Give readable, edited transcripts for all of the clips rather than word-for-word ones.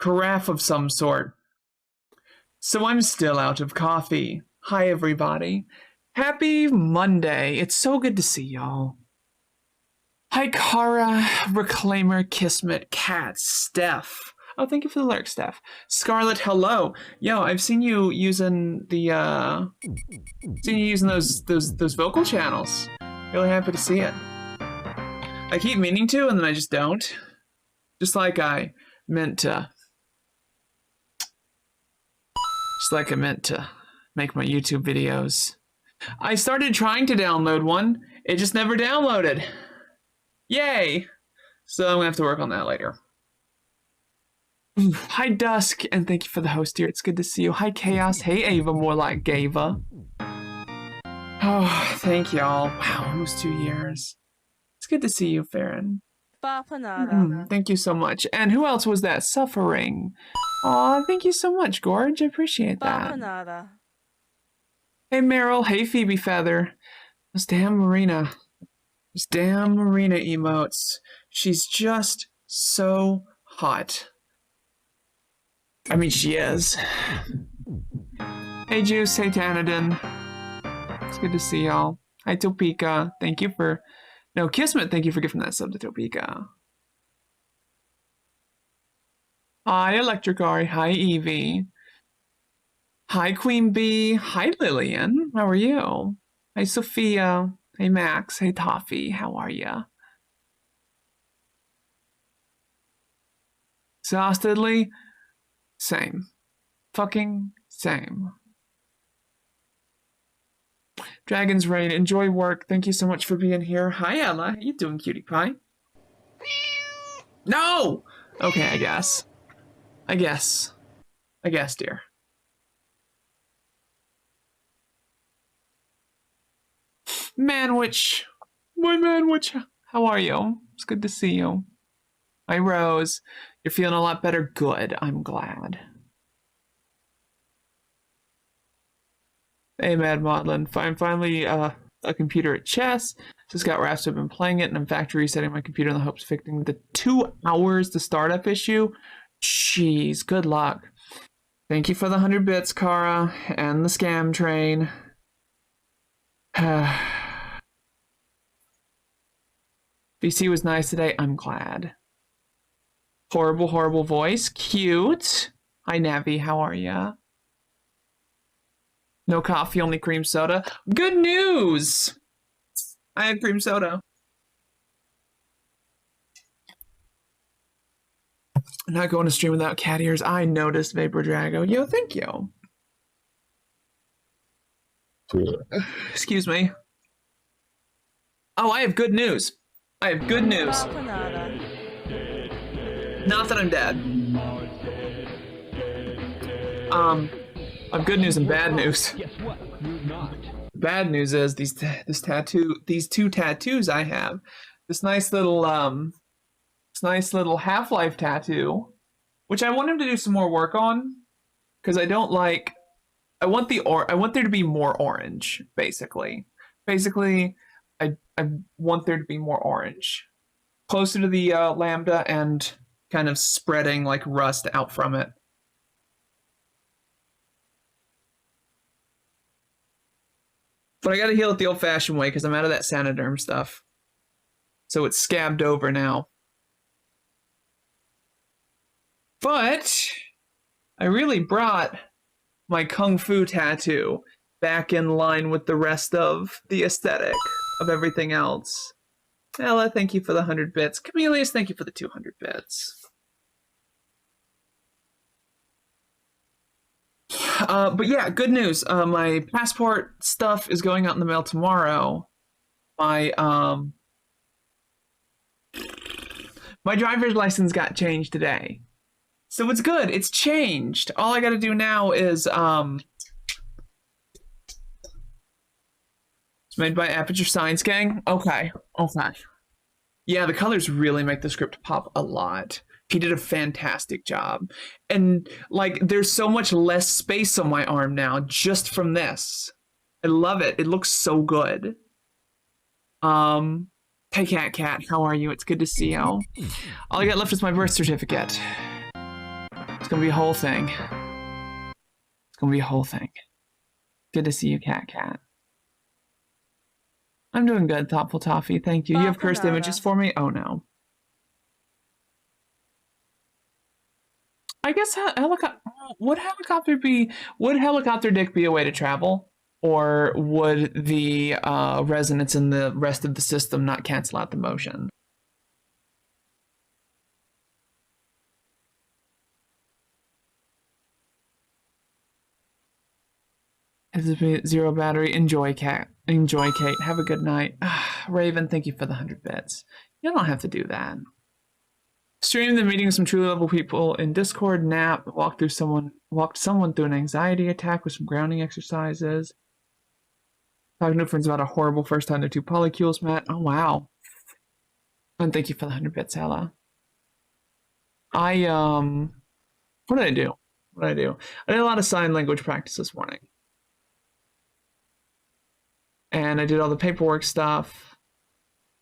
carafe of some sort. So I'm still out of coffee. Hi, everybody. Happy Monday. It's so good to see y'all. Hi, Kara, Reclaimer, Kismet, Kat, Steph. Oh, thank you for the lyric, Steph. Scarlet, hello. Yo, I've seen you using those vocal channels. Really happy to see it. I keep meaning to, and then I just don't. Just like I meant to. Just like I meant to make my YouTube videos. I started trying to download one. It just never downloaded. Yay! So I'm gonna have to work on that later. Hi, Dusk, and thank you for the host here. It's good to see you. Hi, Chaos. Hey, Ava, more like Gava. Oh, thank y'all. Wow, almost 2 years. It's good to see you, Farron. Thank you so much. And who else was that? Suffering. Aw, thank you so much, Gorge. I appreciate that. Hey, Meryl. Hey, Phoebe Feather. Those damn Marina. Those damn Marina emotes. She's just so hot. I mean, she is. Hey, Juice. Hey, Tanadin. It's good to see y'all. Hi, Topeka. Thank you for... No, Kismet, thank you for giving that sub to Topeka. Hi, Electricari. Hi, Evie. Hi, Queen Bee. Hi, Lillian. How are you? Hi, Sophia. Hey, Max. Hey, Toffee. How are ya? Exhaustedly? Same. Fucking same. Dragon's Reign, enjoy work. Thank you so much for being here. Hi, Ella. How you doing, cutie pie? No! Okay, I guess. I guess, dear. Manwich. My Manwich. How are you? It's good to see you. Hi, Rose. You're feeling a lot better? Good. I'm glad. Hey, Mad Motlin. I'm finally a computer at chess. Just got wrapped up in playing it, and I'm factory resetting my computer in the hopes of fixing the 2 hours the startup issue. Jeez, good luck. Thank you for the 100 bits, Kara, and the scam train. BC was nice today. I'm glad. Horrible, horrible voice. Cute. Hi, Navi. How are ya? No coffee, only cream soda. Good news! I had cream soda. I'm not going to stream without cat ears. I noticed, Vapor Drago. Yo, thank you. Excuse me. Oh, I have good news. I have good news. Not that I'm dead. I have good news and bad news. Bad news is these two tattoos I have. This nice little Half-Life tattoo, which I want him to do some more work on, because I don't like. I want there to be more orange, basically. I want there to be more orange, closer to the lambda and kind of spreading like rust out from it. But I gotta heal it the old-fashioned way because I'm out of that Sanoderm stuff. So it's scabbed over now. But I really brought my Kung Fu tattoo back in line with the rest of the aesthetic of everything else. Ella, thank you for the 100 bits. Camellias, thank you for the 200 bits. But yeah, good news. My passport stuff is going out in the mail tomorrow. My driver's license got changed today. So it's good. It's changed. All I gotta do now is it's made by Aperture Science Gang. Okay. Yeah, the colors really make the script pop a lot. He did a fantastic job. And, like, there's so much less space on my arm now just from this. I love it. It looks so good. Hey, Cat, how are you? It's good to see you. All I got left is my birth certificate. It's gonna be a whole thing. It's gonna be a whole thing. Good to see you, Cat. I'm doing good, Thoughtful Toffee. Thank you. You have cursed images for me? Oh no. I guess would helicopter dick be a way to travel? Or would the resonance in the rest of the system not cancel out the motion? Zero battery. Enjoy, Cat. Enjoy, Kate. Have a good night. Raven, thank you for the 100 bits. You don't have to do that. Stream the meeting of some truly level people in Discord. Nap. Walked someone through an anxiety attack with some grounding exercises. Talking to friends about a horrible first time their 2 polycules met. Oh wow. And thank you for the 100 bits, Ella. What did I do? I did a lot of sign language practice this morning. And I did all the paperwork stuff.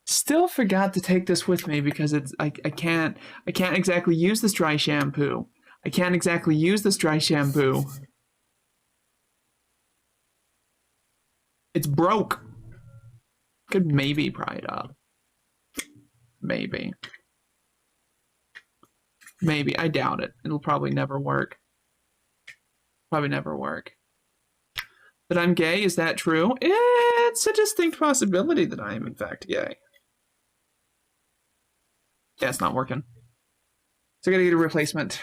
Still forgot to take this with me because I can't exactly use this dry shampoo. It's broke. Could maybe pry it up. Maybe. I doubt it. It'll probably never work. That I'm gay, is that true? It's a distinct possibility that I am in fact gay. Yeah, it's not working. So I gotta get a replacement.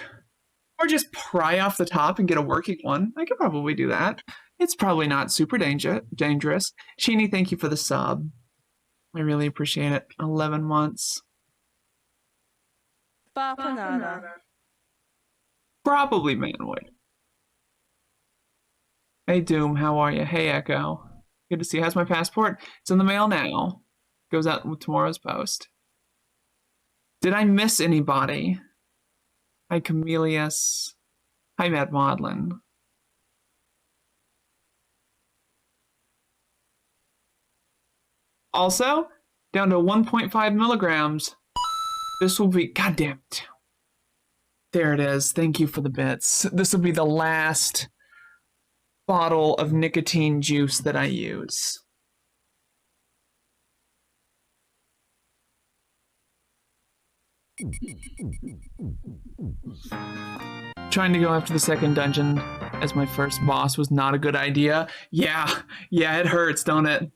Or just pry off the top and get a working one. I could probably do that. It's probably not super dangerous. Sheeny, thank you for the sub. I really appreciate it. 11 months. Probably Manwood. Hey Doom, how are you? Hey Echo. Good to see you. How's my passport? It's in the mail now. Goes out with tomorrow's post. Did I miss anybody? Hi Camelius. Hi Matt Maudlin. Also, down to 1.5 milligrams. This will be, goddamn it. There it is. Thank you for the bits. This will be the last bottle of nicotine juice that I use. Trying to go after the second dungeon as my first boss was not a good idea. Yeah, it hurts, don't it?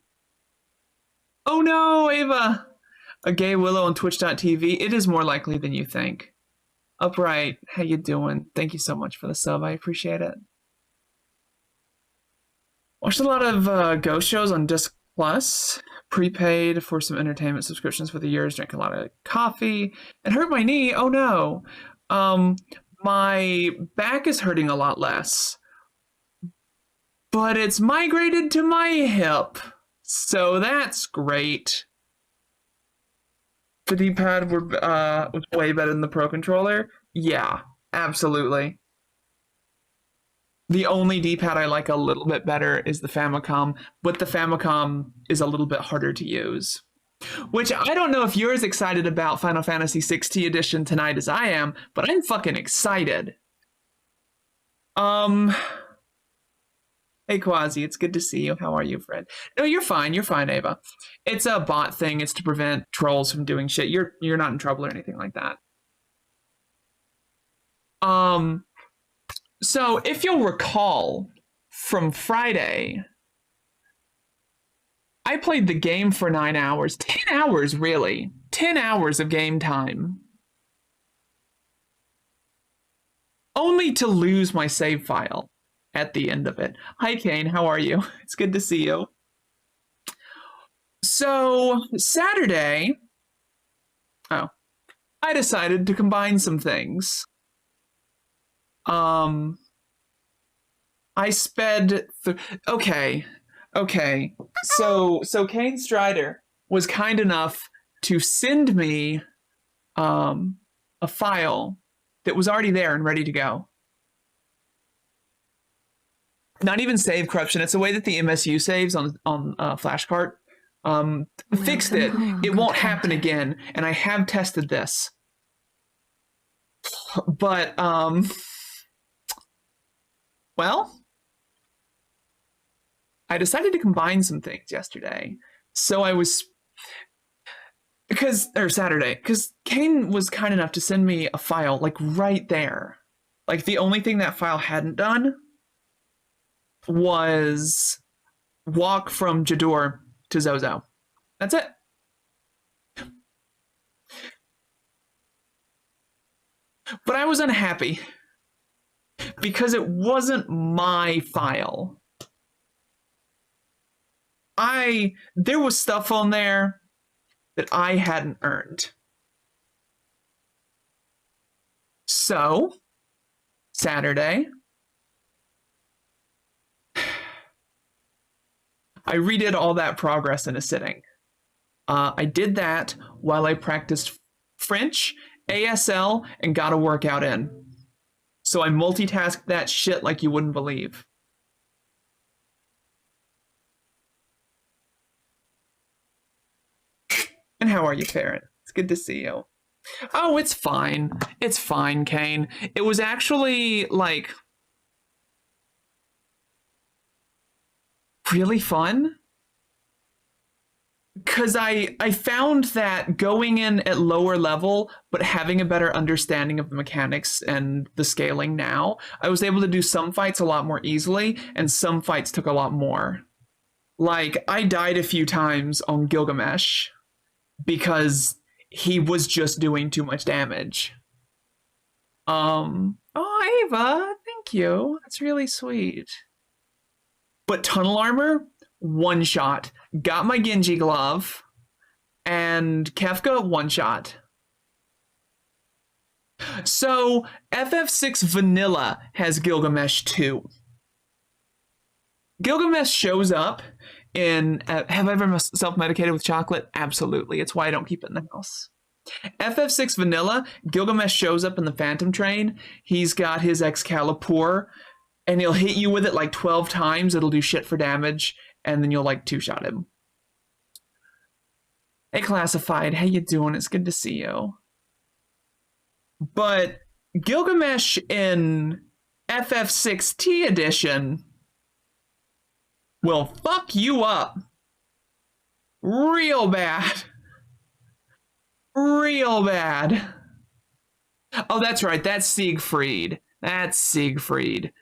Oh no, Ava! A gay Willow on Twitch.tv. It is more likely than you think. Upright, how you doing? Thank you so much for the sub. I appreciate it. Watched a lot of ghost shows on Disc Plus. Prepaid for some entertainment subscriptions for the years. Drank a lot of coffee. And hurt my knee. Oh no. My back is hurting a lot less. But it's migrated to my hip. So that's great. The D-pad was way better than the Pro Controller. Yeah, absolutely. The only D-pad I like a little bit better is the Famicom, but the Famicom is a little bit harder to use. Which I don't know if you're as excited about Final Fantasy 60 Edition tonight as I am, but I'm fucking excited. Hey Quasi, it's good to see you. How are you, Fred? No, you're fine. You're fine, Ava. It's a bot thing. It's to prevent trolls from doing shit. You're not in trouble or anything like that. So if you'll recall from Friday, I played the game for 9 hours. 10 hours, really. 10 hours of game time. Only to lose my save file at the end of it. Hi, Kane. How are you? It's good to see you. So, Saturday, I decided to combine some things. I sped okay. So Kane Strider was kind enough to send me a file that was already there and ready to go. Not even save corruption. It's the way that the MSU saves on Flashcart. Fixed it. It won't happen again. And I have tested this. But, well, I decided to combine some things yesterday. So I was, Saturday, because Kane was kind enough to send me a file, like, right there. Like, the only thing that file hadn't done was walk from Jador to Zozo. That's it. But I was unhappy because it wasn't my file. There was stuff on there that I hadn't earned. So, Saturday, I redid all that progress in a sitting. I did that while I practiced French, ASL, and got a workout in. So I multitasked that shit like you wouldn't believe. And how are you, Farron? It's good to see you. Oh, it's fine. It's fine, Kane. It was actually, like, really fun. Because I found that going in at lower level, but having a better understanding of the mechanics and the scaling now, I was able to do some fights a lot more easily, and some fights took a lot more. Like, I died a few times on Gilgamesh because he was just doing too much damage. Oh, Ava, thank you. That's really sweet. But Tunnel Armor, one shot. Got my Genji glove, and Kefka, one shot. So, FF6 Vanilla has Gilgamesh 2. Gilgamesh shows up in... have I ever self-medicated with chocolate? Absolutely. It's why I don't keep it in the house. FF6 Vanilla, Gilgamesh shows up in the Phantom Train. He's got his Excalibur, and he'll hit you with it like 12 times. It'll do shit for damage, and then you'll like two-shot him. Hey, Classified, how you doing? It's good to see you. But Gilgamesh in FF6T edition will fuck you up real bad. Real bad. Oh, that's right. That's Siegfried. That's Siegfried.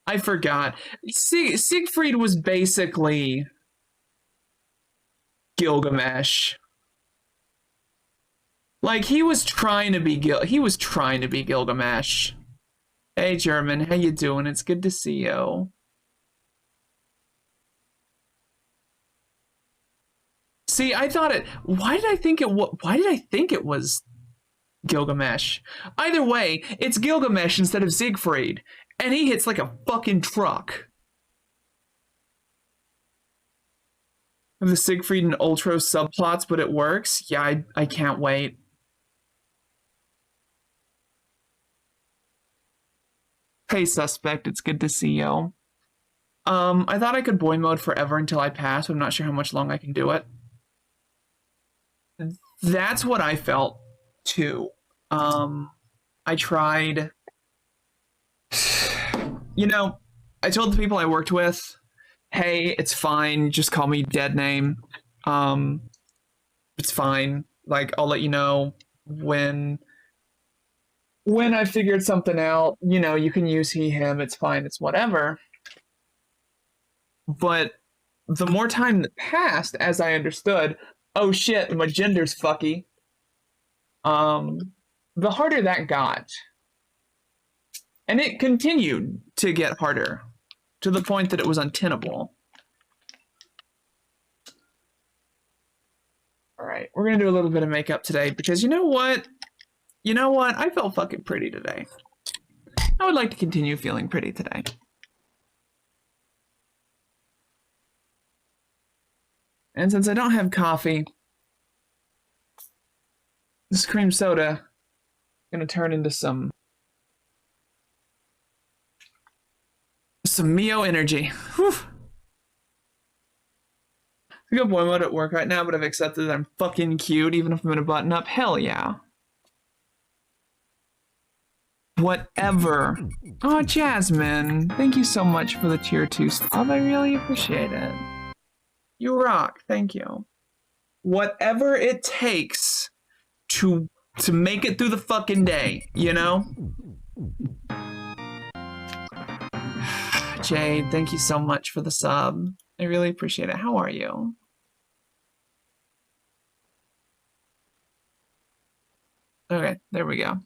I forgot. Siegfried was basically Gilgamesh. Like, he was trying to be Gilgamesh. Hey, German, how you doing? It's good to see you. See, I thought it... Why did I think it was Gilgamesh? Either way, it's Gilgamesh instead of Siegfried. And he hits like a fucking truck. The Siegfried and Ultro subplots, but it works? Yeah, I can't wait. Hey, Suspect, it's good to see you. I thought I could boy mode forever until I pass, but I'm not sure how much longer I can do it. That's what I felt, too. I tried... You know, I told the people I worked with, hey, it's fine, just call me dead name. It's fine. Like, I'll let you know when I figured something out. You know, you can use he, him, it's fine, it's whatever. But the more time that passed, as I understood, oh shit, my gender's fucky, the harder that got. And it continued to get harder, to the point that it was untenable. Alright, we're gonna do a little bit of makeup today, because you know what? You know what? I felt fucking pretty today. I would like to continue feeling pretty today. And since I don't have coffee, this cream soda is gonna turn into some Mio energy. Whew. I got boy mode at work right now, but I've accepted that I'm fucking cute, even if I'm in a button up. Hell yeah. Whatever. Oh, Jasmine, thank you so much for the tier 2 sub. I really appreciate it. You rock. Thank you. Whatever it takes to make it through the fucking day, you know? Jade, thank you so much for the sub. I really appreciate it. How are you? Okay, there we go.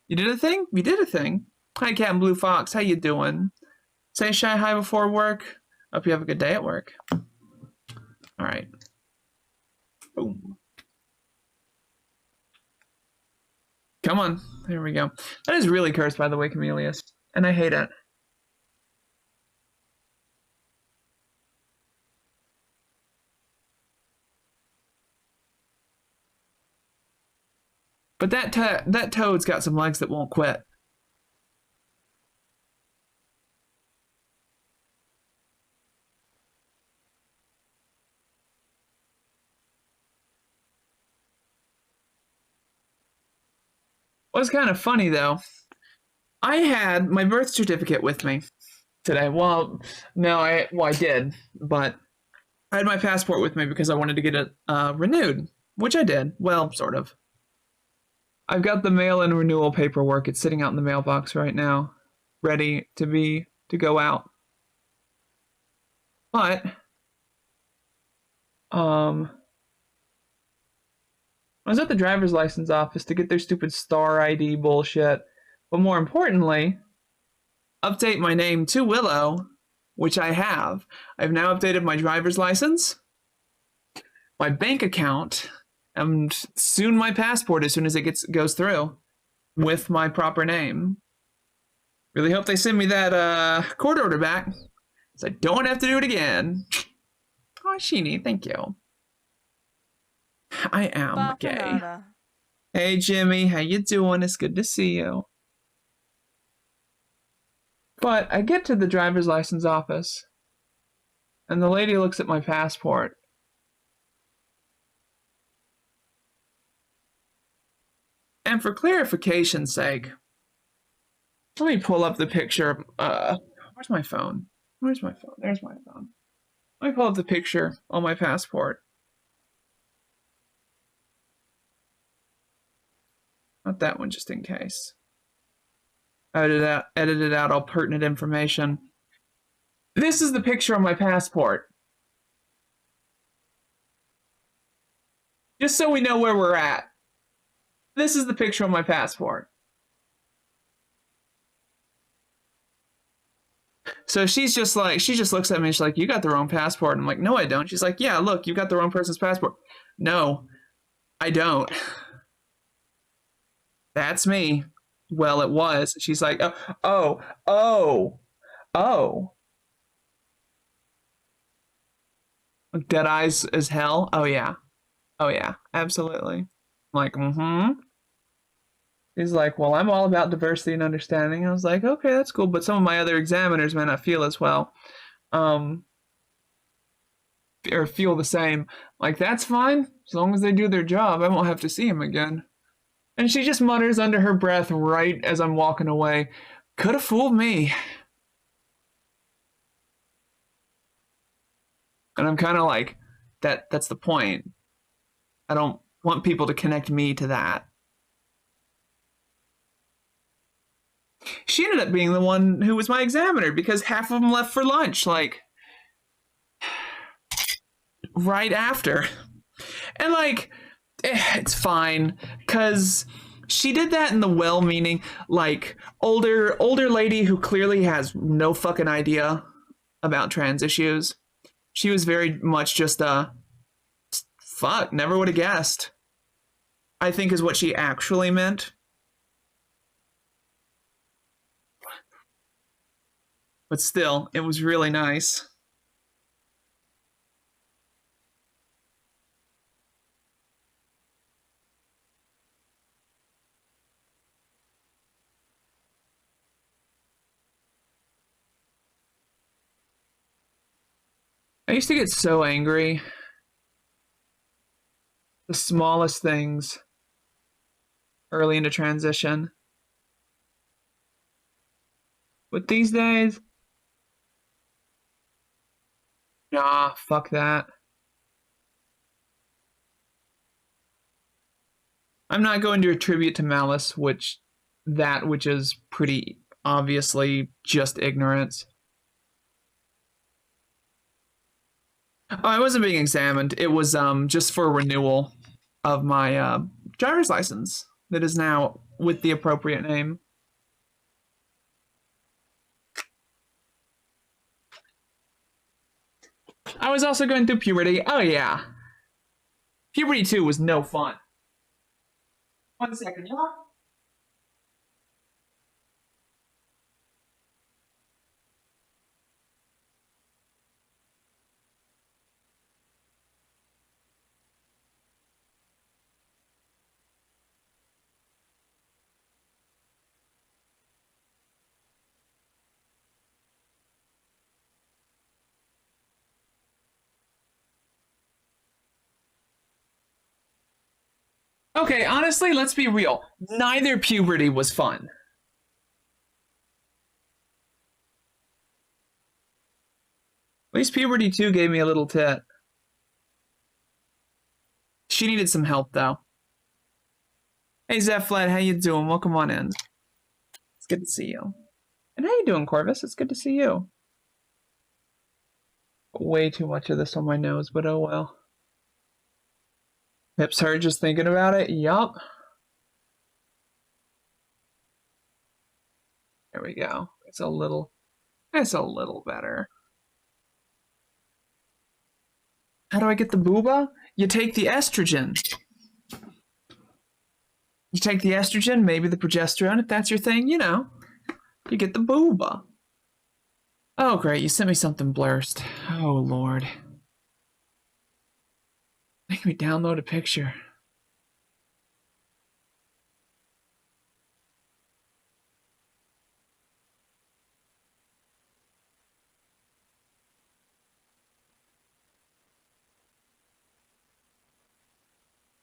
You did a thing? We did a thing. Hi, Cat and Blue Fox. How you doing? Say shy hi before work. Hope you have a good day at work. All right. Boom. Come on. There we go. That is really cursed, by the way, Chameleus. And I hate it. But that toad's got some legs that won't quit. Was kind of funny though. I had my birth certificate with me today. Well, no, I did, but I had my passport with me because I wanted to get it renewed, which I did. Well, sort of. I've got the mail-in renewal paperwork. It's sitting out in the mailbox right now, ready to go out. But I was at the driver's license office to get their stupid star ID bullshit. But more importantly, update my name to Willow, which I have. I've now updated my driver's license, my bank account, and soon my passport as soon as it goes through with my proper name. Really hope they send me that court order back so I don't have to do it again. Oh, Sheeny, thank you. I am gay. Hey, Jimmy, how you doing? It's good to see you. But I get to the driver's license office, and the lady looks at my passport. And for clarification's sake, let me pull up the picture. Where's my phone? Where's my phone? There's my phone. Let me pull up the picture on my passport. Not that one, just in case. I edited out all pertinent information. This is the picture on my passport. Just so we know where we're at. This is the picture on my passport. So she just looks at me and she's like, you got the wrong passport. And I'm like, no, I don't. She's like, yeah, look, you got the wrong person's passport. No, I don't. That's me. Well, it was. She's like, oh. Dead eyes as hell? Oh, yeah. Absolutely. I'm like, He's like, well, I'm all about diversity and understanding. I was like, okay, that's cool. But some of my other examiners may not feel as well. Or feel the same. Like, that's fine. As long as they do their job, I won't have to see him again. And she just mutters under her breath right as I'm walking away, could have fooled me. And I'm kind of like, that's the point. I don't want people to connect me to that. She ended up being the one who was my examiner because half of them left for lunch, like, right after. And, like, it's fine, because she did that in the well-meaning, like, older lady who clearly has no fucking idea about trans issues. She was very much just fuck, never would have guessed, I think is what she actually meant. But still, it was really nice. I used to get so angry. The smallest things early into transition. But these days, nah, fuck that. I'm not going to attribute to malice, which is pretty obviously just ignorance. Oh, I wasn't being examined. It was just for renewal of my driver's license that is now with the appropriate name. I was also going through puberty. Oh yeah. Puberty 2 was no fun. 1 second, y'all. Okay, honestly, let's be real. Neither puberty was fun. At least puberty 2 gave me a little tit. She needed some help, though. Hey, Zephlet, how you doing? Welcome on in. It's good to see you. And how you doing, Corvus? It's good to see you. Way too much of this on my nose, but oh well. Hips hurt just thinking about it? Yup. There we go. It's a little better. How do I get the booba? You take the estrogen. You take the estrogen, maybe the progesterone, if that's your thing, you know. You get the booba. Oh, great. You sent me something blurst. Oh, Lord. Make me download a picture.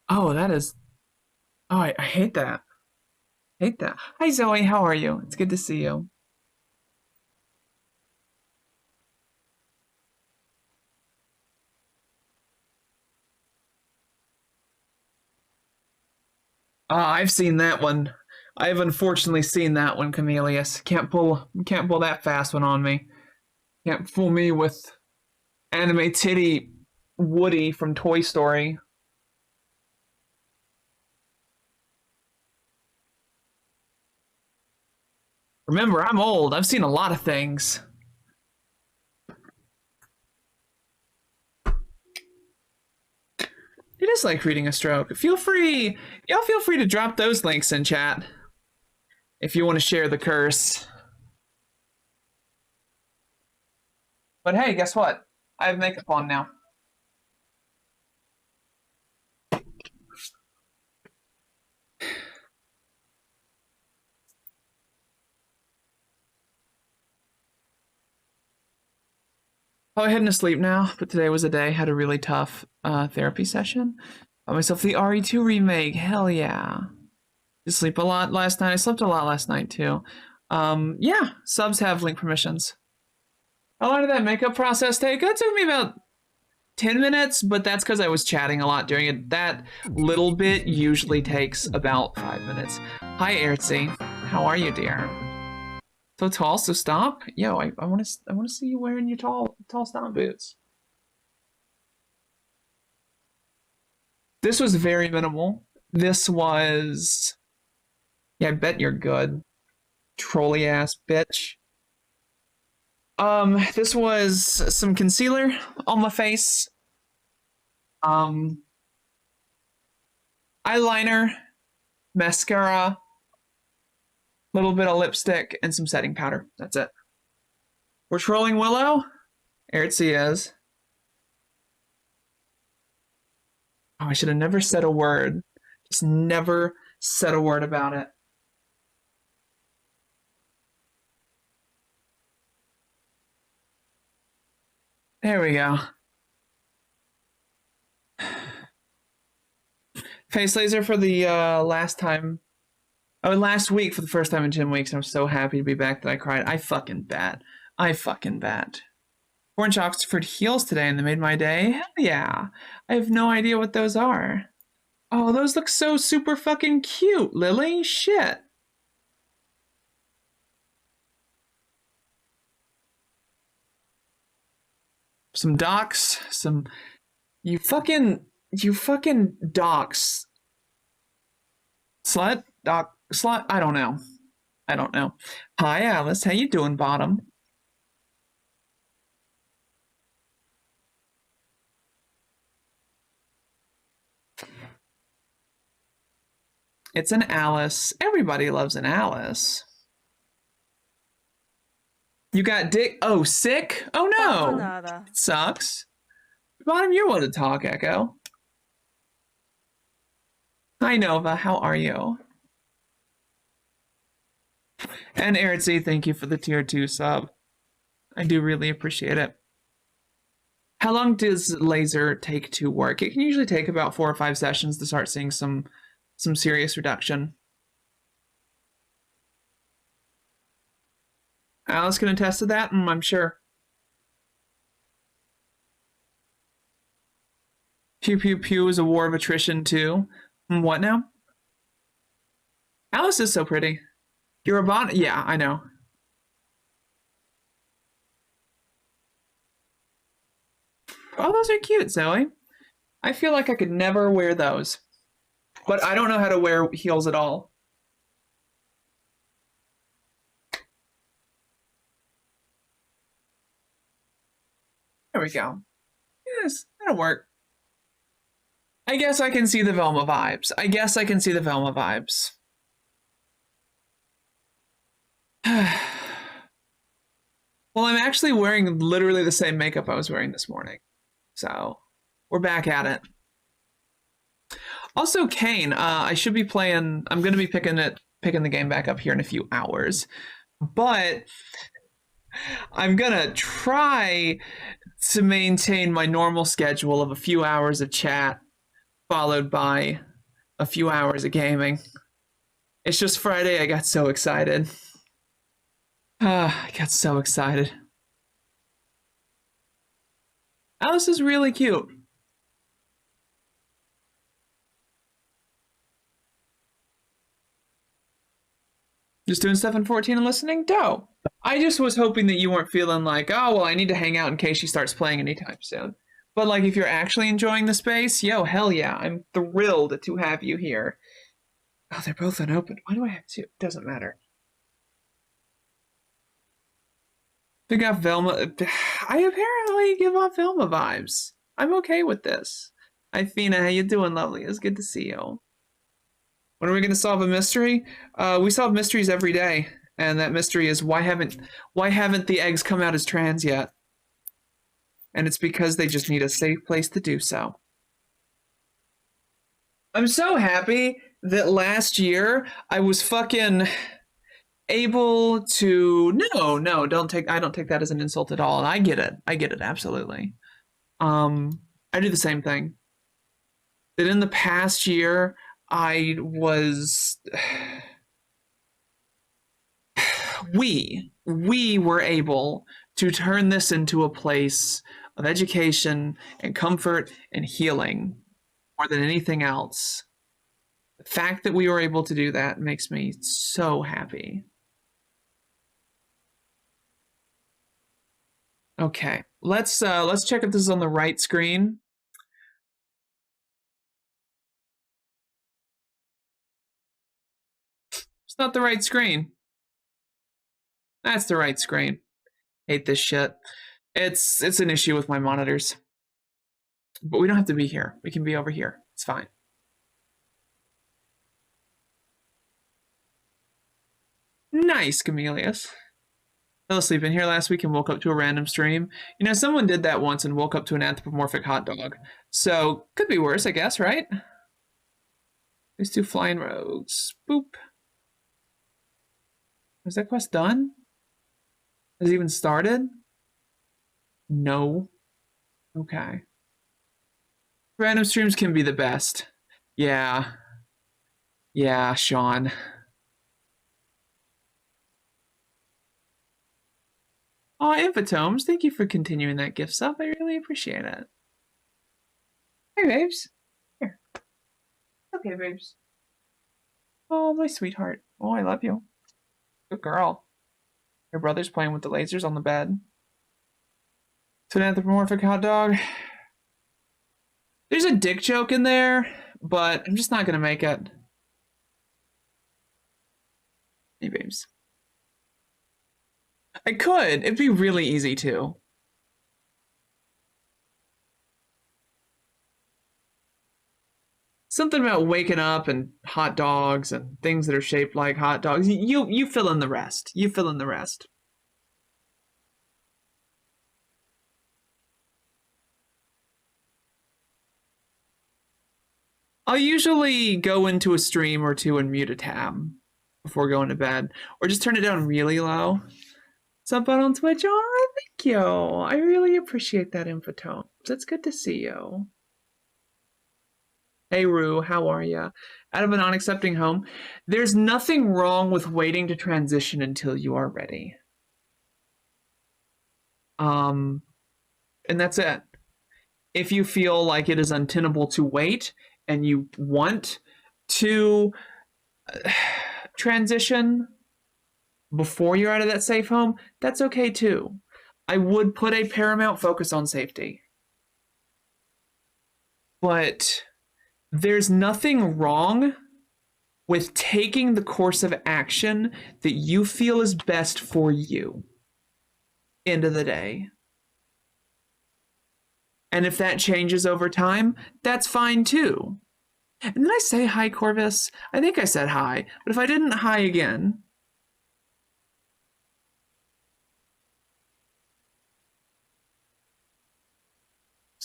Oh, that is... Oh, I hate that. Hate that. Hi, Zoe. How are you? It's good to see you. I've seen that one. I've unfortunately seen that one, Chameleus. Can't pull that fast one on me. Can't fool me with anime titty Woody from Toy Story. Remember, I'm old. I've seen a lot of things. It is like reading a stroke. Y'all feel free to drop those links in chat if you want to share the curse. But hey, guess what? I have makeup on now. I'm heading to sleep now, but today was a day. Had a really tough therapy session. Got myself the RE2 remake. Hell yeah. Did sleep a lot last night. I slept a lot last night too. Yeah, subs have link permissions. How long did that makeup process take? It took me about 10 minutes, but that's because I was chatting a lot during it. That little bit usually takes about 5 minutes. Hi, Ertzi. How are you, dear? So tall, so stomp? Yo, I want to see you wearing your tall stomp boots. This was very minimal. This was... Yeah, I bet you're good. Trolly ass bitch. This was some concealer on my face. Eyeliner, mascara, little bit of lipstick, and some setting powder. That's it. We're trolling Willow. Ertzi is. Oh, I should have never said a word. Just never said a word about it. There we go. Face laser for the last time Oh, last week for the first time in 10 weeks, I'm so happy to be back that I cried. I fucking bet. Orange Oxford heels today and they made my day. Hell yeah. I have no idea what those are. Oh, those look so super fucking cute, Lily. Shit. Some docs, you fucking docs. Slut? Doc, slut? I don't know. Hi, Alice. How you doing, bottom? It's an Alice. Everybody loves an Alice. You got dick. Oh, sick? Oh no. It sucks. Bottom, you're willing to talk, Echo. Hi, Nova. How are you? And Eritzy, thank you for the tier 2 sub. I do really appreciate it. How long does laser take to work? It can usually take about 4 or 5 sessions to start seeing some serious reduction. Alice can attest to that, I'm sure. Pew Pew Pew is a war of attrition too. What now? Alice is so pretty. You're a bot? Yeah, I know. Oh, those are cute, Zoe. I feel like I could never wear those. But I don't know how to wear heels at all. There we go. Yes, that'll work. I guess I can see the Velma vibes. Well, I'm actually wearing literally the same makeup I was wearing this morning. So, we're back at it. Also, Kane, I should be playing... I'm going to be picking the game back up here in a few hours. But I'm going to try to maintain my normal schedule of a few hours of chat, followed by a few hours of gaming. It's just Friday. I got so excited. I got so excited. Alice is really cute. Just doing stuff in 14 and listening? Dope. I just was hoping that you weren't feeling like, oh, well, I need to hang out in case she starts playing anytime soon. But, like, if you're actually enjoying the space, yo, hell yeah. I'm thrilled to have you here. Oh, they're both unopened. Why do I have two? It doesn't matter. Pick off Velma. I apparently give off Velma vibes. I'm okay with this. Hi, Fina. How you doing, lovely? It's good to see you. When are we going to solve a mystery? We solve mysteries every day. And that mystery is why haven't the eggs come out as trans yet? And it's because they just need a safe place to do so. I'm so happy that last year I was fucking able to... No, I don't take that as an insult at all. I get it, absolutely. I do the same thing. That in the past year, I was... We were able to turn this into a place of education and comfort and healing more than anything else. The fact that we were able to do that makes me so happy. Okay, let's check if this is on the right screen. It's not the right screen. That's the right screen. Hate this shit. It's an issue with my monitors. But we don't have to be here. We can be over here. It's fine. Nice, Camelius. Fell asleep in here last week and woke up to a random stream. You know, someone did that once and woke up to an anthropomorphic hot dog. So, could be worse, I guess, right? These two flying rogues. Boop. Was that quest done? Has it even started? No. Okay. Random streams can be the best. Yeah. Yeah, Sean. Aw, Infatomes, thank you for continuing that gift sub. I really appreciate it. Hey, babes. Here. Okay, babes. Oh, my sweetheart. Oh, I love you. Good girl. Your brother's playing with the lasers on the bed. It's an anthropomorphic hot dog. There's a dick joke in there, but I'm just not gonna make it. Hey, babes. I could. It'd be really easy to. Something about waking up and hot dogs and things that are shaped like hot dogs. You fill in the rest. You fill in the rest. I'll usually go into a stream or two and mute a tab before going to bed, or just turn it down really low. Sub out on Twitch. Oh, thank you. I really appreciate that infotone. It's good to see you. Hey, Rue, how are ya? Out of an unaccepting home. There's nothing wrong with waiting to transition until you are ready. And that's it. If you feel like it is untenable to wait and you want to transition before you're out of that safe home, that's okay too. I would put a paramount focus on safety. But there's nothing wrong with taking the course of action that you feel is best for you. End of the day. And if that changes over time, that's fine too. And did I say hi, Corvus? I think I said hi, but if I didn't, hi again.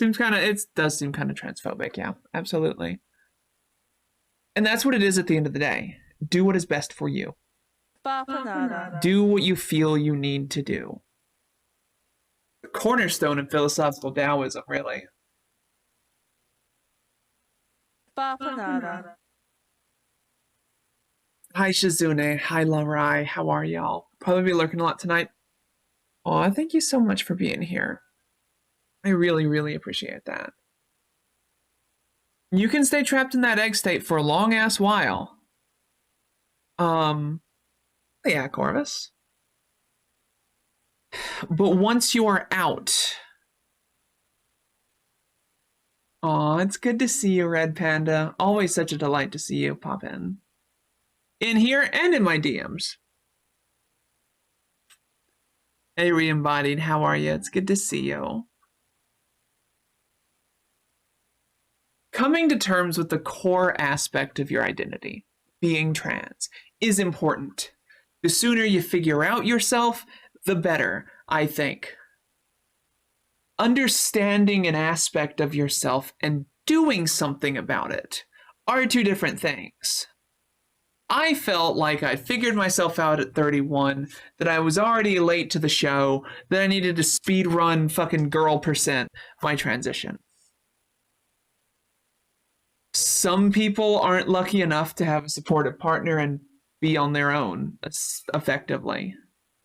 It does seem kind of transphobic, yeah, absolutely. And that's what it is at the end of the day. Do what is best for you. Do what you feel you need to do. The cornerstone in philosophical Taoism, really. Hi, Shizune. Hi, Larai. How are y'all? Probably be lurking a lot tonight. Aw, thank you so much for being here. I really, really appreciate that. You can stay trapped in that egg state for a long-ass while. Yeah, Corvus. But once you are out... Aw, it's good to see you, Red Panda. Always such a delight to see you pop in. In here and in my DMs. Hey, Re-Embodied, how are you? It's good to see you. Coming to terms with the core aspect of your identity, being trans, is important. The sooner you figure out yourself, the better, I think. Understanding an aspect of yourself and doing something about it are two different things. I felt like I figured myself out at 31, that I was already late to the show, that I needed to speed run fucking girl % my transition. Some people aren't lucky enough to have a supportive partner and be on their own, effectively,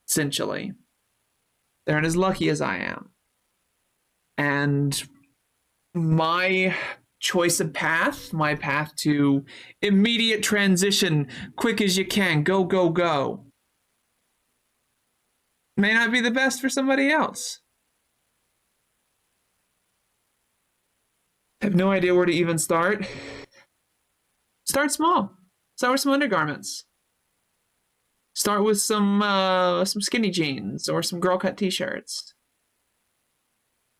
essentially. They aren't as lucky as I am. And my choice of path, my path to immediate transition, quick as you can, go, go, go, may not be the best for somebody else. I have no idea where to even start. Start small. Start with some undergarments. Start with some skinny jeans or some girl cut t-shirts.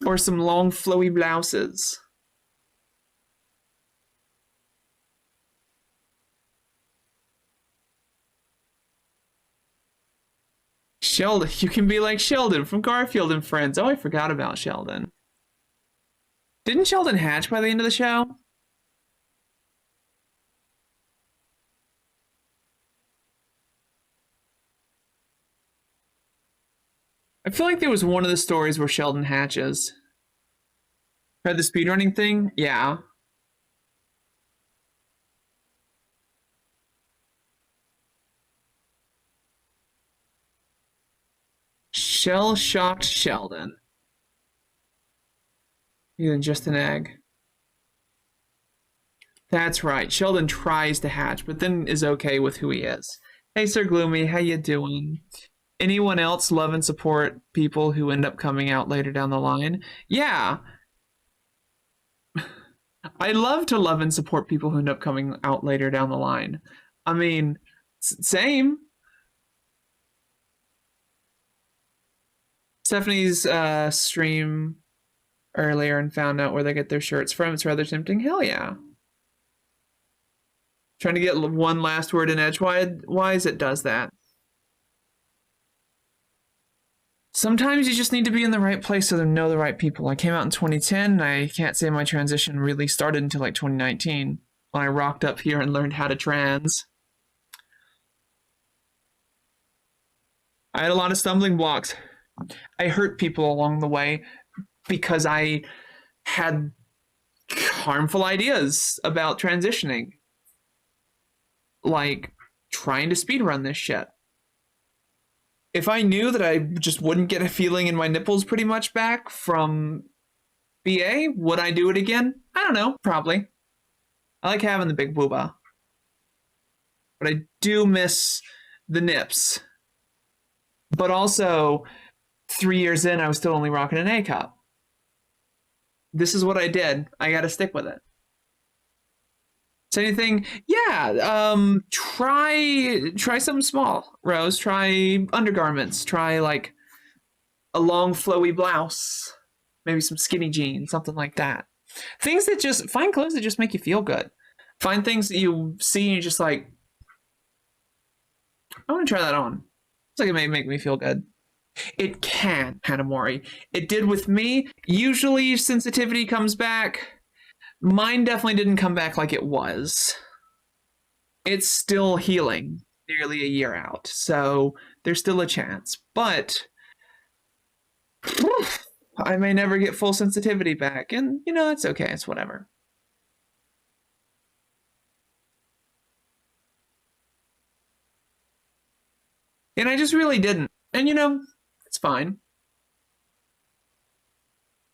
Or some long flowy blouses. Sheldon, you can be like Sheldon from Garfield and Friends. Oh, I forgot about Sheldon. Didn't Sheldon hatch by the end of the show? I feel like there was one of the stories where Sheldon hatches. Tried the speedrunning thing? Yeah. Shell-shocked Sheldon. Even just an egg. That's right. Sheldon tries to hatch, but then is okay with who he is. Hey, Sir Gloomy, how you doing? Anyone else love and support people who end up coming out later down the line? Yeah. I love to love and support people who end up coming out later down the line. I mean, same. Stephanie's stream earlier and found out where they get their shirts from. It's rather tempting. Hell yeah. Trying to get one last word in edgewise, it does that. Sometimes you just need to be in the right place so to know the right people. I came out in 2010, and I can't say my transition really started until like 2019, when I rocked up here and learned how to trans. I had a lot of stumbling blocks. I hurt people along the way because I had harmful ideas about transitioning. Like trying to speedrun this shit. If I knew that I just wouldn't get a feeling in my nipples pretty much back from BA, would I do it again? I don't know, probably. I like having the big booba. But I do miss the nips. But also, 3 years in, I was still only rocking an A cup. This is what I did. I gotta stick with it. So anything? Yeah, try something small, Rose. Try undergarments. Try like a long flowy blouse. Maybe some skinny jeans, something like that. Things that just, find clothes that just make you feel good. Find things that you see and you're just like, I want to try that on. It's like it may make me feel good. It can, Hanamori. It did with me. Usually sensitivity comes back. Mine definitely didn't come back like it was. It's still healing nearly a year out, so there's still a chance. But I may never get full sensitivity back, and you know, it's okay, it's whatever. And I just really didn't. And you know, it's fine.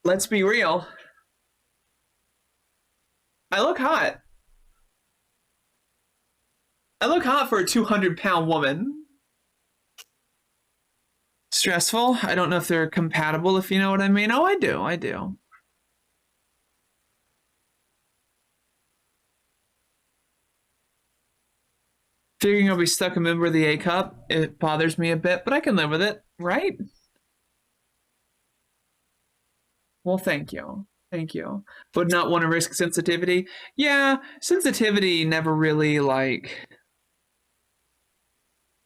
Let's be real. I look hot. I look hot for a 200-pound woman. Stressful? I don't know if they're compatible, if you know what I mean. Oh, I do. Figuring I'll be stuck a member of the A cup, it bothers me a bit, but I can live with it, right? Well, thank you. Thank you. But not want to risk sensitivity? Yeah, sensitivity never really, like,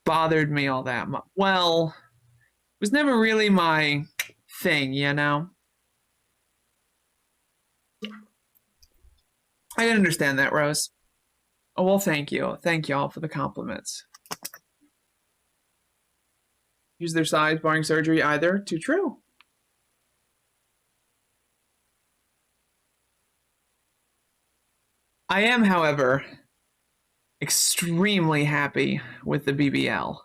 bothered me all that much. Well, it was never really my thing, you know? I didn't understand that, Rose. Oh, well, thank you. Thank y'all for the compliments. Use their size, barring surgery, either. Too true. I am, however, extremely happy with the BBL.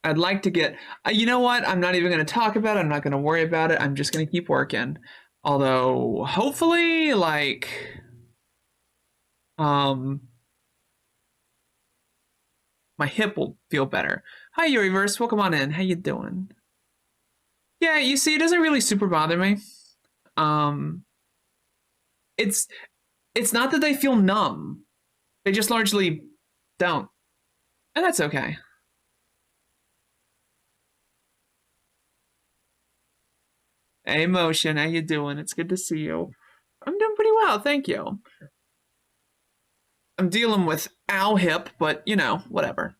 I'd like to get, you know what? I'm not even going to talk about it. I'm not going to worry about it. I'm just going to keep working. Although, hopefully, like, my hip will feel better. Hi, Uriverse. Welcome on in. How you doing? Yeah, you see, it doesn't really super bother me. It's not that they feel numb. They just largely don't. And that's okay. Hey, Motion, how you doing? It's good to see you. I'm doing pretty well, thank you. I'm dealing with ow hip, but you know, whatever.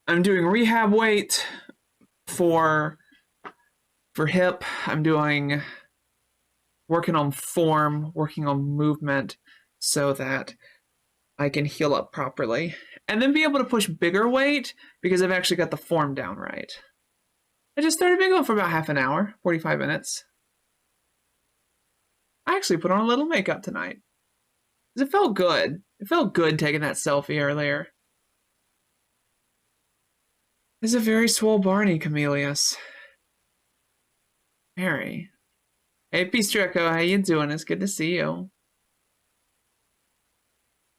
I'm doing rehab weight for hip. I'm doing working on form, working on movement so that I can heal up properly. And then be able to push bigger weight because I've actually got the form down right. I just started big one for about half an hour, 45 minutes. I actually put on a little makeup tonight. Because it felt good. It felt good taking that selfie earlier. Is a very swole Barney, Camelius. Very. Hey, Pistrico, how you doing? It's good to see you.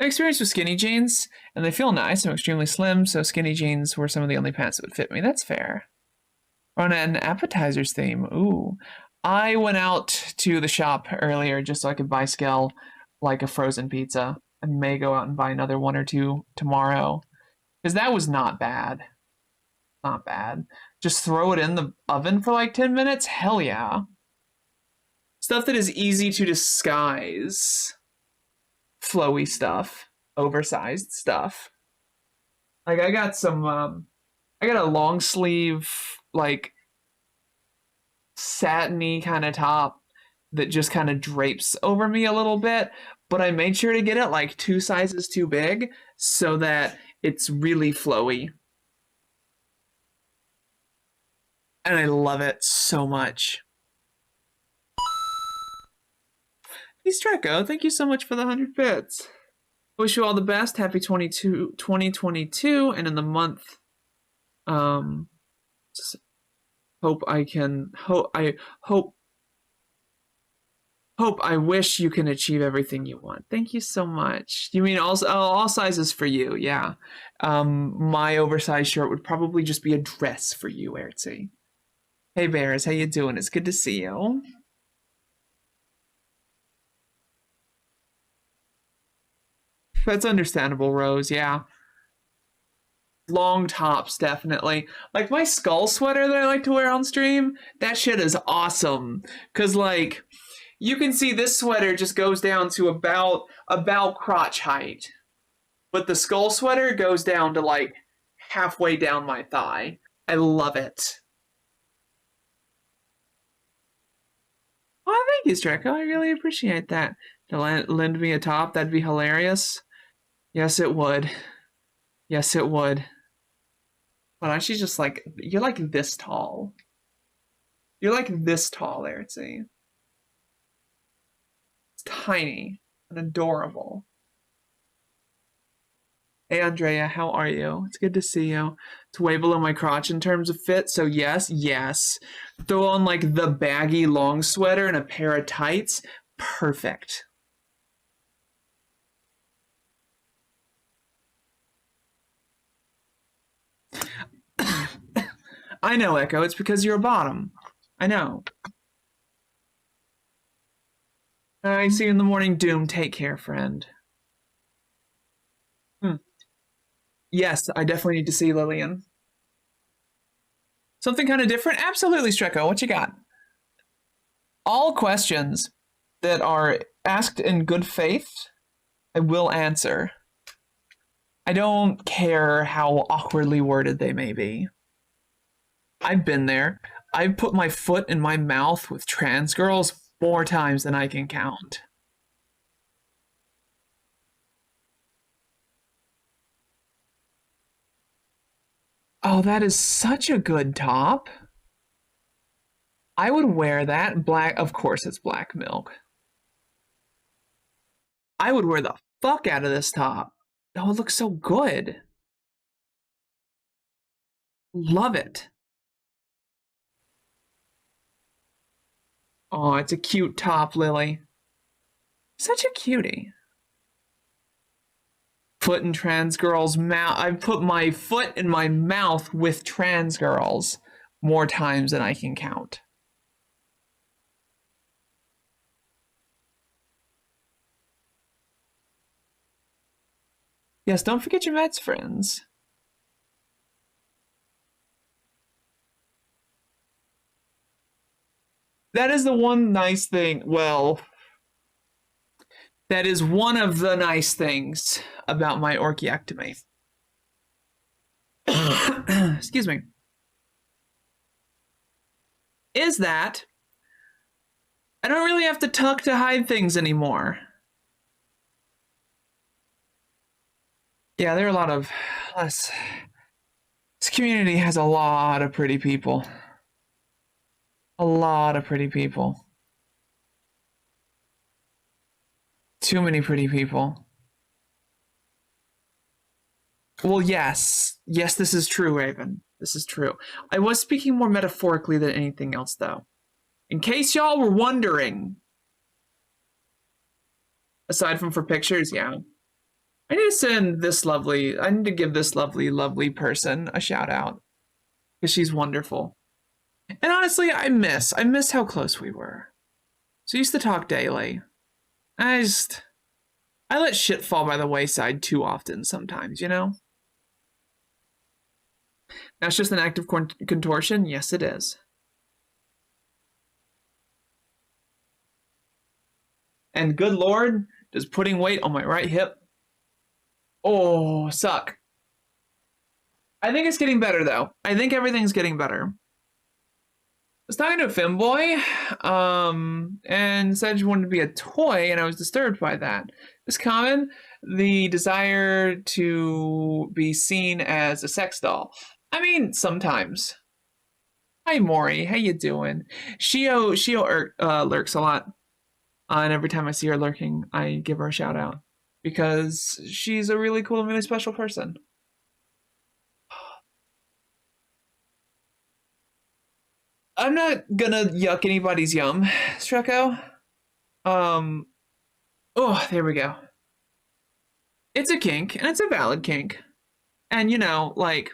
I experienced with skinny jeans, and they feel nice. I'm extremely slim, so skinny jeans were some of the only pants that would fit me. That's fair. On an appetizers theme. Ooh. I went out to the shop earlier just so I could buy Skell like a frozen pizza. I may go out and buy another one or two tomorrow. Because that was not bad. Not bad. Just throw it in the oven for like 10 minutes? Hell yeah. Stuff that is easy to disguise. Flowy stuff. Oversized stuff. Like I got some, I got a long sleeve, like, satiny kind of top that just kind of drapes over me a little bit, but I made sure to get it like 2 sizes too big so that it's really flowy. And I love it so much. Hey Streco, thank you so much for the 100 bits. Wish you all the best. Happy 2022, and in the month, I wish you can achieve everything you want. Thank you so much. You mean all sizes for you? Yeah. My oversized shirt would probably just be a dress for you, Ertzi. Hey Bears, how you doing? It's good to see you. That's understandable, Rose. Yeah. Long tops, definitely. Like my skull sweater that I like to wear on stream, that shit is awesome. Cause like, you can see this sweater just goes down to about crotch height. But the skull sweater goes down to like halfway down my thigh. I love it. Oh, thank you, Streco. I really appreciate that. To lend me a top, that'd be hilarious. Yes, it would. Yes, it would. But actually just like, you're like this tall. You're like this tall, Ertzi. It's tiny and adorable. Hey, Andrea, how are you? It's good to see you. It's way below my crotch in terms of fit, so yes. Throw on like the baggy long sweater and a pair of tights. Perfect. I know, Echo. It's because you're a bottom. I know. I see you in the morning, Doom. Take care, friend. Yes, I definitely need to see Lillian. Something kind of different? Absolutely, Streco. What you got? All questions that are asked in good faith, I will answer. I don't care how awkwardly worded they may be. I've been there. I've put my foot in my mouth with trans girls more times than I can count. Oh, that is such a good top. I would wear that. Black, of course it's black milk. I would wear the fuck out of this top. Oh, it looks so good. Love it. Oh, it's a cute top, Lily. Such a cutie. Foot in trans girls' mouth. I've put my foot in my mouth with trans girls more times than I can count. Yes, don't forget your Mets friends. That is the one nice thing. Well, that is one of the nice things about my orchiectomy. Excuse me. Is that I don't really have to tuck to hide things anymore. Yeah, there are a lot of less. This community has a lot of pretty people. A lot of pretty people. Too many pretty people. Well, yes. Yes, this is true, Raven. This is true. I was speaking more metaphorically than anything else, though. In case y'all were wondering. Aside from for pictures, yeah. I need to give this lovely person a shout out. Because she's wonderful. And honestly, I miss how close we were. So we used to talk daily. I let shit fall by the wayside too often sometimes, you know? That's just an act of contortion? Yes, it is. And good Lord, does putting weight on my right hip. Oh, suck. I think it's getting better, though. I think everything's getting better. I was talking to a femboy, and said she wanted to be a toy, and I was disturbed by that. It's common, the desire to be seen as a sex doll. I mean, sometimes. Hi, Maury. How you doing? Shio lurks a lot. And every time I see her lurking, I give her a shout out. Because she's a really cool and really special person. I'm not gonna yuck anybody's yum, Streko. Oh, there we go. It's a kink, and it's a valid kink. And you know, like,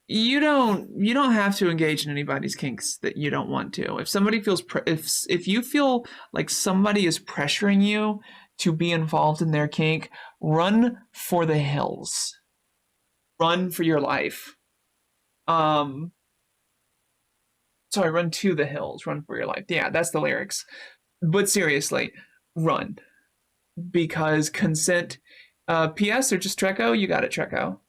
you don't have to engage in anybody's kinks that you don't want to. If somebody feels if you feel like somebody is pressuring you to be involved in their kink, run for the hills. Run for your life. Sorry, run to the hills, run for your life. Yeah, that's the lyrics. But seriously, run. Because consent, PS or just Treco, you got it, Treco.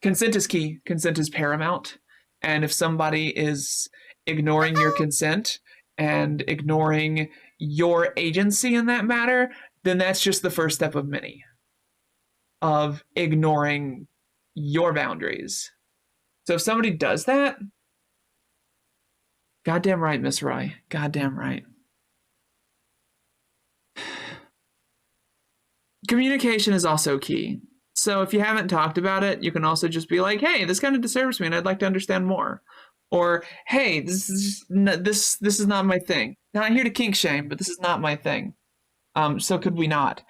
Consent is key. Consent is paramount. And if somebody is ignoring your consent and ignoring your agency in that matter, then that's just the first step of many. Of ignoring your boundaries. So if somebody does that, goddamn right, Miss Roy. Goddamn right. Communication is also key. So if you haven't talked about it, you can also just be like, hey, this kind of disturbs me and I'd like to understand more. Or, hey, this is not my thing. Not here to kink shame, but this is not my thing. So could we not?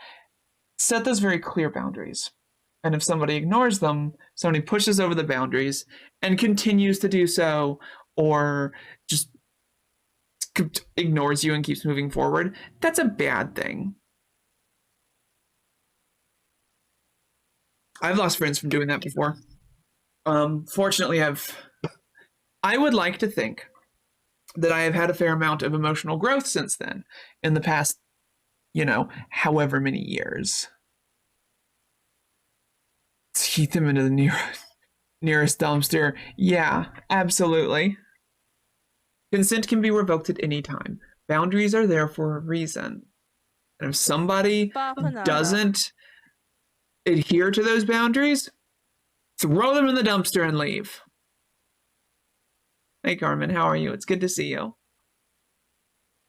Set those very clear boundaries. And if somebody ignores them, somebody pushes over the boundaries and continues to do so, or just ignores you and keeps moving forward, that's a bad thing. I've lost friends from doing that before. Fortunately, I would like to think that I have had a fair amount of emotional growth since then, in the past, however many years. Heat them into the nearest dumpster. Yeah, absolutely. Consent can be revoked at any time. Boundaries are there for a reason. And if somebody doesn't adhere to those boundaries, throw them in the dumpster and leave. Hey, Carmen, how are you? It's good to see you.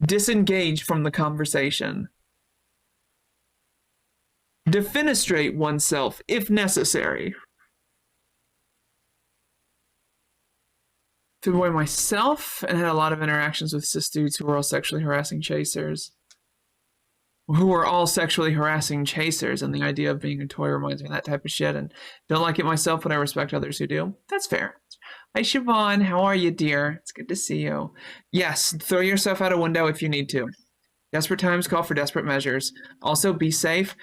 Disengage from the conversation. Defenestrate oneself if necessary. Femboy myself, and had a lot of interactions with cis dudes who were all sexually harassing chasers. And the idea of being a toy reminds me of that type of shit, and don't like it myself, but I respect others who do. That's fair. Hi, Siobhan. How are you, dear? It's good to see you. Yes, throw yourself out a window if you need to. Desperate times call for desperate measures. Also, be safe.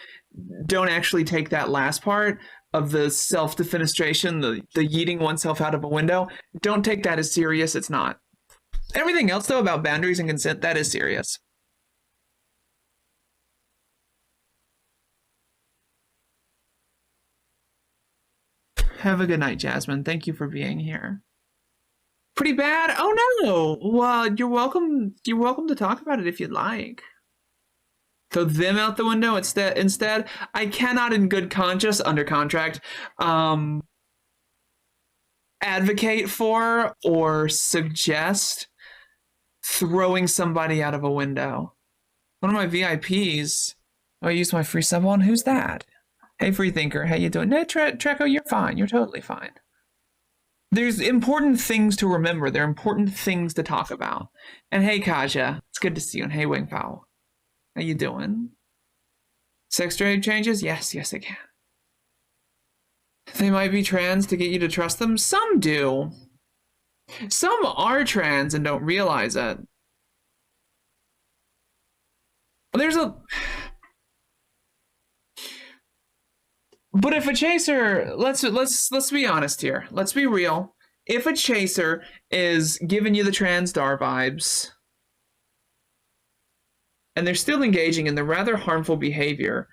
Don't actually take that last part of the self-defenestration, the yeeting oneself out of a window. Don't take that as serious. It's not. Everything else, though, about boundaries and consent, that is serious. Have a good night, Jasmine. Thank you for being here. Pretty bad? Oh no! Well, you're welcome to talk about it if you'd like. Throw them out the window instead. I cannot in good conscience, under contract, advocate for or suggest throwing somebody out of a window. One of my VIPs, I used my free sub on. Who's that? Hey, Freethinker, how you doing? No, Treco, you're fine. You're totally fine. There's important things to remember. There are important things to talk about. And hey, Kaja, it's good to see you. And hey, Wingfowl, how you doing? Sex drive changes? Yes, they can. They might be trans to get you to trust them. Some do. Some are trans and don't realize it. But if a chaser, let's be honest here. Let's be real. If a chaser is giving you the transdar vibes, and they're still engaging in the rather harmful behavior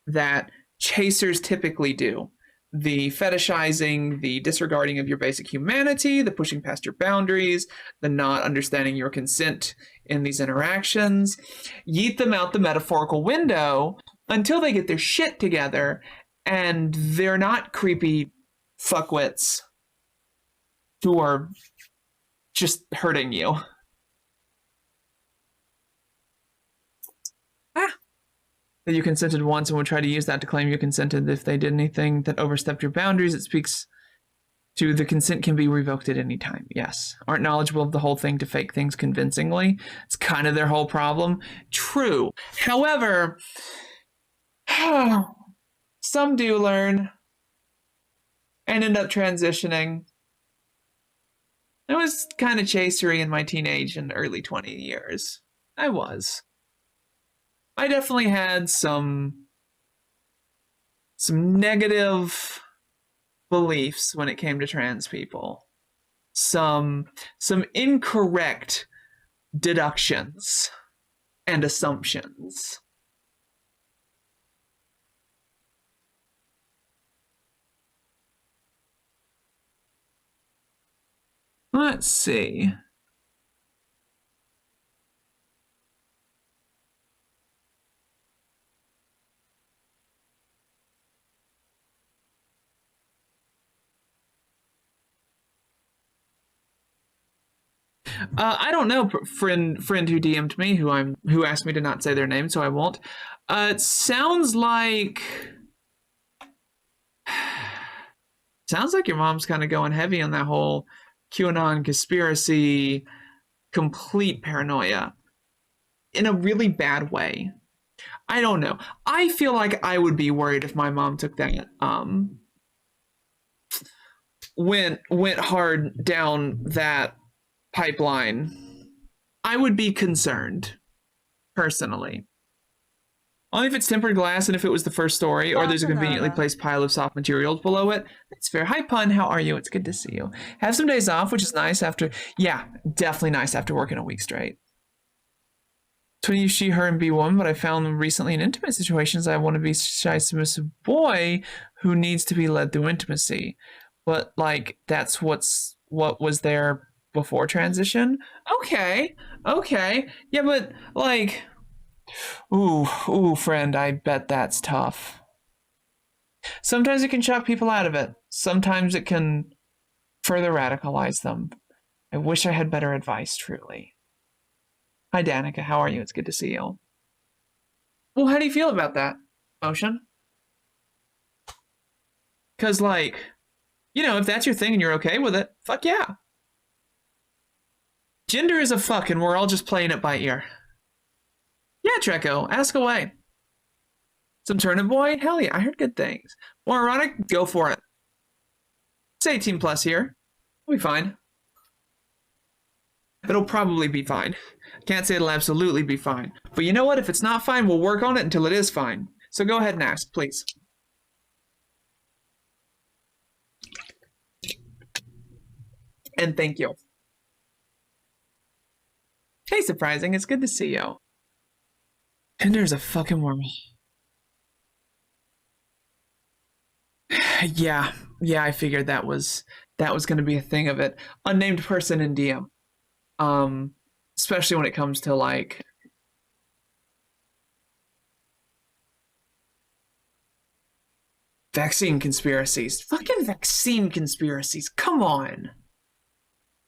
that chasers typically do, the fetishizing, the disregarding of your basic humanity, the pushing past your boundaries, the not understanding your consent in these interactions, yeet them out the metaphorical window until they get their shit together and they're not creepy fuckwits who are just hurting you. That you consented once and would try to use that to claim you consented. If they did anything that overstepped your boundaries, it speaks to the consent can be revoked at any time. Yes. Aren't knowledgeable of the whole thing to fake things convincingly. It's kind of their whole problem. True. However, some do learn and end up transitioning. I was kind of chasery in my teenage and early 20 years. I was. I definitely had some negative beliefs when it came to trans people. Some incorrect deductions and assumptions. Let's see. I don't know, friend who DM'd me, who asked me to not say their name, so I won't. It sounds like your mom's kind of going heavy on that whole QAnon conspiracy, complete paranoia, in a really bad way. I don't know. I feel like I would be worried if my mom took that went hard down that pipeline. I would be concerned, personally. Only if it's tempered glass and if it was the first story, or there's a conveniently placed pile of soft materials below it. That's fair. Hi, Pun. How are you? It's good to see you. Have some days off, which is nice after... Yeah, definitely nice after working a week straight. To use she, her, and be woman, but I found recently in intimate situations I want to be shy, submissive boy who needs to be led through intimacy. But, like, that's what was there before transition? Okay. Yeah, but, like... Ooh, friend, I bet that's tough. Sometimes it can shock people out of it. Sometimes it can further radicalize them. I wish I had better advice, truly. Hi, Danica. How are you? It's good to see you. Well, how do you feel about that, Ocean? Because, like, you know, if that's your thing and you're okay with it, fuck yeah. Gender is a fuck and we're all just playing it by ear. Yeah, Treco, ask away. Some turnip boy? Hell yeah, I heard good things. More erotic? Go for it. It's 18 plus here. We'll be fine. It'll probably be fine. Can't say it'll absolutely be fine. But you know what? If it's not fine, we'll work on it until it is fine. So go ahead and ask, please. And thank you. Hey, Surprising, it's good to see you. Tinder's a fucking wormy. Yeah, I figured that was going to be a thing of it. Unnamed person in DM. Especially when it comes to, like, vaccine conspiracies. Fucking vaccine conspiracies. Come on.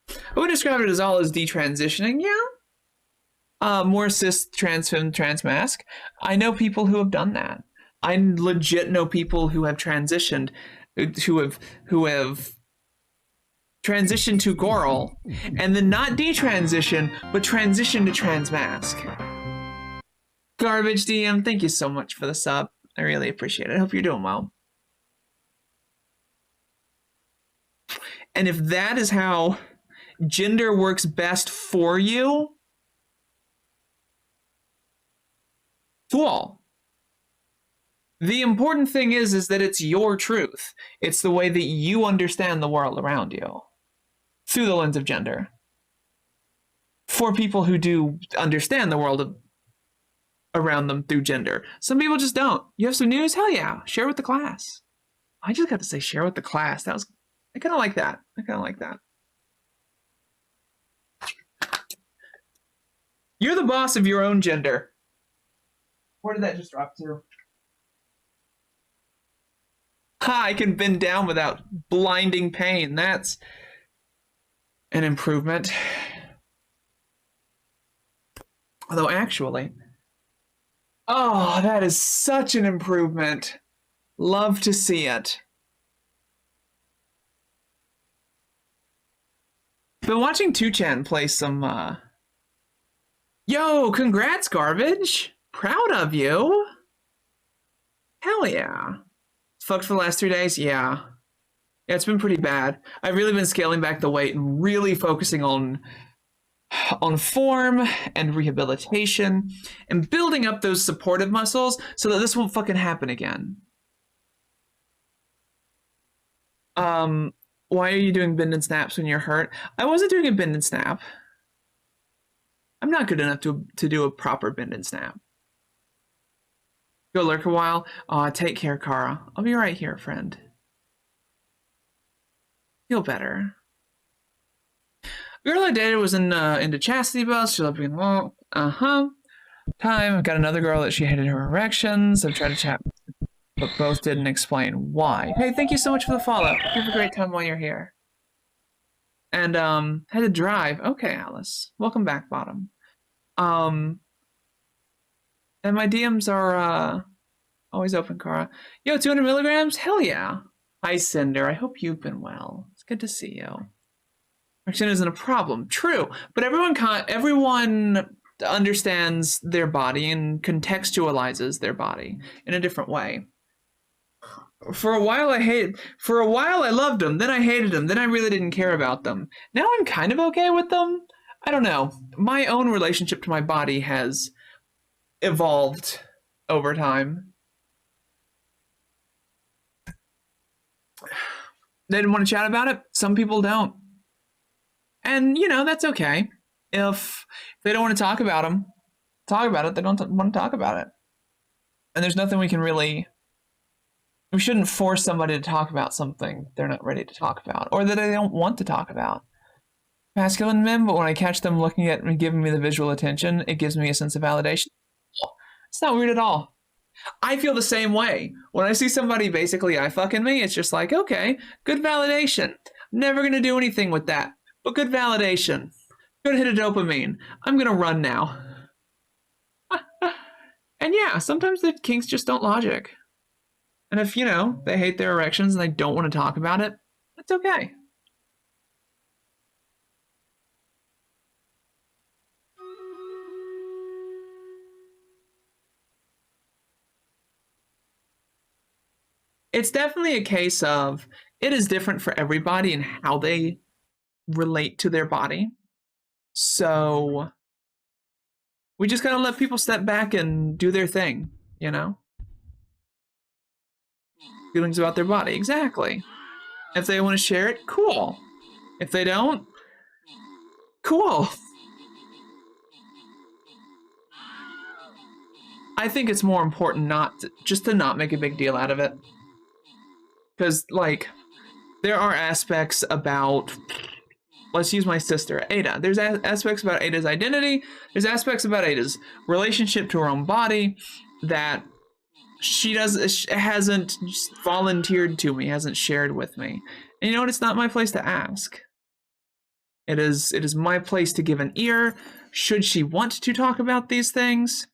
I would describe it as all as detransitioning, yeah. More cis, trans femme, trans mask. I know people who have done that. I legit know people who have transitioned, who have transitioned to Goral, and then not detransition, but transition to Transmask. Garbage DM, thank you so much for the sub. I really appreciate it. I hope you're doing well. And if that is how gender works best for you, cool. The important thing is that it's your truth. It's the way that you understand the world around you through the lens of gender. For people who do understand the world around them through gender. Some people just don't. You have some news? Hell yeah. Share with the class. I just got to say share with the class. I kind of like that. You're the boss of your own gender. Where did that just drop to? Ha, I can bend down without blinding pain. That's an improvement. Although actually, oh, that is such an improvement. Love to see it. Been watching 2chan play some, Yo, congrats, Garbage. Proud of you. Hell yeah. Fucked for the last 3 days? Yeah. Yeah, it's been pretty bad. I've really been scaling back the weight and really focusing on form and rehabilitation and building up those supportive muscles so that this won't fucking happen again. Why are you doing bend and snaps when you're hurt? I wasn't doing a bend and snap. I'm not good enough to do a proper bend and snap. Go lurk a while. Take care, Kara. I'll be right here, friend. Feel better. Girl I dated was into chastity belts. She loved being long. Time. I've got another girl that she hated her erections. I've tried to chat, but both didn't explain why. Hey, thank you so much for the follow. Have a great time while you're here. And had to drive. Okay, Alice. Welcome back, Bottom. And my DMs are always open, Kara. Yo, 200 milligrams? Hell yeah. Hi, Cinder. I hope you've been well. It's good to see you. Erection isn't a problem. True, but everyone understands their body and contextualizes their body in a different way. For a while I loved them, then I hated them, then I really didn't care about them. Now I'm kind of okay with them. I don't know. My own relationship to my body has evolved over time. They didn't want to chat about it. Some people don't. And, you know, that's okay. If they don't want to talk about it, they don't want to talk about it. And there's nothing we shouldn't force somebody to talk about something they're not ready to talk about or that they don't want to talk about. Masculine men, but when I catch them looking at me, giving me the visual attention, it gives me a sense of validation. It's not weird at all. I feel the same way. When I see somebody basically eye-fucking me, it's just like, okay, good validation. Never going to do anything with that, but good validation. Good hit of dopamine. I'm going to run now. And yeah, sometimes the kinks just don't logic. And if, you know, they hate their erections and they don't want to talk about it, that's okay. It's definitely a case of it is different for everybody and how they relate to their body. So we just gotta let people step back and do their thing, you know? Feelings about their body, exactly. If they want to share it, cool. If they don't, cool. I think it's more important just to not make a big deal out of it. Because, like, there are aspects about, let's use my sister, Ada. There's aspects about Ada's identity. There's aspects about Ada's relationship to her own body that she hasn't volunteered to me, hasn't shared with me. And you know what? It's not my place to ask. It is my place to give an ear. Should she want to talk about these things?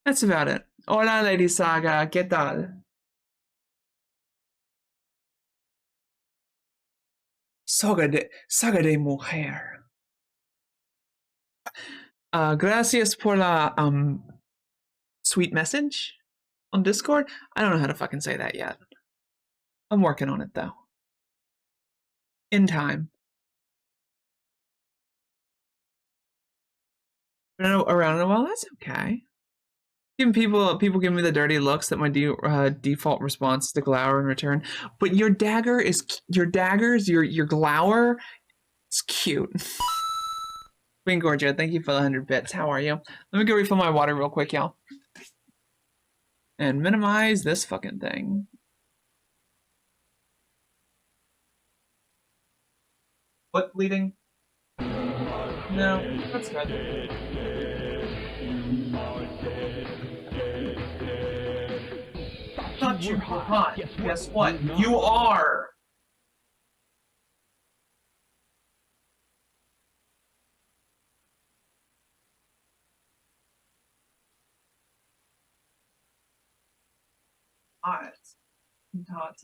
That's about it. Hola, Lady Saga. ¿Qué tal? Saga de mujer. Gracias por la sweet message on Discord. I don't know how to fucking say that yet. I'm working on it though. In time. Around in a while, that's okay. Giving people give me the dirty looks that my default response is to glower in return. But your daggers, your glower, it's cute. Queen Gorgia, thank you for the 100 bits. How are you? Let me go refill my water real quick, y'all. And minimize this fucking thing. What bleeding? No, that's good. Thought you were hot. Guess what? You are! Hot. Hot.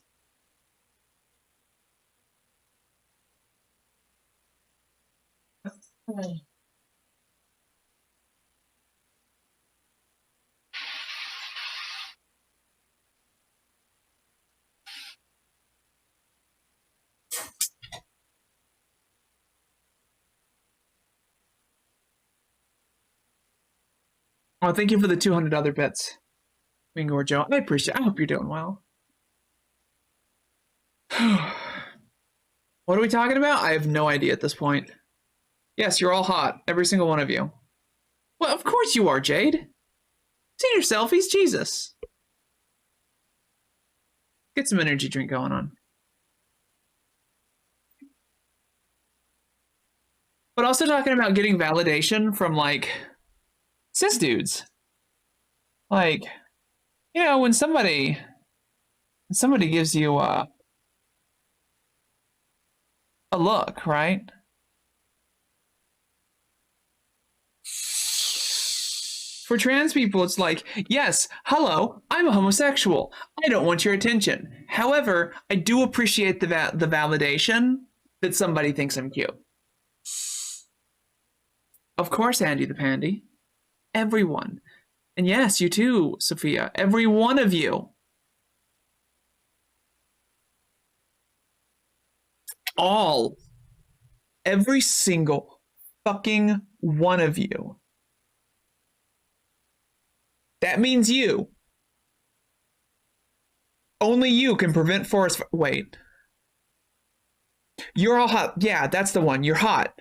Oh, thank you for the 200 other bits. Queen Gorgia. I appreciate it. I hope you're doing well. What are we talking about? I have no idea at this point. Yes, you're all hot. Every single one of you. Well, of course you are, Jade. See your selfies? Jesus. Get some energy drink going on. But also talking about getting validation from, like, cis dudes. Like, you know, when somebody gives you a look, right? For trans people, it's like, yes, hello, I'm a homosexual. I don't want your attention. However, I do appreciate the validation that somebody thinks I'm cute. Of course, Andy the Pandy. Everyone. And yes, you too, Sophia. Every one of you. All. Every single fucking one of you. That means you. Only you can prevent forest. Wait. You're all hot. Yeah, that's the one. You're hot.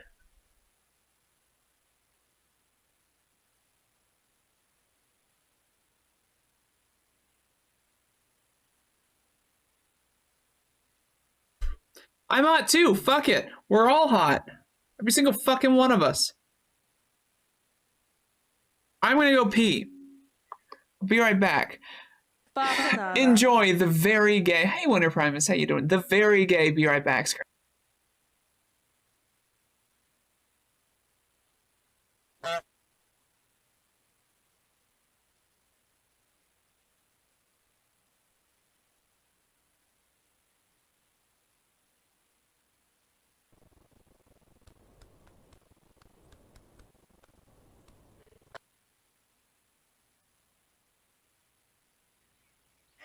I'm hot too. Fuck it. We're all hot. Every single fucking one of us. I'm gonna go pee. I'll be right back. Enjoy the very gay. Hey, Winter Primus, how you doing? The very gay. Be right back.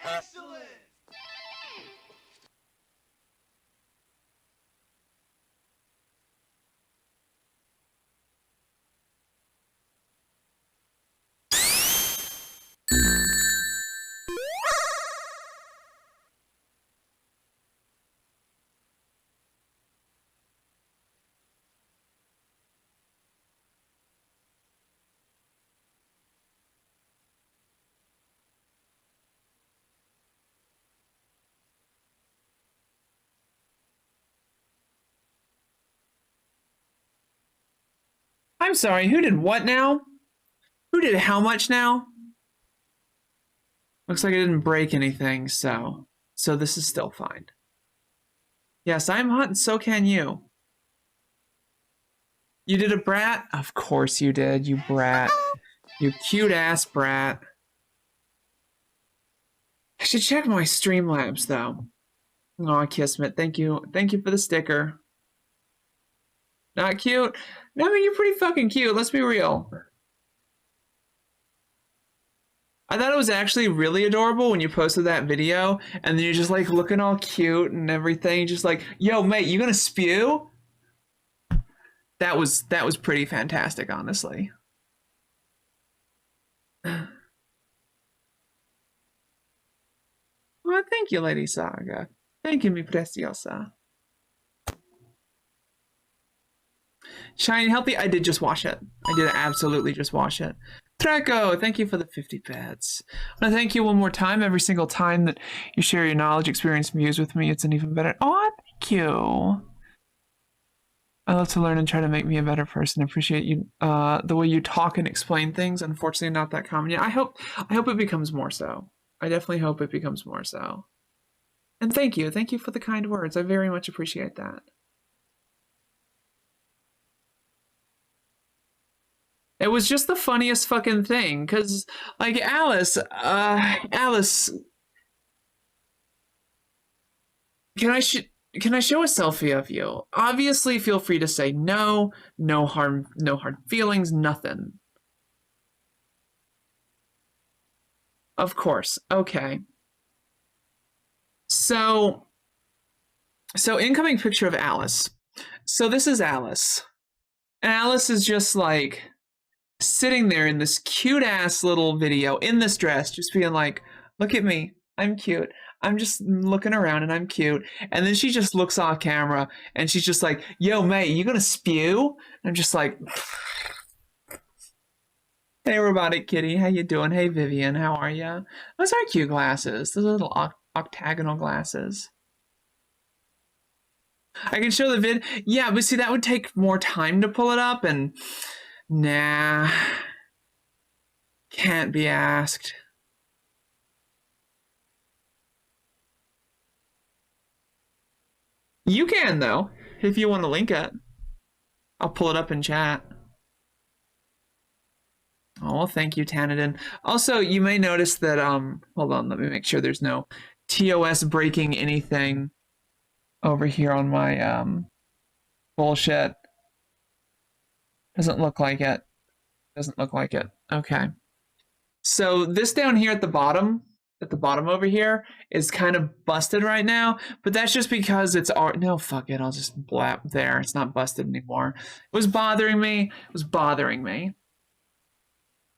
Excellent! I'm sorry, who did what now? Who did how much now? Looks like I didn't break anything, so this is still fine. Yes, I'm hot and so can you. You did a brat? Of course you did, you brat. You cute ass brat. I should check my Streamlabs though. Oh, Kismet, thank you. Thank you for the sticker. Not cute? No, I mean, you're pretty fucking cute. Let's be real. I thought it was actually really adorable when you posted that video and then you're just like looking all cute and everything. Just like, yo, mate, you gonna spew? That was pretty fantastic, honestly. Well, thank you, Lady Saga. Thank you, mi preciosa. Shiny and Healthy, I did just watch it. I did absolutely just watch it. Treco, thank you for the 50 pets. I want to thank you one more time. Every single time that you share your knowledge, experience, muse with me, it's an even better. Oh, thank you. I love to learn and try to make me a better person. I appreciate you, the way you talk and explain things. Unfortunately, not that common yet. I hope it becomes more so. I definitely hope it becomes more so. And thank you for the kind words. I very much appreciate that. It was just the funniest fucking thing, cause like Alice, can I show a selfie of you? Obviously, feel free to say no, no hard feelings, nothing. Of course, okay. So incoming picture of Alice. So this is Alice. And Alice is just like sitting there in this cute ass little video in this dress, just being like, look at me, I'm cute. I'm just looking around and I'm cute. And then she just looks off camera and she's just like, yo, mate, you gonna spew? And I'm just like, hey, robotic kitty, how you doing? Hey, Vivian, how are you? Those are cute glasses. Those little octagonal glasses. I can show the vid. Yeah, but see, that would take more time to pull it up and nah, can't be asked. You can, though, if you want to link it. I'll pull it up in chat. Oh, well, thank you, Tanadin. Also, you may notice that, hold on, let me make sure there's no TOS breaking anything over here on my, bullshit. Doesn't look like it. Doesn't look like it. Okay. So this down here at the bottom over here is kind of busted right now, but that's just because it's no, fuck it, I'll just blap there. It's not busted anymore. It was bothering me. It was bothering me.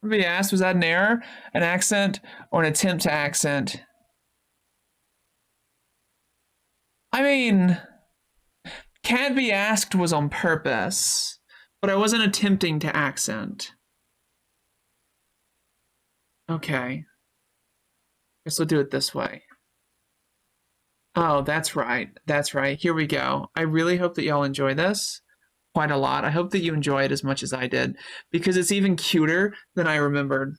Everybody asked, was that an error, an accent, or an attempt to accent? I mean, can't be asked was on purpose, but I wasn't attempting to accent. Okay. Guess we'll do it this way. Oh, that's right. That's right. Here we go. I really hope that y'all enjoy this quite a lot. I hope that you enjoy it as much as I did, because it's even cuter than I remembered.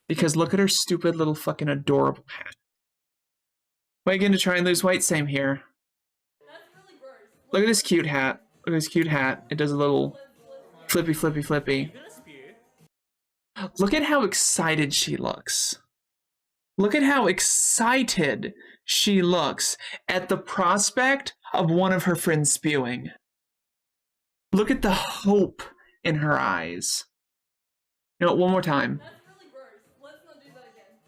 Because look at her stupid little fucking adorable hat. Wagon to try and lose weight, same here. Look at this cute hat. Look at this cute hat. It does a little flippy, flippy, flippy. Look at how excited she looks. Look at how excited she looks at the prospect of one of her friends spewing. Look at the hope in her eyes. You know, one more time. That's really gross. Let's not do that again.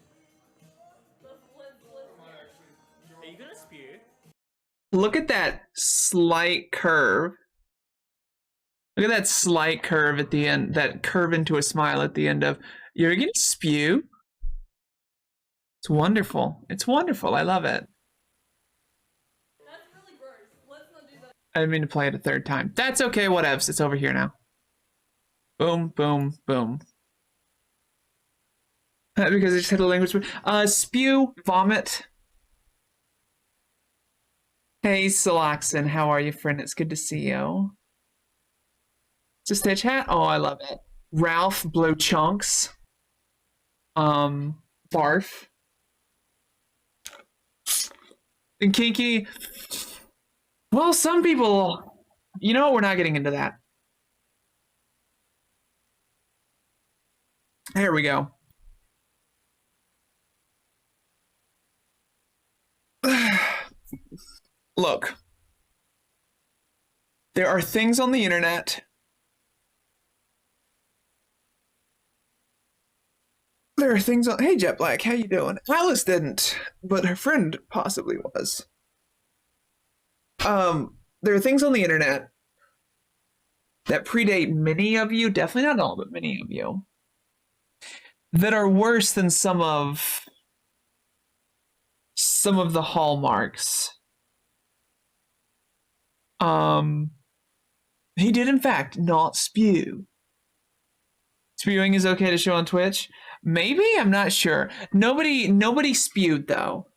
Are you gonna spew? Look at that slight curve. Look at that slight curve at the end, that curve into a smile at the end of, you're gonna spew? It's wonderful. It's wonderful. I love it. That's really gross. Let's not do that. I didn't mean to play it a third time. That's okay, whatevs. It's over here now. Boom, boom, boom. Because I just hit a language. Spew, vomit. Hey, Silaxon, how are you, friend? It's good to see you. Just a chat? Oh, I love it. Ralph, blow chunks. Barf. And Kinky. Well, some people, you know, we're not getting into that. Here we go. Look, there are things on the internet. There are things on. Hey, Jet Black, how you doing? Alice didn't, but her friend possibly was. There are things on the internet that predate many of you, definitely not all, but many of you, that are worse than some of the hallmarks. He did in fact not spew. Spewing is okay to show on Twitch? Maybe? I'm not sure. Nobody spewed though.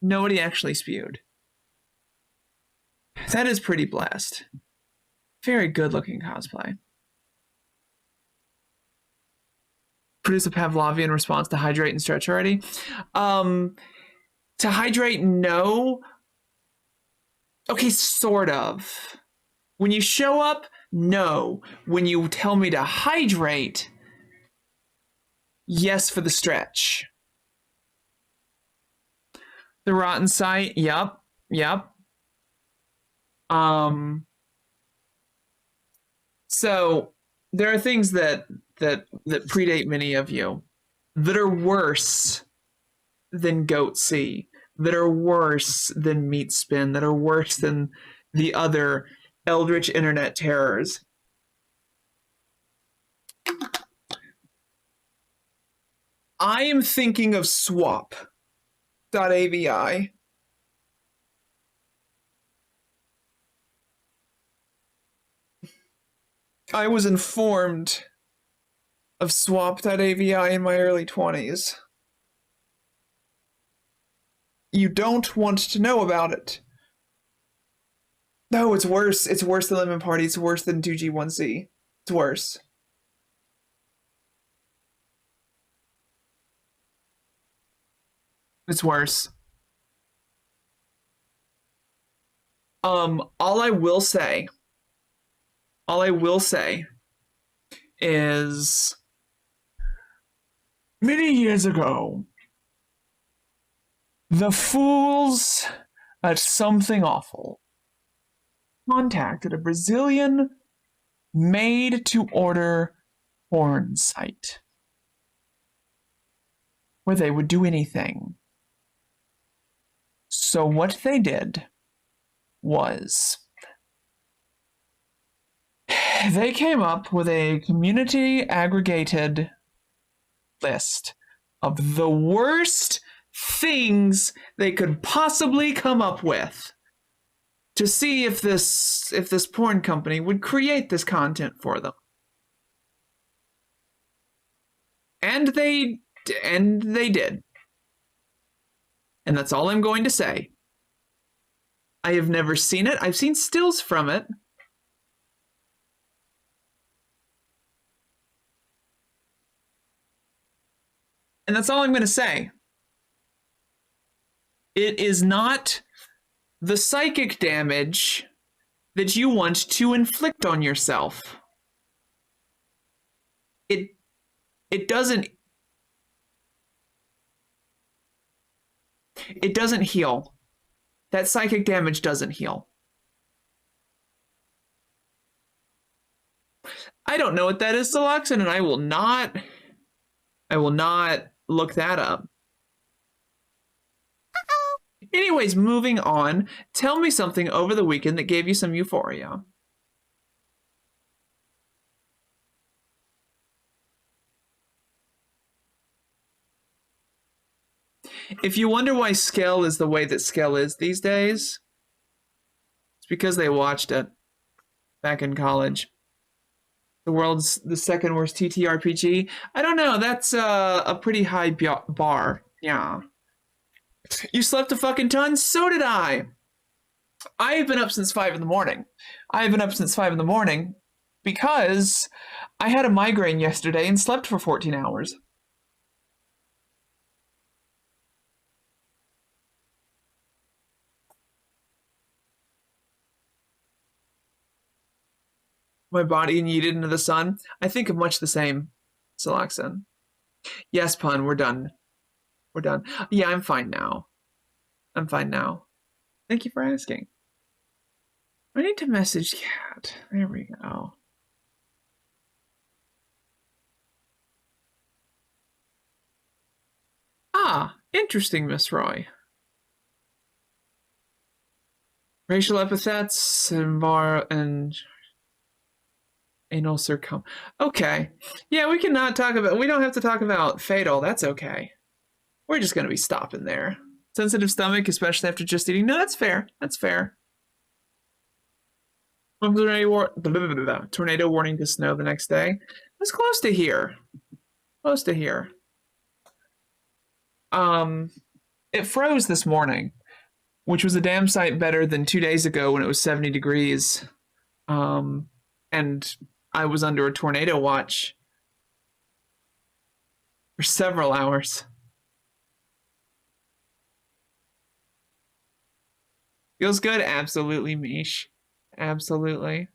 Nobody actually spewed. That is pretty blessed. Very good looking cosplay. Produce a Pavlovian response to hydrate and stretch already. To hydrate, no. Okay, sort of. When you show up, no. When you tell me to hydrate, yes for the stretch. The rotten site, yep. So there are things that predate many of you that are worse than Goat C, that are worse than Meat Spin, that are worse than the other eldritch internet terrors. I am thinking of swap.avi. I was informed of swap.avi in my early 20s. You don't want to know about it. No, it's worse. It's worse than Lemon Party. It's worse than 2G1C. It's worse. It's worse. All I will say is many years ago, the fools at Something Awful contacted a Brazilian made-to-order porn site where they would do anything. So what they did was they came up with a community-aggregated list of the worst things they could possibly come up with to see if this porn company would create this content for them. And they did. And that's all I'm going to say. I have never seen it. I've seen stills from it. And that's all I'm going to say. It is not the psychic damage that you want to inflict on yourself. It doesn't heal. That psychic damage doesn't heal. I don't know what that is, Deluxin, and I will not look that up. Anyways, moving on. Tell me something over the weekend that gave you some euphoria. If you wonder why Skell is the way that Skell is these days, it's because they watched it back in college. The world's the second worst TTRPG. I don't know. That's a pretty high bar. Yeah. You slept a fucking ton? So did I. I have been up since 5 in the morning. Because I had a migraine yesterday and slept for 14 hours. My body yeeted into the sun. I think of much the same, Siloxin. Yes, Pun, we're done. Yeah, I'm fine now. I'm fine now. Thank you for asking. I need to message Kat. There we go. Ah, interesting, Miss Roy. Racial epithets and anal circum. Okay. Yeah, we cannot talk about. We don't have to talk about fatal. That's okay. We're just gonna be stopping there. Sensitive stomach, especially after just eating. No, that's fair. That's fair. Tornado warning to snow the next day. It's close to here. Close to here. It froze this morning, which was a damn sight better than 2 days ago when it was 70 degrees. And I was under a tornado watch for several hours. Feels good? Absolutely, Mish. Absolutely.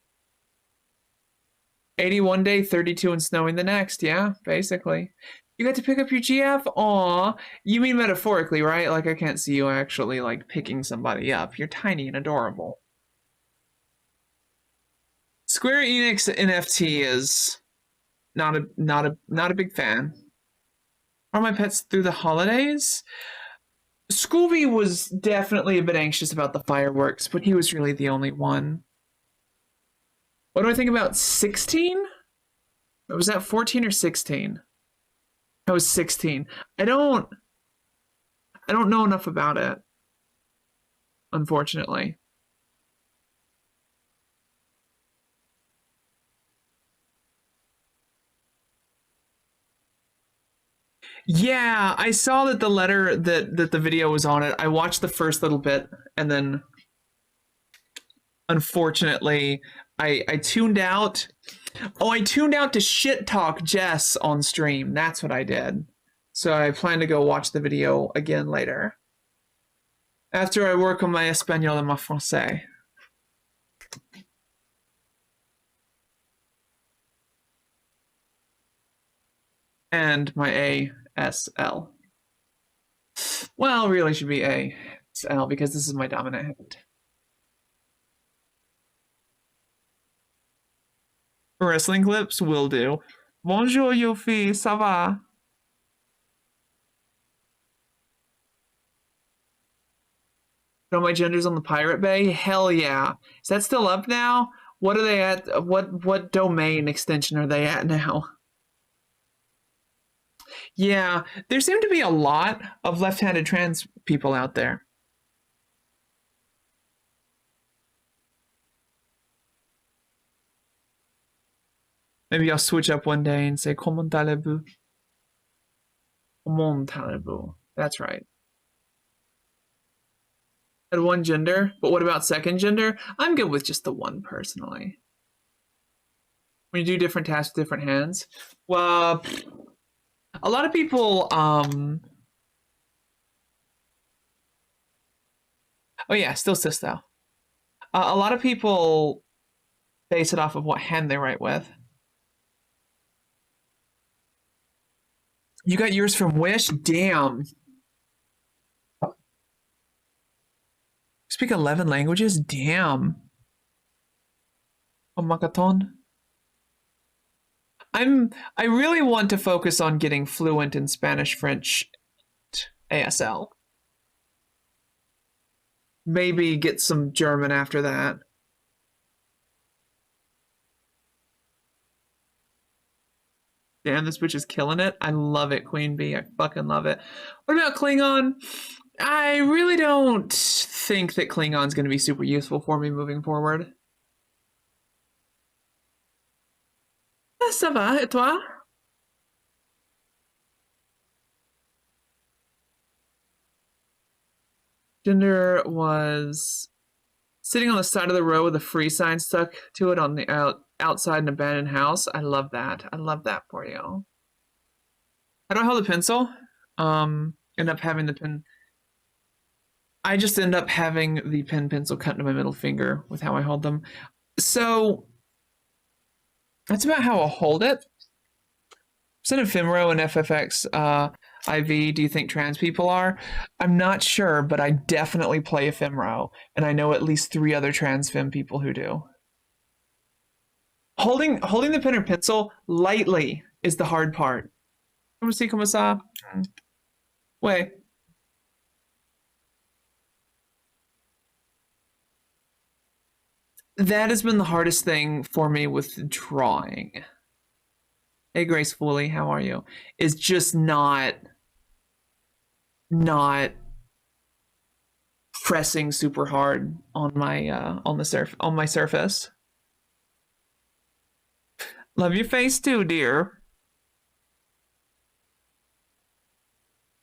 81 day, 32 and snowing the next. Yeah, basically. You got to pick up your GF? Aw. You mean metaphorically, right? Like I can't see you actually like picking somebody up. You're tiny and adorable. Square Enix NFT is not a big fan. Are my pets through the holidays? Scooby was definitely a bit anxious about the fireworks, but he was really the only one. What do I think about 16? Or was that 14 or 16? That was 16. I don't know enough about it, unfortunately. Yeah, I saw that the letter that the video was on it. I watched the first little bit and then unfortunately I tuned out. Oh, I tuned out to shit talk Jess on stream. That's what I did. So I plan to go watch the video again later. After I work on my Espanol and my Francais. And my ASL. Well, really should be ASL because this is my dominant hand. Wrestling clips will do. Bonjour, Yofi, ça va? Know my genders on the Pirate Bay? Hell yeah. Is that still up now? What are they at? What domain extension are they at now? Yeah, there seem to be a lot of left-handed trans people out there. Maybe I'll switch up one day and say, Comment allez-vous? Comment allez-vous? That's right. Had one gender, but what about second gender? I'm good with just the one, personally. When you do different tasks with different hands? Well, a lot of people, oh yeah, still cis though. A lot of people base it off of what hand they write with. You got yours from Wish? Damn. Speak 11 languages? Damn. Oh, Makaton. I really want to focus on getting fluent in Spanish, French, ASL. Maybe get some German after that. Damn, this bitch is killing it. I love it, Queen Bee. I fucking love it. What about Klingon? I really don't think that Klingon's going to be super useful for me moving forward. Ça va, et toi? Gender was sitting on the side of the road with a free sign stuck to it on the outside an abandoned house. I love that. I love that for you. How do I hold a pencil? End up having the pen. I just end up having the pen pencil cut into my middle finger with how I hold them. So that's about how I'll hold it. Send Ephemeral and FFX. IV, do you think trans people are? I'm not sure, but I definitely play a femro, and I know at least 3 other trans femme people who do. Holding the pen or pencil lightly is the hard part. Como si, como sa? Wait. That has been the hardest thing for me with drawing. Hey, Gracefully, how are you? Is just not pressing super hard on my on my surface. Love your face too, dear.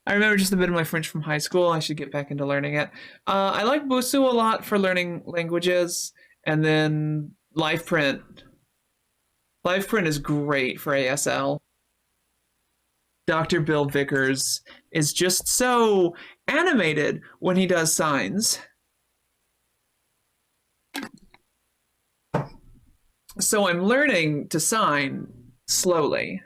I remember just a bit of my French from high school. I should get back into learning it. I like Busu a lot for learning languages, and then LivePrint. LivePrint is great for ASL. Dr. Bill Vickers is just so animated when he does signs. So I'm learning to sign slowly.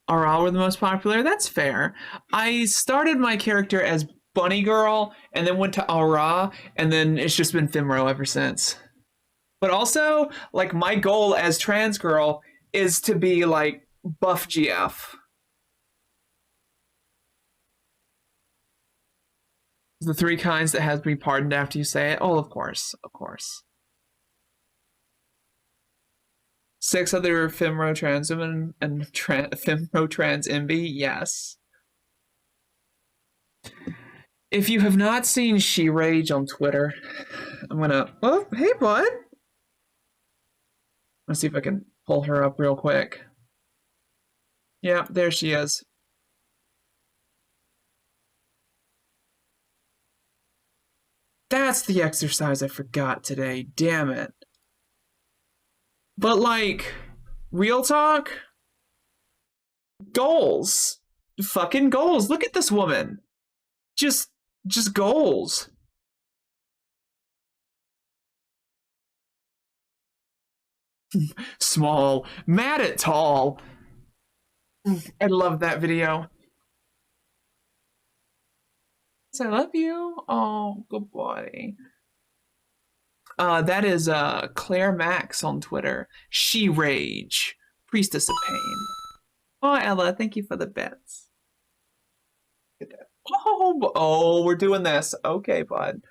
Aral were the most popular. That's fair. I started my character as Bunny Girl and then went to Aura, and then it's just been Femro ever since. But also, like, my goal as trans girl is to be like buff GF. The 3 kinds that has to be pardoned after you say it. Oh, of course, of course. 6 other Femro trans women and Femro trans MB, yes. If you have not seen She Rage on Twitter, I'm gonna. Oh, hey, bud. Let's see if I can pull her up real quick. Yeah, there she is. That's the exercise I forgot today. Damn it. But, like, real talk? Goals. Fucking goals. Look at this woman. Just goals. Small. Mad at tall. I love that video. I love you. Oh, good boy. That is Claire Max on Twitter. She Rage. Priestess of Pain. Oh, Ella, thank you for the bits. Get that. Oh, we're doing this. Okay, bud.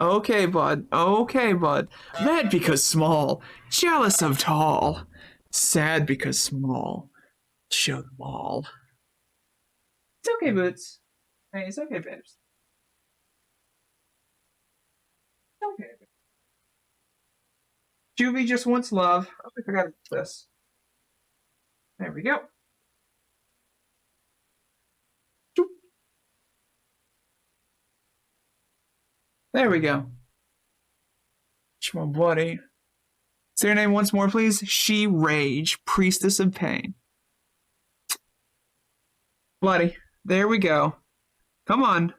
Okay, bud. Okay, bud. Mad because small. Jealous of tall. Sad because small. Show them all. It's okay, Boots. Hey, it's okay, babes. It's okay. Juvie just wants love. Oh, I forgot this. There we go. There we go. My buddy. Say her name once more, please. She Rage, Priestess of Pain. Buddy, there we go. Come on.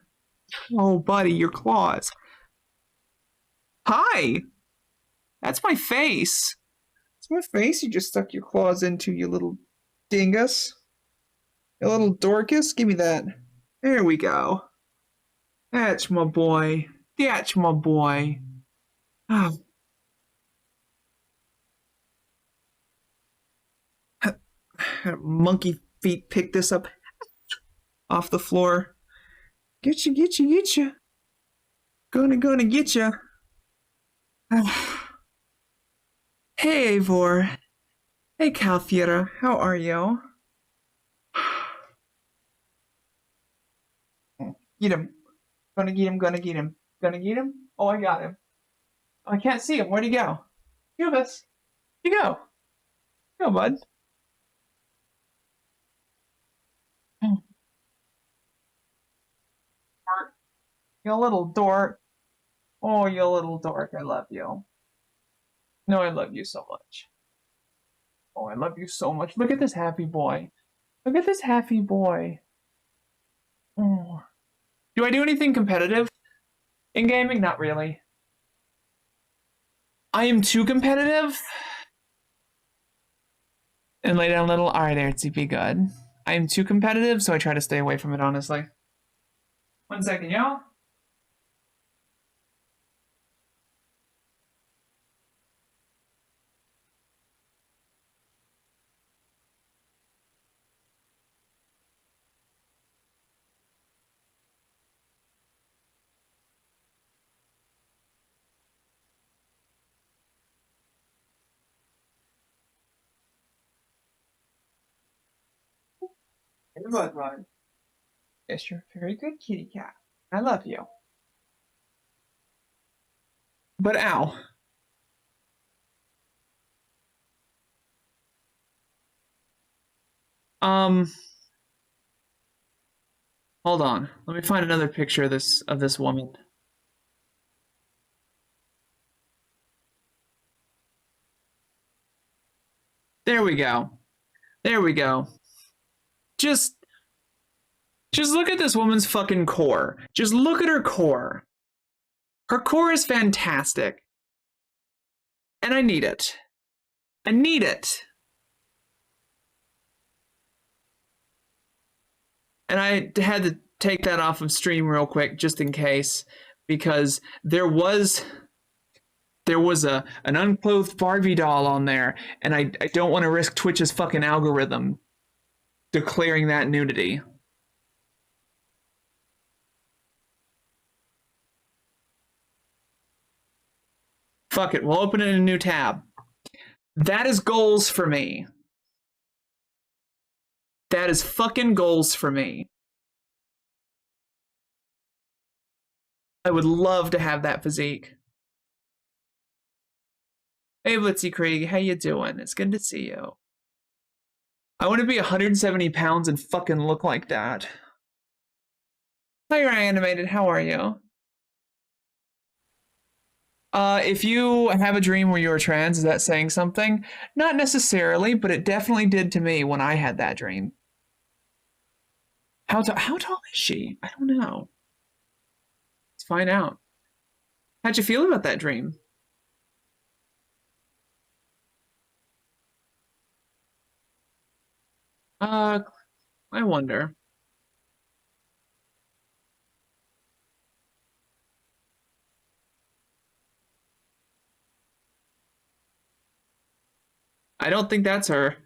Oh, buddy, your claws. Hi. That's my face. It's my face you just stuck your claws into, you little dingus. You little Dorcas. Give me that. There we go. That's my boy. That's my boy. Oh. Monkey feet pick this up off the floor. Get you. Gonna get you. Hey, Eivor. Hey, Calfiera. How are you? Get him. Gonna get him. Gonna get him? Oh, I got him. Oh, I can't see him. Where'd he go? Cubus. Where'd you go? Go, bud. You little dork. Oh, you little dork. I love you. No, I love you so much. Oh, I love you so much. Look at this happy boy. Look at this happy boy. Oh. Do I do anything competitive? In gaming, not really. I am too competitive. And lay down a little. All right, RTP, good. I am too competitive, so I try to stay away from it, honestly. 1 second, y'all. Bud. Yes, you're a very good kitty cat. I love you. But ow. Hold on. Let me find another picture of this woman. There we go. There we go. Just look at this woman's fucking core. Just look at her core. Her core is fantastic. And I need it. I need it. And I had to take that off of stream real quick just in case, because there was an unclothed Barbie doll on there, and I don't want to risk Twitch's fucking algorithm declaring that nudity. Fuck it, we'll open it in a new tab. That is goals for me. That is fucking goals for me. I would love to have that physique. Hey, Blitzy Krieg, how you doing? It's good to see you. I want to be 170 pounds and fucking look like that. Hi, you're animated. How are you? If you have a dream where you're trans, is that saying something? Not necessarily, but it definitely did to me when I had that dream. How tall is she? I don't know. Let's find out. How'd you feel about that dream? I wonder. I don't think that's her.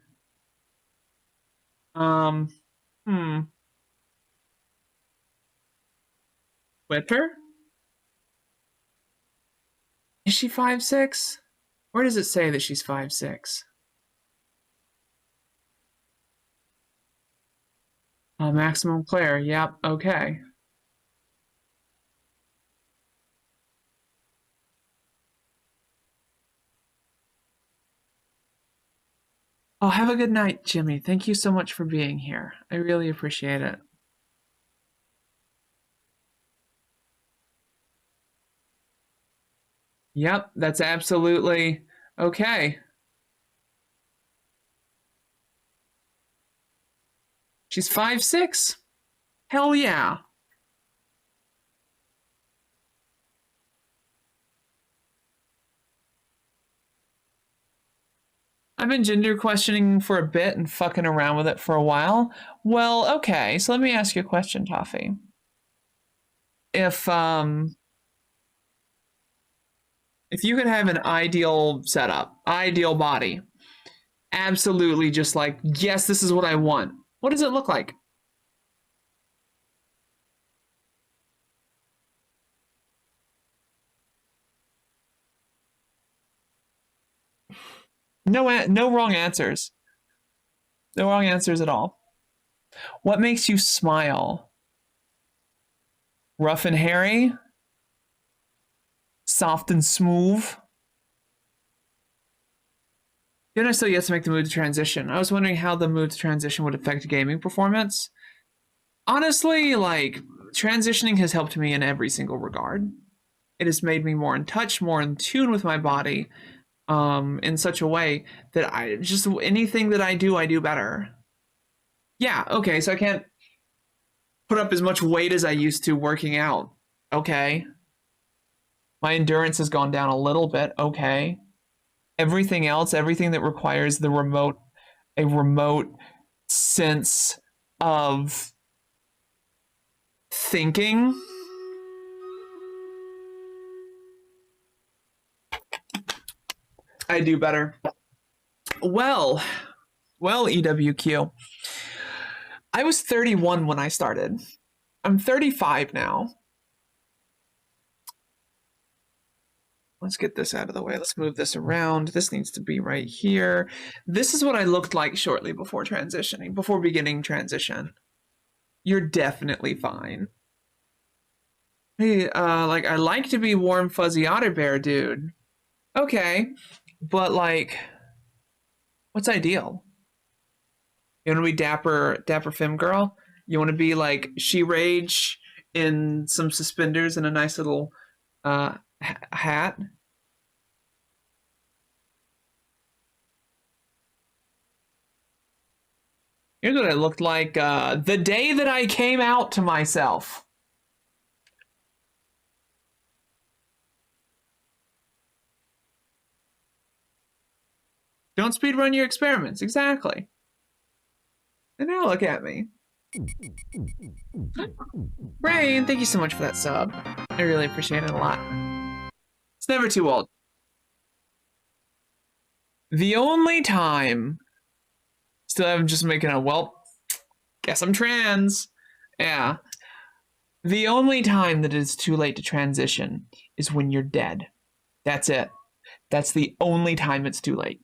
With her? Is she 5'6"? Where does it say that she's 5'6"? Maximum Claire. Yep. Okay. Oh, have a good night, Jimmy. Thank you so much for being here. I really appreciate it. Yep, that's absolutely okay. She's 5'6". Hell yeah. I've been gender questioning for a bit and fucking around with it for a while. Well, okay, so let me ask you a question, Toffee. If you could have an ideal setup, ideal body, absolutely just like, yes, this is what I want, what does it look like? No wrong answers. No wrong answers at all. What makes you smile? Rough and hairy? Soft and smooth? Then I still yet to make the move to transition. I was wondering how the move to transition would affect gaming performance. Honestly, like, transitioning has helped me in every single regard. It has made me more in touch, more in tune with my body, in such a way that I just anything that I do better. Yeah, okay, so I can't put up as much weight as I used to working out. Okay. My endurance has gone down a little bit. Okay. Everything else, everything that requires a remote sense of thinking, I do better. Well, EWQ. I was 31 when I started. I'm 35 now. Let's get this out of the way. Let's move this around. This needs to be right here. This is what I looked like shortly before transitioning, before beginning transition. You're definitely fine. Hey, like, I like to be warm, fuzzy otter bear, dude. Okay, but like, what's ideal? You want to be dapper femme girl? You want to be like She Rage in some suspenders and a nice little hat? Here's what I looked like the day that I came out to myself. Don't speedrun your experiments. Exactly. And now look at me. Rain, thank you so much for that sub. I really appreciate it a lot. It's never too old. The only time... Still, I'm just making a, well, guess I'm trans. Yeah. The only time that it's too late to transition is when you're dead. That's it. That's the only time it's too late.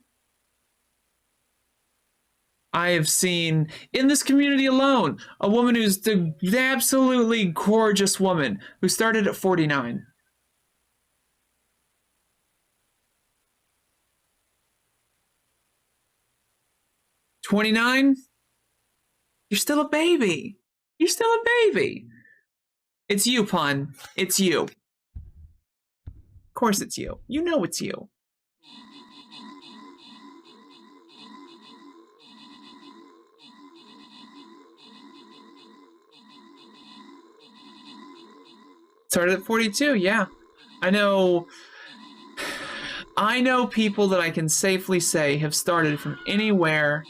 I have seen, in this community alone, a woman who's the absolutely gorgeous woman who started at 49. "29? You're still a baby. You're still a baby." It's you, pun. It's you. Of course it's you. You know it's you. Started at 42, yeah. I know people that I can safely say have started from anywhere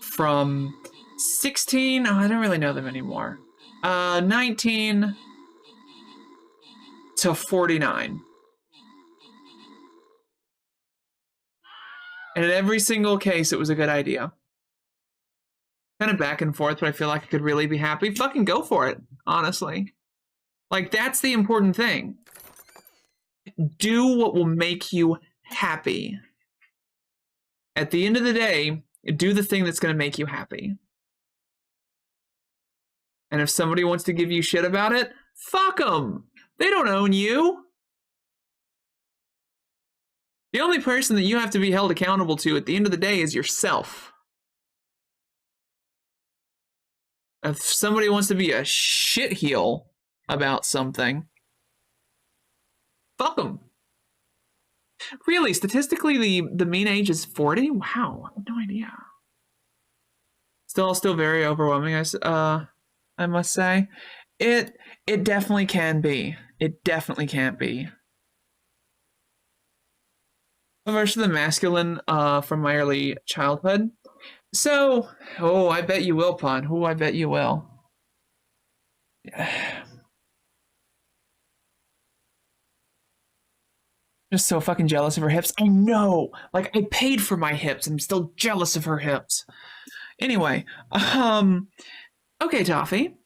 from 16, I don't really know them anymore. 19 to 49. And in every single case, it was a good idea. Kind of back and forth, but I feel like I could really be happy. Fucking go for it, honestly. Like, that's the important thing. Do what will make you happy. At the end of the day, do the thing that's going to make you happy. And if somebody wants to give you shit about it, fuck them. They don't own you. The only person that you have to be held accountable to at the end of the day is yourself. If somebody wants to be a shitheel about something, fuck them. Really, statistically, the mean age is 40? Wow, I have no idea. Still very overwhelming, I must say. It definitely can be. It definitely can't be. Versus the masculine from my early childhood. So, I bet you will, Pun. I bet you will. Just so fucking jealous of her hips. I know. Like, I paid for my hips. I'm still jealous of her hips. Anyway, okay, Toffee.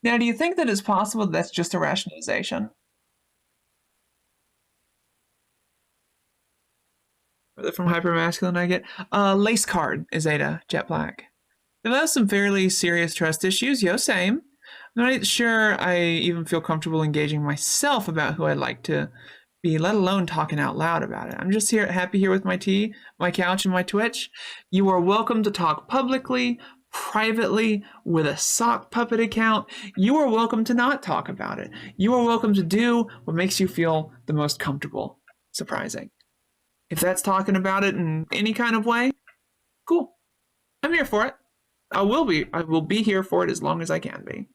Now, do you think that it's possible that's just a rationalization? From hypermasculine, I get. Lace card is Ada, jet black. There are some fairly serious trust issues. Yo, same. I'm not sure I even feel comfortable engaging myself about who I'd like to be, let alone talking out loud about it. I'm just happy here with my tea, my couch, and my Twitch. You are welcome to talk publicly, privately, with a sock puppet account. You are welcome to not talk about it. You are welcome to do what makes you feel the most comfortable. Surprising. If that's talking about it in any kind of way, cool. I'm here for it. I will be here for it as long as I can be.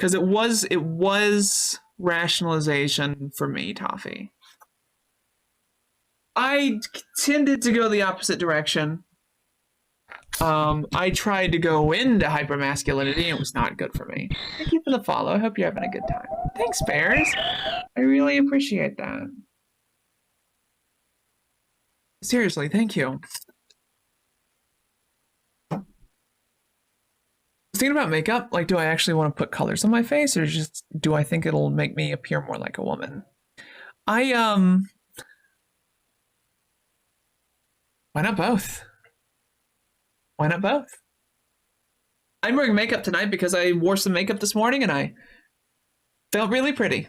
Because it was rationalization for me, Toffee. I tended to go the opposite direction. I tried to go into hypermasculinity and it was not good for me. Thank you for the follow. I hope you're having a good time. Thanks, Bears. I really appreciate that. Seriously, thank you. I was thinking about makeup. Like, do I actually want to put colors on my face, or just do I think it'll make me appear more like a woman? Why not both? Why not both? I'm wearing makeup tonight because I wore some makeup this morning and I felt really pretty.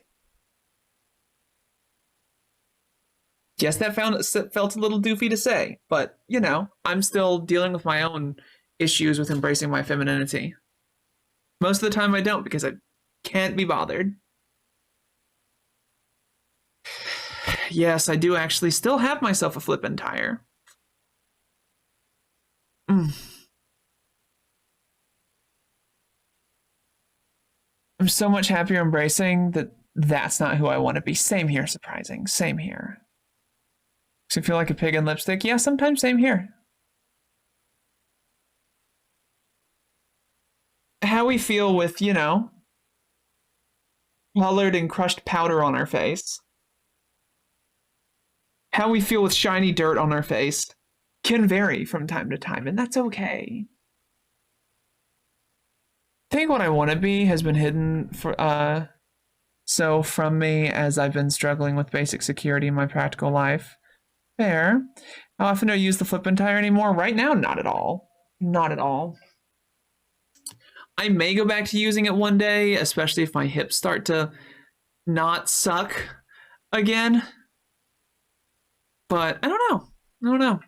Yes, that felt a little doofy to say, but, you know, I'm still dealing with my own issues with embracing my femininity. Most of the time I don't because I can't be bothered. Yes, I do actually still have myself a flippin' tire. I'm so much happier embracing that that's not who I want to be. Same here, surprising. Same here. Does it feel like a pig in lipstick? Yeah, sometimes same here. How we feel with, you know, colored and crushed powder on our face. How we feel with shiny dirt on our face can vary from time to time, and that's okay. I think what I want to be has been hidden from me as I've been struggling with basic security in my practical life. Fair. How often do I use the flippin' tire anymore? Right now, not at all. Not at all. I may go back to using it one day, especially if my hips start to not suck again. But I don't know.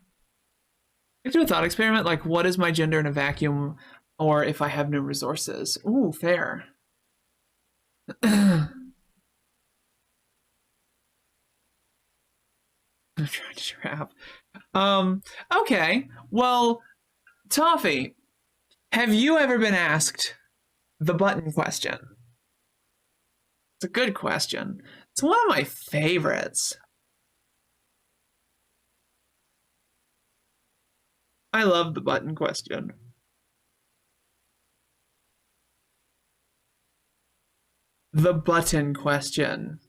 I do a thought experiment, like what is my gender in a vacuum, or if I have no resources. Ooh, fair. I'm trying to trap. Okay. Well, Toffee, have you ever been asked the button question? It's a good question. It's one of my favorites. I love the button question. The button question.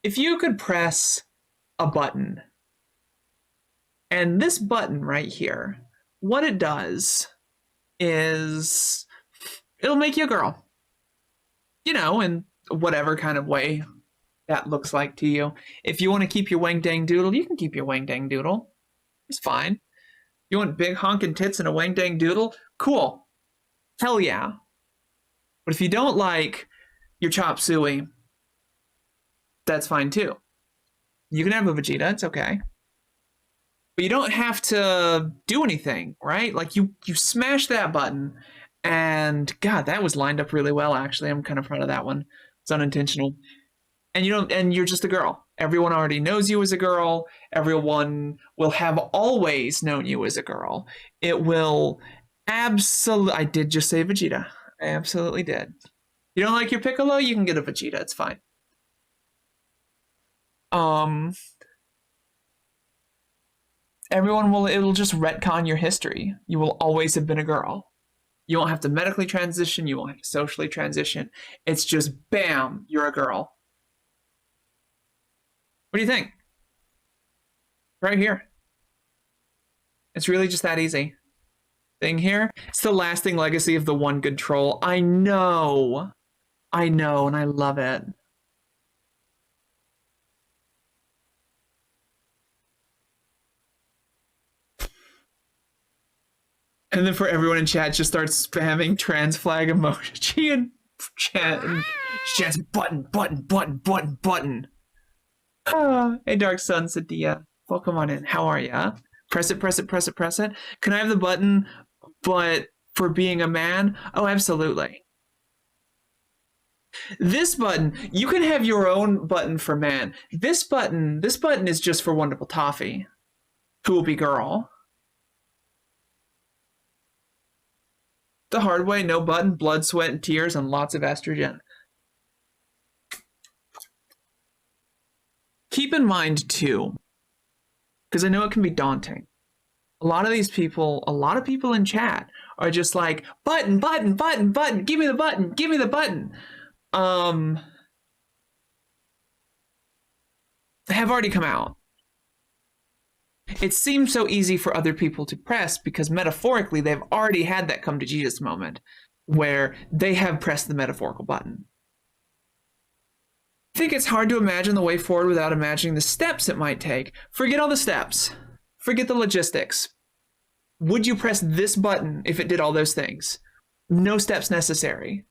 If you could press a button, and this button right here, what it does is it'll make you a girl. You know, in whatever kind of way that looks like to you. If you want to keep your wang dang doodle, you can keep your wang dang doodle. It's fine. You want big honking tits and a wang dang doodle? Cool. Hell yeah. But if you don't like your chop suey, that's fine too. You can have a Vegeta, it's okay. But you don't have to do anything, right? Like you smash that button, and God, that was lined up really well, actually. I'm kind of proud of that one. It's unintentional. And you're just a girl. Everyone already knows you as a girl. Everyone will have always known you as a girl. It will absolutely. I did just say Vegeta. I absolutely did. You don't like your Piccolo? You can get a Vegeta. It's fine. It'll just retcon your history. You will always have been a girl. You won't have to medically transition. You won't have to socially transition. It's just bam, you're a girl. What do you think? Right here. It's really just that easy. Thing here. It's the lasting legacy of the one good troll. I know, and I love it. And then for everyone in chat, just starts spamming trans flag emoji and chat. And chat's button. Hey, Dark Sun, Sadia. Welcome on in. How are ya? Press it. Can I have the button, but for being a man? Oh, absolutely. This button, you can have your own button for man. This button is just for Wonderful Toffee, who will be girl. the hard way, no button, blood, sweat, and tears, and lots of estrogen. Keep in mind, too, because I know it can be daunting. A lot of people in chat are just like, button, button, button, button, give me the button, give me the button. Have already come out. It seems so easy for other people to press because metaphorically they've already had that come to Jesus moment where they have pressed the metaphorical button. I think it's hard to imagine the way forward without imagining the steps it might take. Forget all the steps. Forget the logistics. Would you press this button if it did all those things? No steps necessary.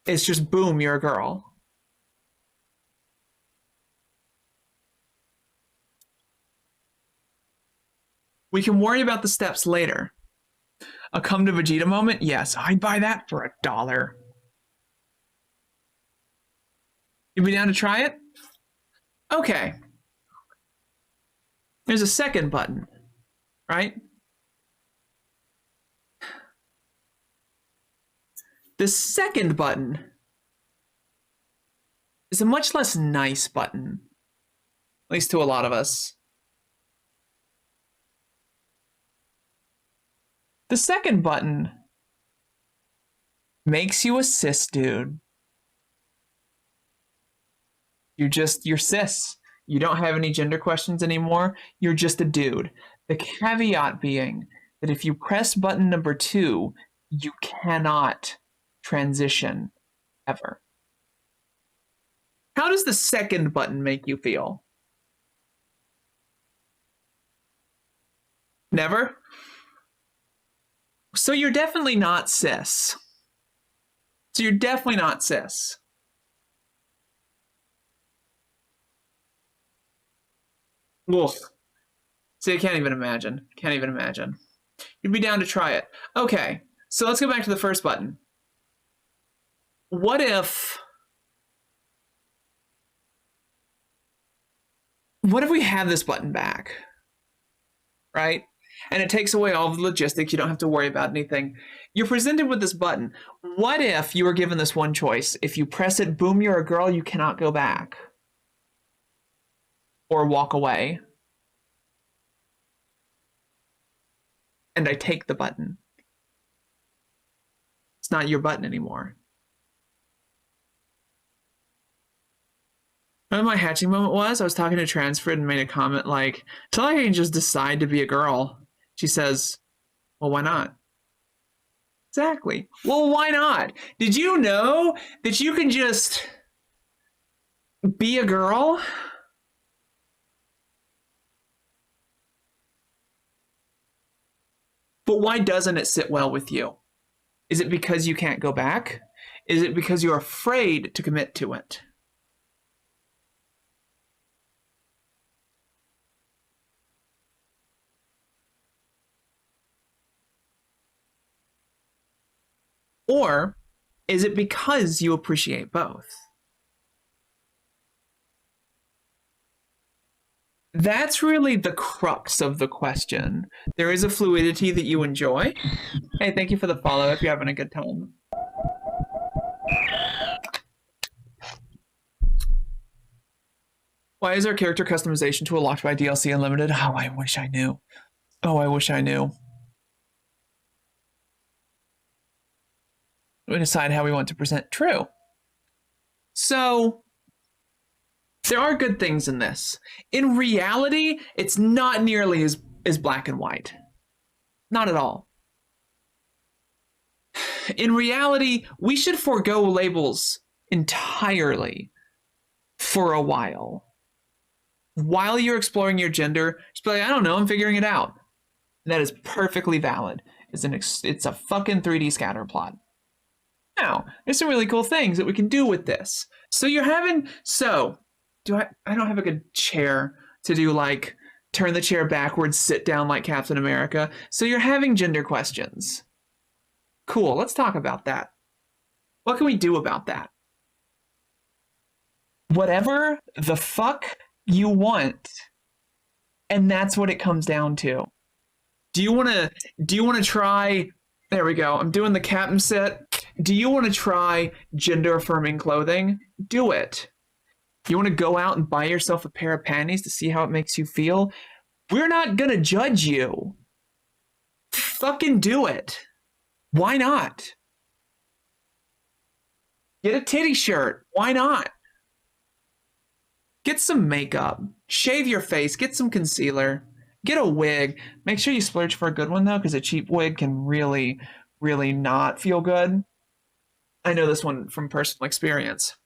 It's just boom, you're a girl. We can worry about the steps later. A come to Vegeta moment? Yes, I'd buy that for $1. You'd be down to try it? Okay. There's a second button, right? The second button is a much less nice button, at least to a lot of us. The second button makes you a cis dude. You're cis. You don't have any gender questions anymore. You're just a dude. The caveat being that if you press button number 2, you cannot transition ever. How does the second button make you feel? Never? So you're definitely not cis. So you're definitely not cis. Ugh. See, I can't even imagine. Can't even imagine. You'd be down to try it. Okay, so let's go back to the first button. What if we have this button back, right? And it takes away all the logistics. You don't have to worry about anything. You're presented with this button. What if you were given this one choice? If you press it, boom, you're a girl, you cannot go back. Or walk away. And I take the button. It's not your button anymore. Remember my hatching moment was? I was talking to Transfred and made a comment like, "Till I can just decide to be a girl." She says, "Well, why not?" Exactly. Well, why not? Did you know that you can just be a girl? But why doesn't it sit well with you? Is it because you can't go back? Is it because you're afraid to commit to it? Or is it because you appreciate both? That's really the crux of the question. There is a fluidity that you enjoy. Hey, thank you for the follow if you're having a good time. Why is our character customization tool locked by DLC Unlimited? Oh, I wish I knew. Oh, I wish I knew. We decide how we want to present. True. So there are good things in this. In reality, it's not nearly as black and white. Not at all. In reality, we should forego labels entirely for a while. While you're exploring your gender, just be like, I don't know, I'm figuring it out. And that is perfectly valid. It's a fucking 3D scatter plot. Now, there's some really cool things that we can do with this. So you're having, I don't have a good chair to do like, turn the chair backwards, sit down like Captain America. So you're having gender questions. Cool, let's talk about that. What can we do about that? Whatever the fuck you want. And that's what it comes down to. Do you want to try There we go. I'm doing the captain sit. Do you want to try gender-affirming clothing? Do it. You want to go out and buy yourself a pair of panties to see how it makes you feel? We're not gonna judge you. Fucking do it. Why not? Get a titty shirt. Why not? Get some makeup. Shave your face. Get some concealer. Get a wig. Make sure you splurge for a good one, though, because a cheap wig can really, really not feel good. I know this one from personal experience.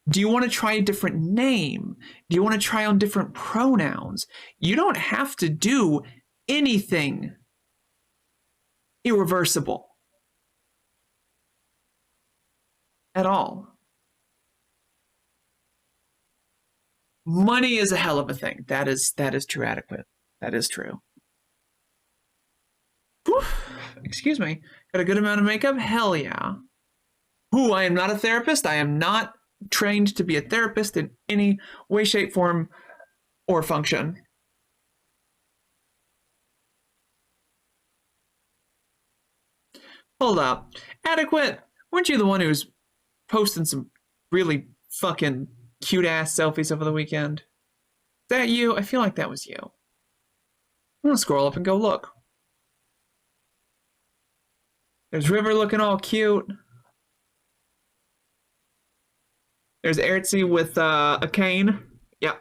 Do you want to try a different name? Do you want to try on different pronouns? You don't have to do anything irreversible at all. Money is a hell of a thing. That is true, adequate. That is true. Whew. Excuse me. Got a good amount of makeup? Hell yeah. Ooh, I am not a therapist. I am not trained to be a therapist in any way, shape, form, or function. Hold up. Adequate, weren't you the one who was posting some really fucking cute-ass selfies over the weekend? Is that you? I feel like that was you. I'm gonna scroll up and go look. There's River looking all cute. There's Ertzi with a cane. Yeah.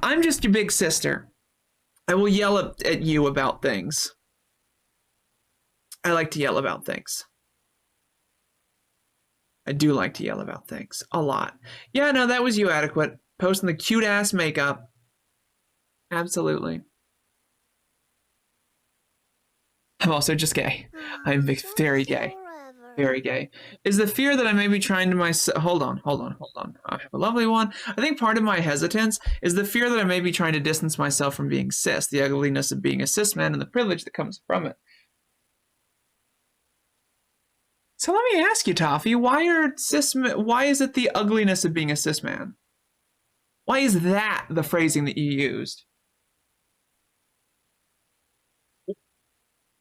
I'm just your big sister. I will yell at you about things. I like to yell about things. I do like to yell about things. A lot. Yeah, no, that was you, adequate. Posting the cute-ass makeup. Absolutely. I'm also just gay. I'm very gay. Very gay. Is the fear that I may be trying to myself... Hold on. I have a lovely one. I think part of my hesitance is the fear that I may be trying to distance myself from being cis, the ugliness of being a cis man and the privilege that comes from it. So let me ask you, Toffee, why is it the ugliness of being a cis man? Why is that the phrasing that you used?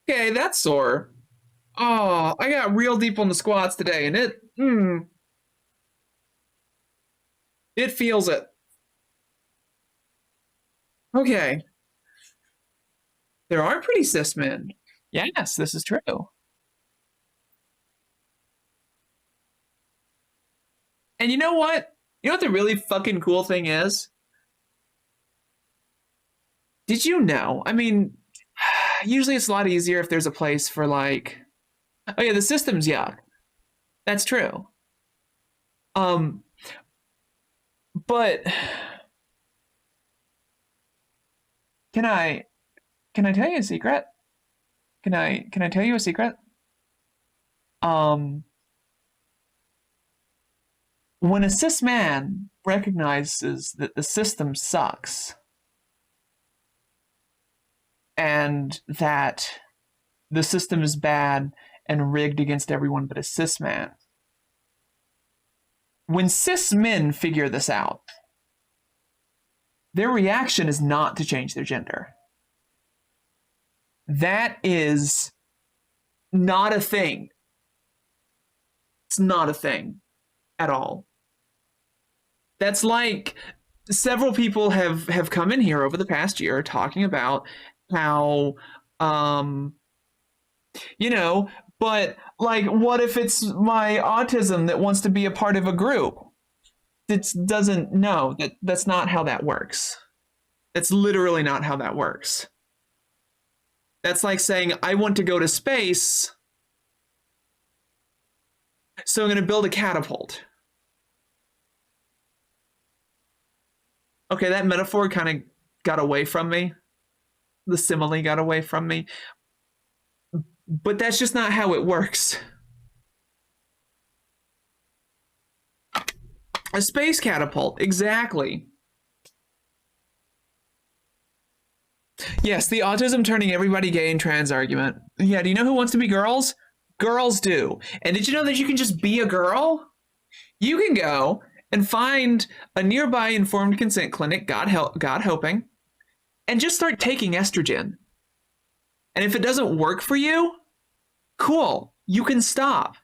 Okay, that's sore. Oh, I got real deep on the squats today, and it feels it. Okay. There are pretty cis men. Yes, this is true. And you know what? You know what the really fucking cool thing is? Did you know? I mean, usually it's a lot easier if there's a place for like... Oh yeah, the system's yuck. That's true. But can I tell you a secret? Can I tell you a secret? When a cis man recognizes that the system sucks and that the system is bad and rigged against everyone but a cis man, when cis men figure this out, their reaction is not to change their gender. That is not a thing. It's not a thing at all. That's like several people have come in here over the past year talking about how, you know, but like, what if it's my autism that wants to be a part of a group? It doesn't know that's not how that works. That's literally not how that works. That's like saying, I want to go to space, so I'm going to build a catapult. Okay, that metaphor kind of got away from me. The simile got away from me. But that's just not how it works. A space catapult, exactly. Yes, the autism turning everybody gay and trans argument. Yeah, do you know who wants to be girls? Girls do. And did you know that you can just be a girl? You can go and find a nearby informed consent clinic, God hoping, and just start taking estrogen. And if it doesn't work for you, cool, you can stop.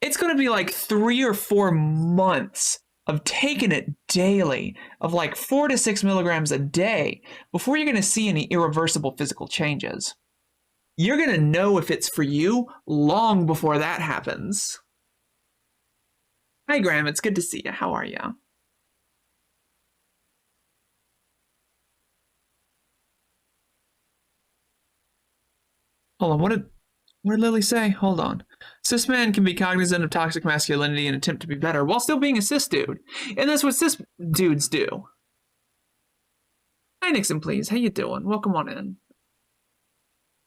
It's going to be like 3 or 4 months of taking it daily, of like 4 to 6 milligrams a day, before you're going to see any irreversible physical changes. You're going to know if it's for you long before that happens. Hi, Graham. It's good to see you. How are you? Hold on. What did Lily say? Hold on. Cis men can be cognizant of toxic masculinity and attempt to be better while still being a cis dude. And that's what cis dudes do. Hi, Nixon, please. How you doing? Welcome on in.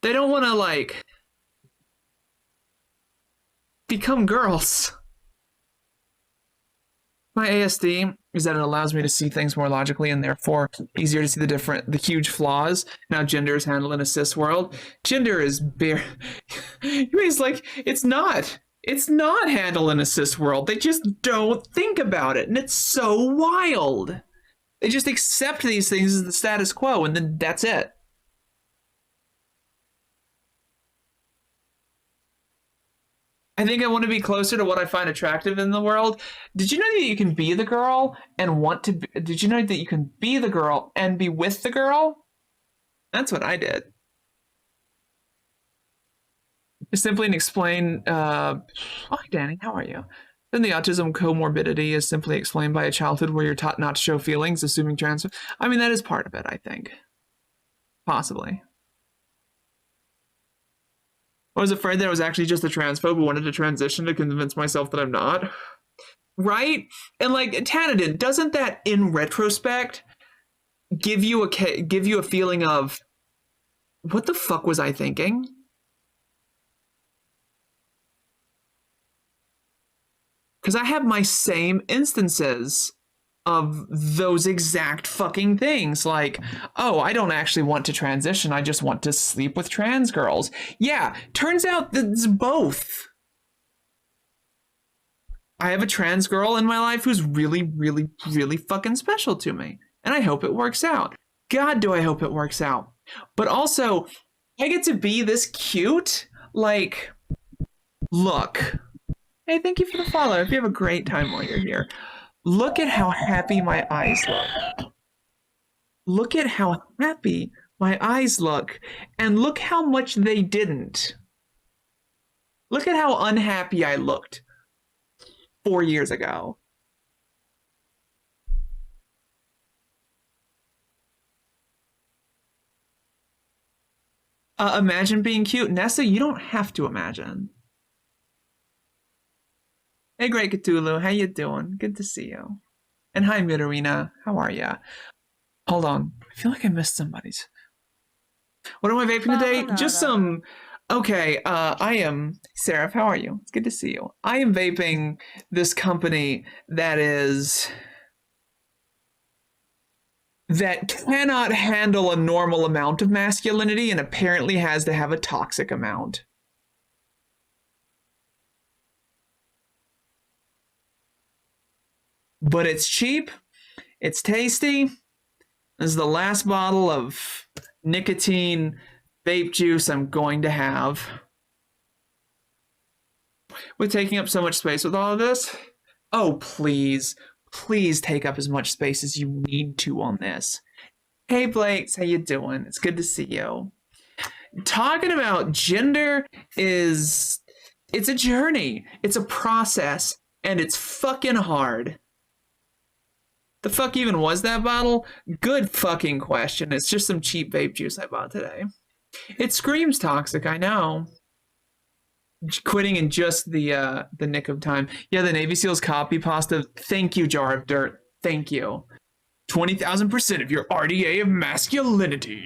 They don't want to, like, become girls. My ASD is that it allows me to see things more logically and therefore easier to see the huge flaws. Now gender is handled in a cis world. Gender is bare. He's like, it's not handled in a cis world. They just don't think about it. And it's so wild. They just accept these things as the status quo and then that's it. I think I want to be closer to what I find attractive in the world. Did you know that you can be the girl and want to be, did you know that you can be the girl and be with the girl? That's what I did. Simply and explain, oh, Danny, how are you? Then the autism comorbidity is simply explained by a childhood where you're taught not to show feelings, assuming trans. I mean, that is part of it, I think. Possibly. I was afraid that I was actually just a transphobe who wanted to transition to convince myself that I'm not. Right? And like, Tanadin, doesn't that, in retrospect, give you a feeling of, what the fuck was I thinking? Because I have my same instances of those exact fucking things. Like, oh, I don't actually want to transition. I just want to sleep with trans girls. Yeah, turns out that it's both. I have a trans girl in my life who's really, really, really fucking special to me. And I hope it works out. God, do I hope it works out. But also, I get to be this cute. Like, look. Hey, thank you for the follow. If you have a great time while you're here. Look at how happy my eyes look. Look at how happy my eyes look. And look how much they didn't. Look at how unhappy I looked 4 years ago. Imagine being cute. Nessa, you don't have to imagine. Hey, Great Cthulhu, how you doing? Good to see you. And hi, Mutarina, how are ya? Hold on, I feel like I missed somebody's. What am I vaping today? Just some. Okay, I am Seraph. How are you? It's good to see you. I am vaping this company that cannot handle a normal amount of masculinity and apparently has to have a toxic amount. But it's cheap, it's tasty. This is the last bottle of nicotine vape juice I'm going to have. With taking up so much space with all of this, oh, please take up as much space as you need to on this. Hey, Blakes, how you doing? It's good to see you. Talking about gender it's a journey. It's a process, and it's fucking hard. The fuck even was that bottle? Good fucking question. It's just some cheap vape juice I bought today. It screams toxic, I know. Quitting in just the nick of time. Yeah, the Navy SEALs copy pasta. Thank you, Jar of Dirt. Thank you. 20,000% of your RDA of masculinity.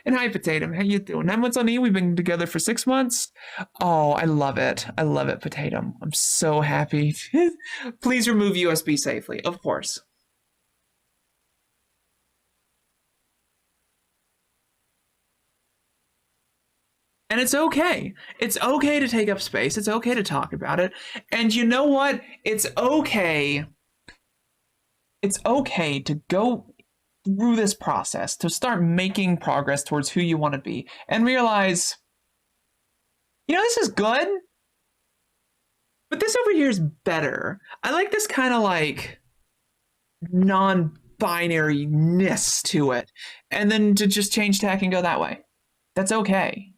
And hi, Potato. How you doing? 9 months on E. We've been together for 6 months. Oh, I love it. I love it, Potato. I'm so happy. Please remove USB safely. Of course. And it's okay. It's okay to take up space. It's okay to talk about it. And you know what? It's okay. It's okay to go through this process, to start making progress towards who you want to be, and realize, this is good, but this over here is better. I like this kind of like non-binary-ness to it, and then to just change tack and go that way. That's okay.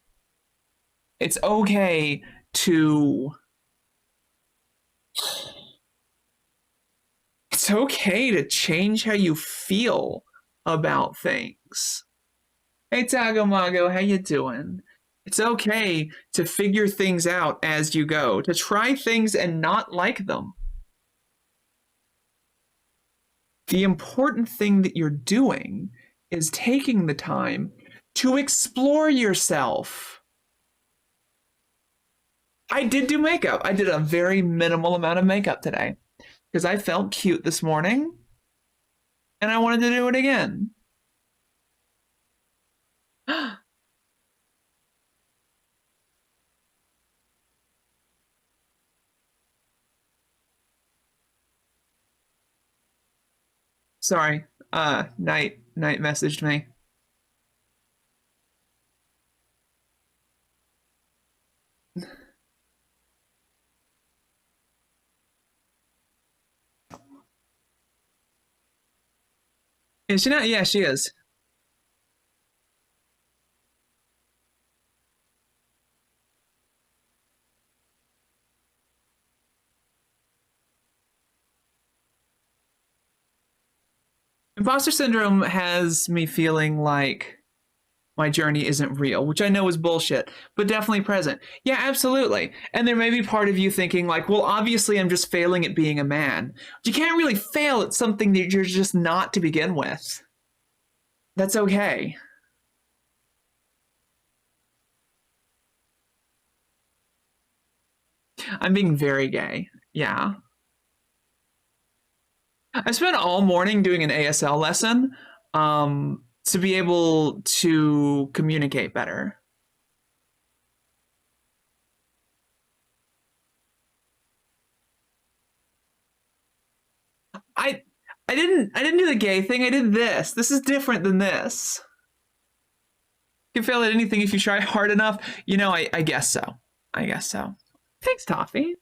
It's okay to... It's okay to change how you feel about things. Hey, Tagamago, how you doing? It's okay to figure things out as you go, to try things and not like them. The important thing that you're doing is taking the time to explore yourself. I did do makeup. I did a very minimal amount of makeup today because I felt cute this morning and I wanted to do it again. Sorry, Night messaged me. Is she not? Yeah, she is. Imposter syndrome has me feeling like my journey isn't real, which I know is bullshit, but definitely present. Yeah, absolutely. And there may be part of you thinking like, well, obviously I'm just failing at being a man. You can't really fail at something that you're just not to begin with. That's okay. I'm being very gay. Yeah. I spent all morning doing an ASL lesson to be able to communicate better. I didn't do the gay thing. I did this. This is different than this. You can fail at anything if you try hard enough. I guess so. I guess so. Thanks, Toffee.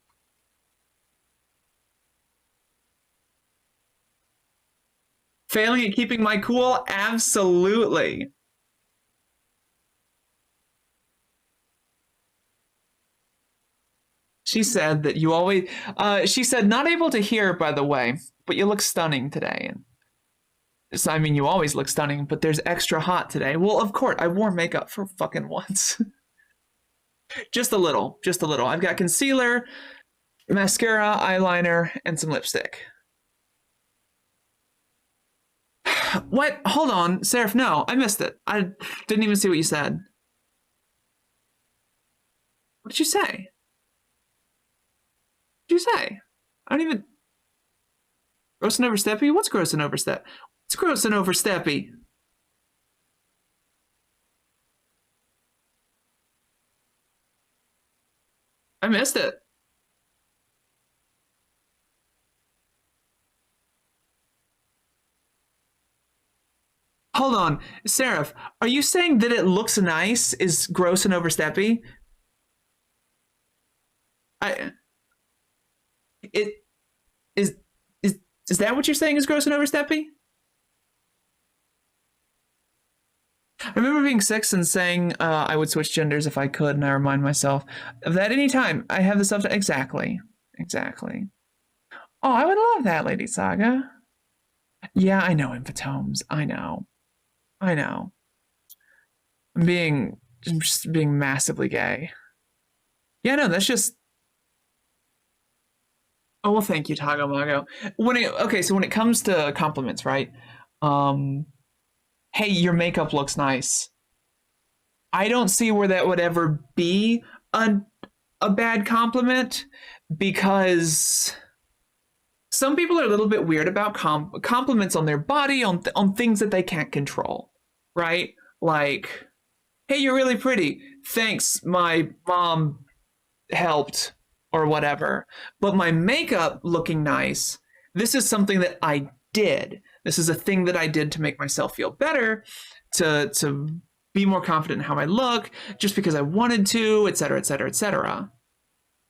Failing at keeping my cool? Absolutely. She said that you always... she said, not able to hear, by the way, but you look stunning today. So, I mean, you always look stunning, but there's extra hot today. Well, of course, I wore makeup for fucking once. Just a little. Just a little. I've got concealer, mascara, eyeliner, and some lipstick. What? Hold on, Seraph, no, I missed it. I didn't even see what you said. What did you say? What did you say? I don't even... Gross and oversteppy? What's gross and overstep? What's gross and oversteppy? I missed it. Hold on, Seraph, are you saying that it looks nice is gross and oversteppy? It is that what you're saying is gross and oversteppy? I remember being 6 and saying I would switch genders if I could, and I remind myself of that anytime I have the subject. Exactly. Oh, I would love that, Lady Saga. Yeah, I know, Infatomes. I know. I'm just being massively gay. Yeah, no, that's just... Oh, well, thank you, Tagamago. So when it comes to compliments, right? Hey, your makeup looks nice. I don't see where that would ever be a bad compliment, because some people are a little bit weird about compliments on their body, on things that they can't control, right? Like, hey, you're really pretty. Thanks, my mom helped, or whatever. But my makeup looking nice, this is something that I did. This is a thing that I did to make myself feel better, to be more confident in how I look, just because I wanted to, etc., etc., etc.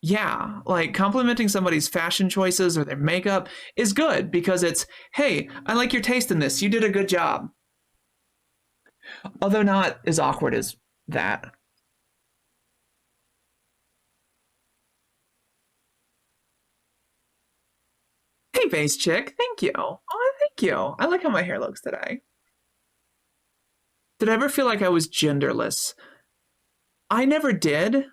Yeah, like complimenting somebody's fashion choices or their makeup is good because it's, hey, I like your taste in this. You did a good job. Although not as awkward as that. Hey, Vase Chick, thank you. Oh, thank you. I like how my hair looks today. Did I ever feel like I was genderless? I never did.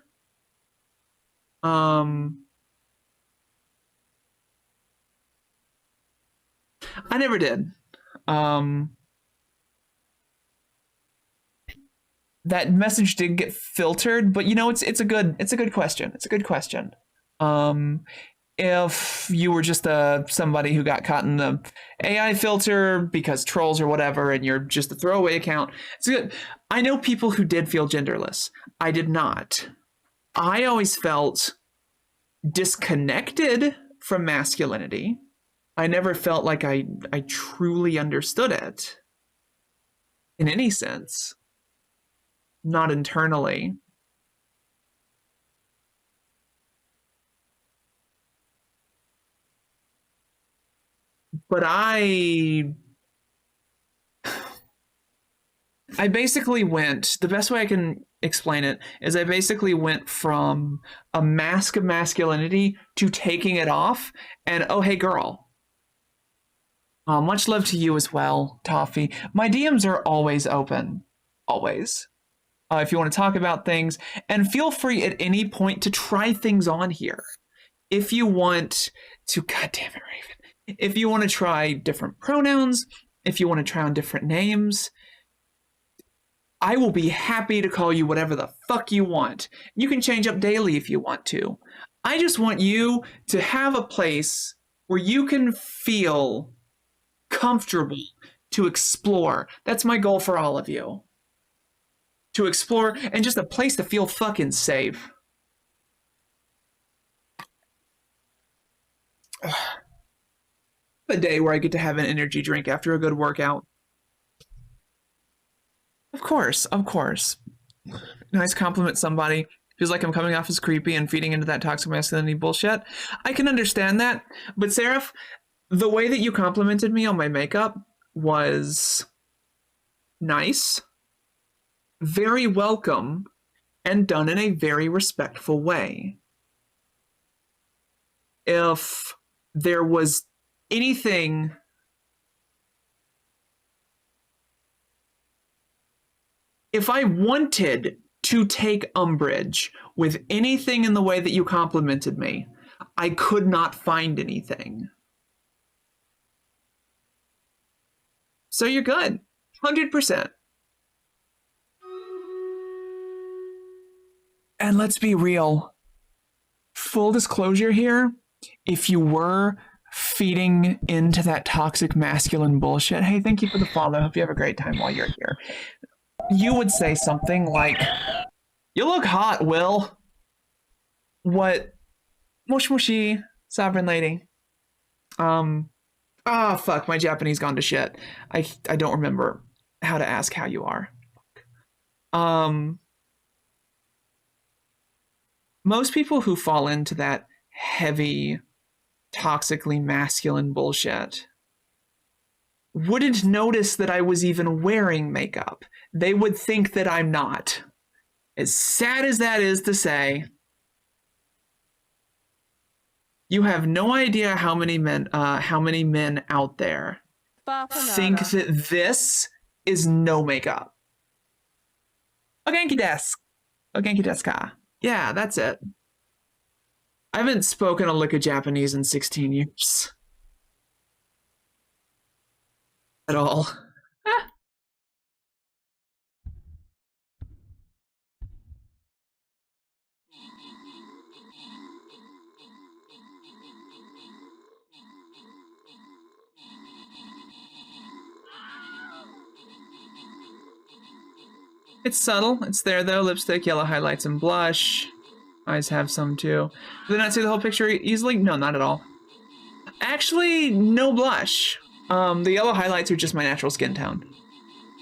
I never did. That message did get filtered, but you know, it's a good question. It's a good question. If you were just somebody who got caught in the AI filter because trolls or whatever, and you're just a throwaway account, it's good. I know people who did feel genderless. I did not. I always felt disconnected from masculinity. I never felt like I truly understood it in any sense. Not internally. But I basically went, the best way I can explain it is I basically went from a mask of masculinity to taking it off and, oh, hey, girl. Much love to you as well, Toffee. My DMs are always open. Always. If you want to talk about things, and feel free at any point to try things on here. If you want to, God damn it, Raven. If you want to try different pronouns, if you want to try on different names, I will be happy to call you whatever the fuck you want. You can change up daily if you want to. I just want you to have a place where you can feel comfortable to explore. That's my goal for all of you. To explore, and just a place to feel fucking safe. A day where I get to have an energy drink after a good workout. Of course, of course. Nice compliment somebody. Feels like I'm coming off as creepy and feeding into that toxic masculinity bullshit. I can understand that, but Seraph, the way that you complimented me on my makeup was nice, very welcome, and done in a very respectful way. If there was anything if I wanted to take umbrage with anything in the way that you complimented me, I could not find anything. So you're good. 100%. And let's be real. Full disclosure here, if you were feeding into that toxic masculine bullshit, hey, thank you for the follow. Hope you have a great time while you're here. You would say something like, you look hot, Will. What? Mush mushy, sovereign lady. Fuck, my Japanese gone to shit. I don't remember how to ask how you are. Most people who fall into that heavy, toxically masculine bullshit wouldn't notice that I was even wearing makeup. They would think that I'm not. As sad as that is to say, you have no idea how many men out there think that this is no makeup. Ogenki desu. Ogenki desu ka? Yeah, that's it. I haven't spoken a lick of Japanese in 16 years. At all. It's subtle. It's there, though. Lipstick, yellow highlights, and blush. Eyes have some, too. Do they not see the whole picture easily? No, not at all. Actually, no blush. The yellow highlights are just my natural skin tone.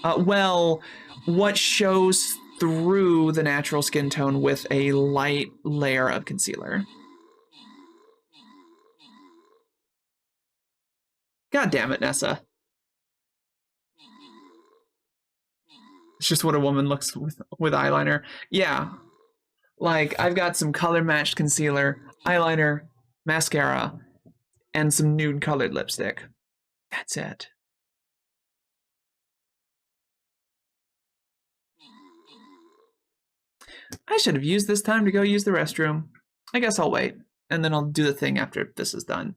Well, what shows through the natural skin tone with a light layer of concealer. God damn it, Nessa. It's just what a woman looks with eyeliner. Yeah. Like, I've got some color matched concealer, eyeliner, mascara, and some nude colored lipstick. That's it. I should have used this time to go use the restroom. I guess I'll wait, and then I'll do the thing after this is done.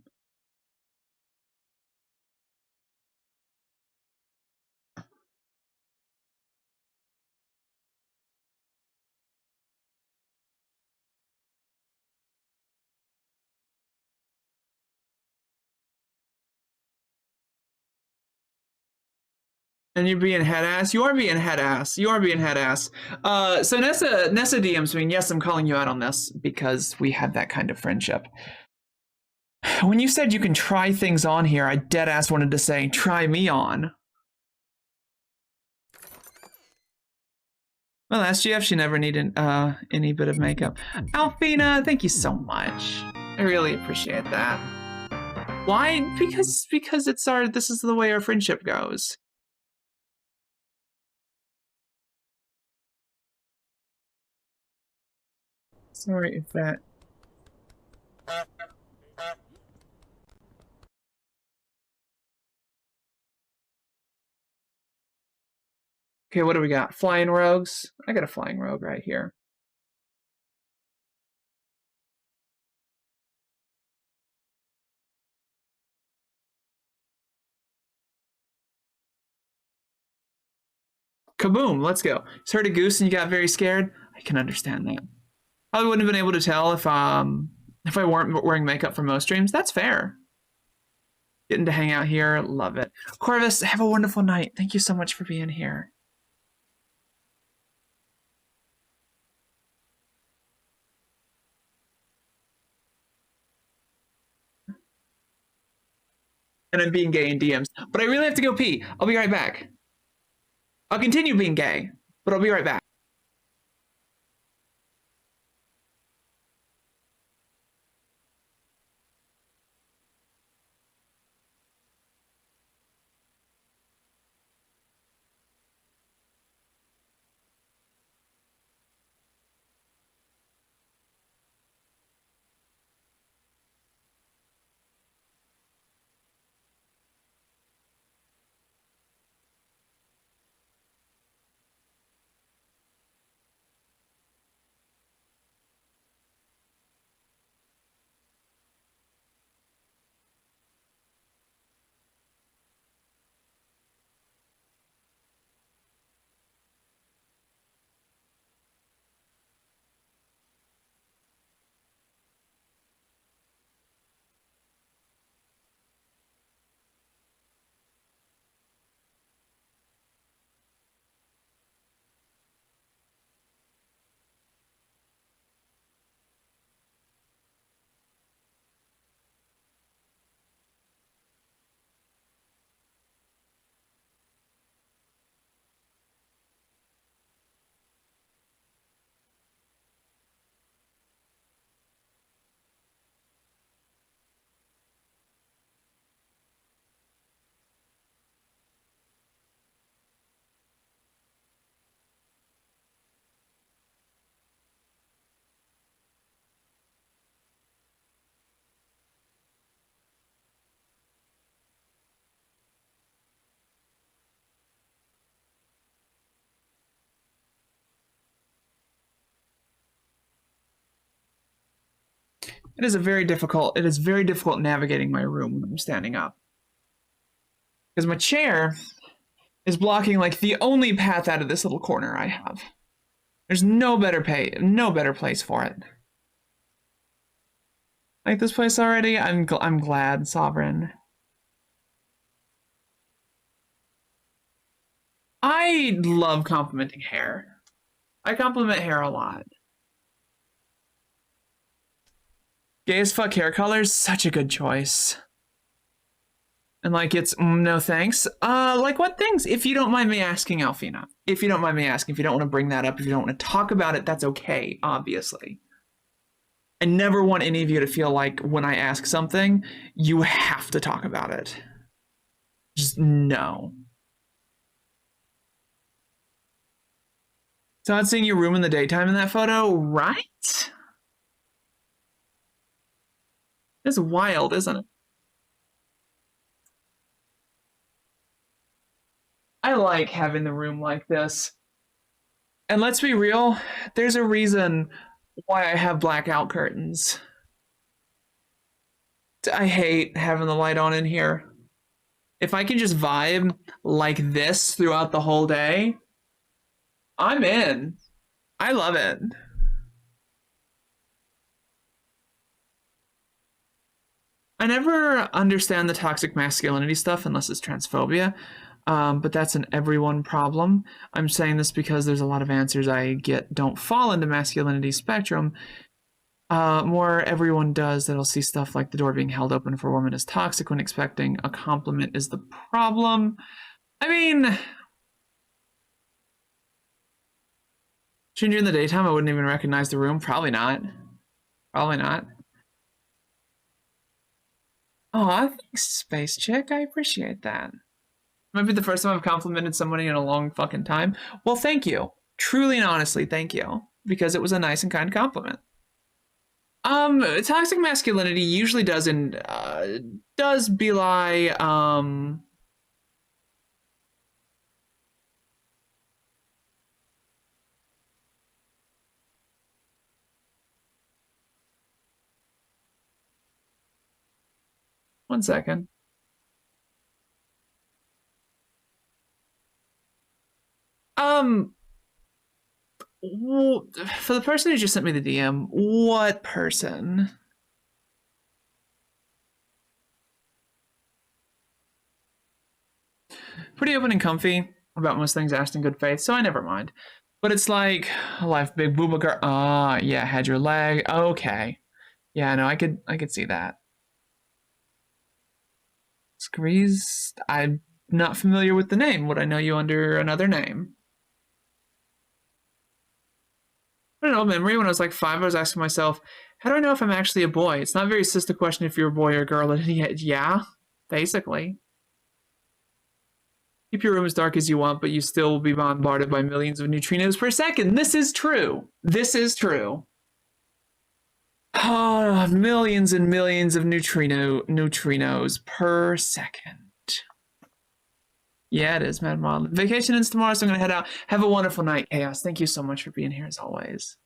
And you're being head ass. You are being head ass. You are being head ass. So Nessa DMs me. Yes, I'm calling you out on this because we had that kind of friendship. When you said you can try things on here, I dead ass wanted to say, try me on. Well, SGF, she never needed any bit of makeup. Alfina, thank you so much. I really appreciate that. Why? Because it's this is the way our friendship goes. Sorry if that... Okay, what do we got? Flying rogues? I got a flying rogue right here. Kaboom, let's go. Just heard a goose and you got very scared? I can understand that. I wouldn't have been able to tell if I weren't wearing makeup for most streams. That's fair. Getting to hang out here, love it. Corvus, have a wonderful night. Thank you so much for being here. And I'm being gay in DMs. But I really have to go pee. I'll be right back. I'll continue being gay, but I'll be right back. It is very difficult navigating my room when I'm standing up. Because my chair is blocking like the only path out of this little corner I have. There's no better place for it. Like this place already? I'm glad, Sovereign. I love complimenting hair. I compliment hair a lot. Gay as fuck hair colors, such a good choice. And like, it's no thanks. Like what things? If you don't mind me asking, Alfina. If you don't mind me asking, if you don't want to bring that up, if you don't want to talk about it, that's okay, obviously. I never want any of you to feel like when I ask something, you have to talk about it. Just no. So not seeing your room in the daytime in that photo, right? It's wild, isn't it? I like having the room like this. And let's be real, there's a reason why I have blackout curtains. I hate having the light on in here. If I can just vibe like this throughout the whole day, I'm in. I love it. I never understand the toxic masculinity stuff unless it's transphobia, but that's an everyone problem. I'm saying this because there's a lot of answers I get don't fall into masculinity spectrum. More everyone does that'll see stuff like the door being held open for a woman is toxic when expecting a compliment is the problem. I mean, shouldn't you in the daytime? I wouldn't even recognize the room. Probably not. Probably not. Oh, thanks, Space Chick. I appreciate that. Might be the first time I've complimented somebody in a long fucking time. Well, thank you. Truly and honestly, thank you. Because it was a nice and kind compliment. Toxic masculinity usually does belie, one second. For the person who just sent me the DM, what person? Pretty open and comfy about most things asked in good faith, so I never mind. But it's like, life big booba girl. Yeah, had your leg. Okay. Yeah, no, I could see that. Screez, I'm not familiar with the name. Would I know you under another name? I don't know, memory when I was like 5, I was asking myself, how do I know if I'm actually a boy? It's not very cis to question if you're a boy or a girl. Yeah, basically. Keep your room as dark as you want, but you still will be bombarded by millions of neutrinos per second. This is true. This is true. Oh, millions and millions of neutrinos per second. Yeah, it is, Mad Mod. Vacation ends tomorrow, so I'm gonna head out. Have a wonderful night, Chaos. Thank you so much for being here as always.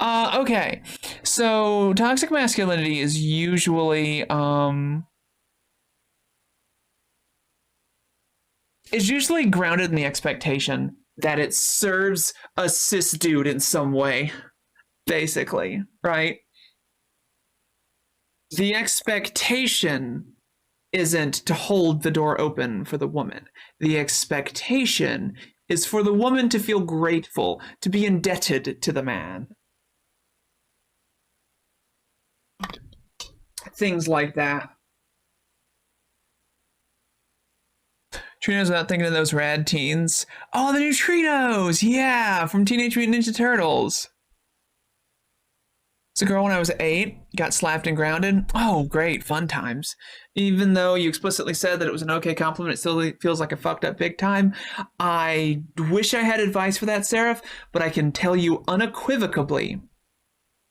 Okay. So toxic masculinity is usually grounded in the expectation that it serves a cis dude in some way, basically, right? The expectation isn't to hold the door open for the woman. The expectation is for the woman to feel grateful, to be indebted to the man. Things like that. Neutrinos without thinking of those rad teens. Oh, the neutrinos! Yeah, from Teenage Mutant Ninja Turtles. It's a girl when I was 8, got slapped and grounded. Oh, great, fun times. Even though you explicitly said that it was an okay compliment, it still feels like a fucked up big time. I wish I had advice for that, Seraph, but I can tell you unequivocally,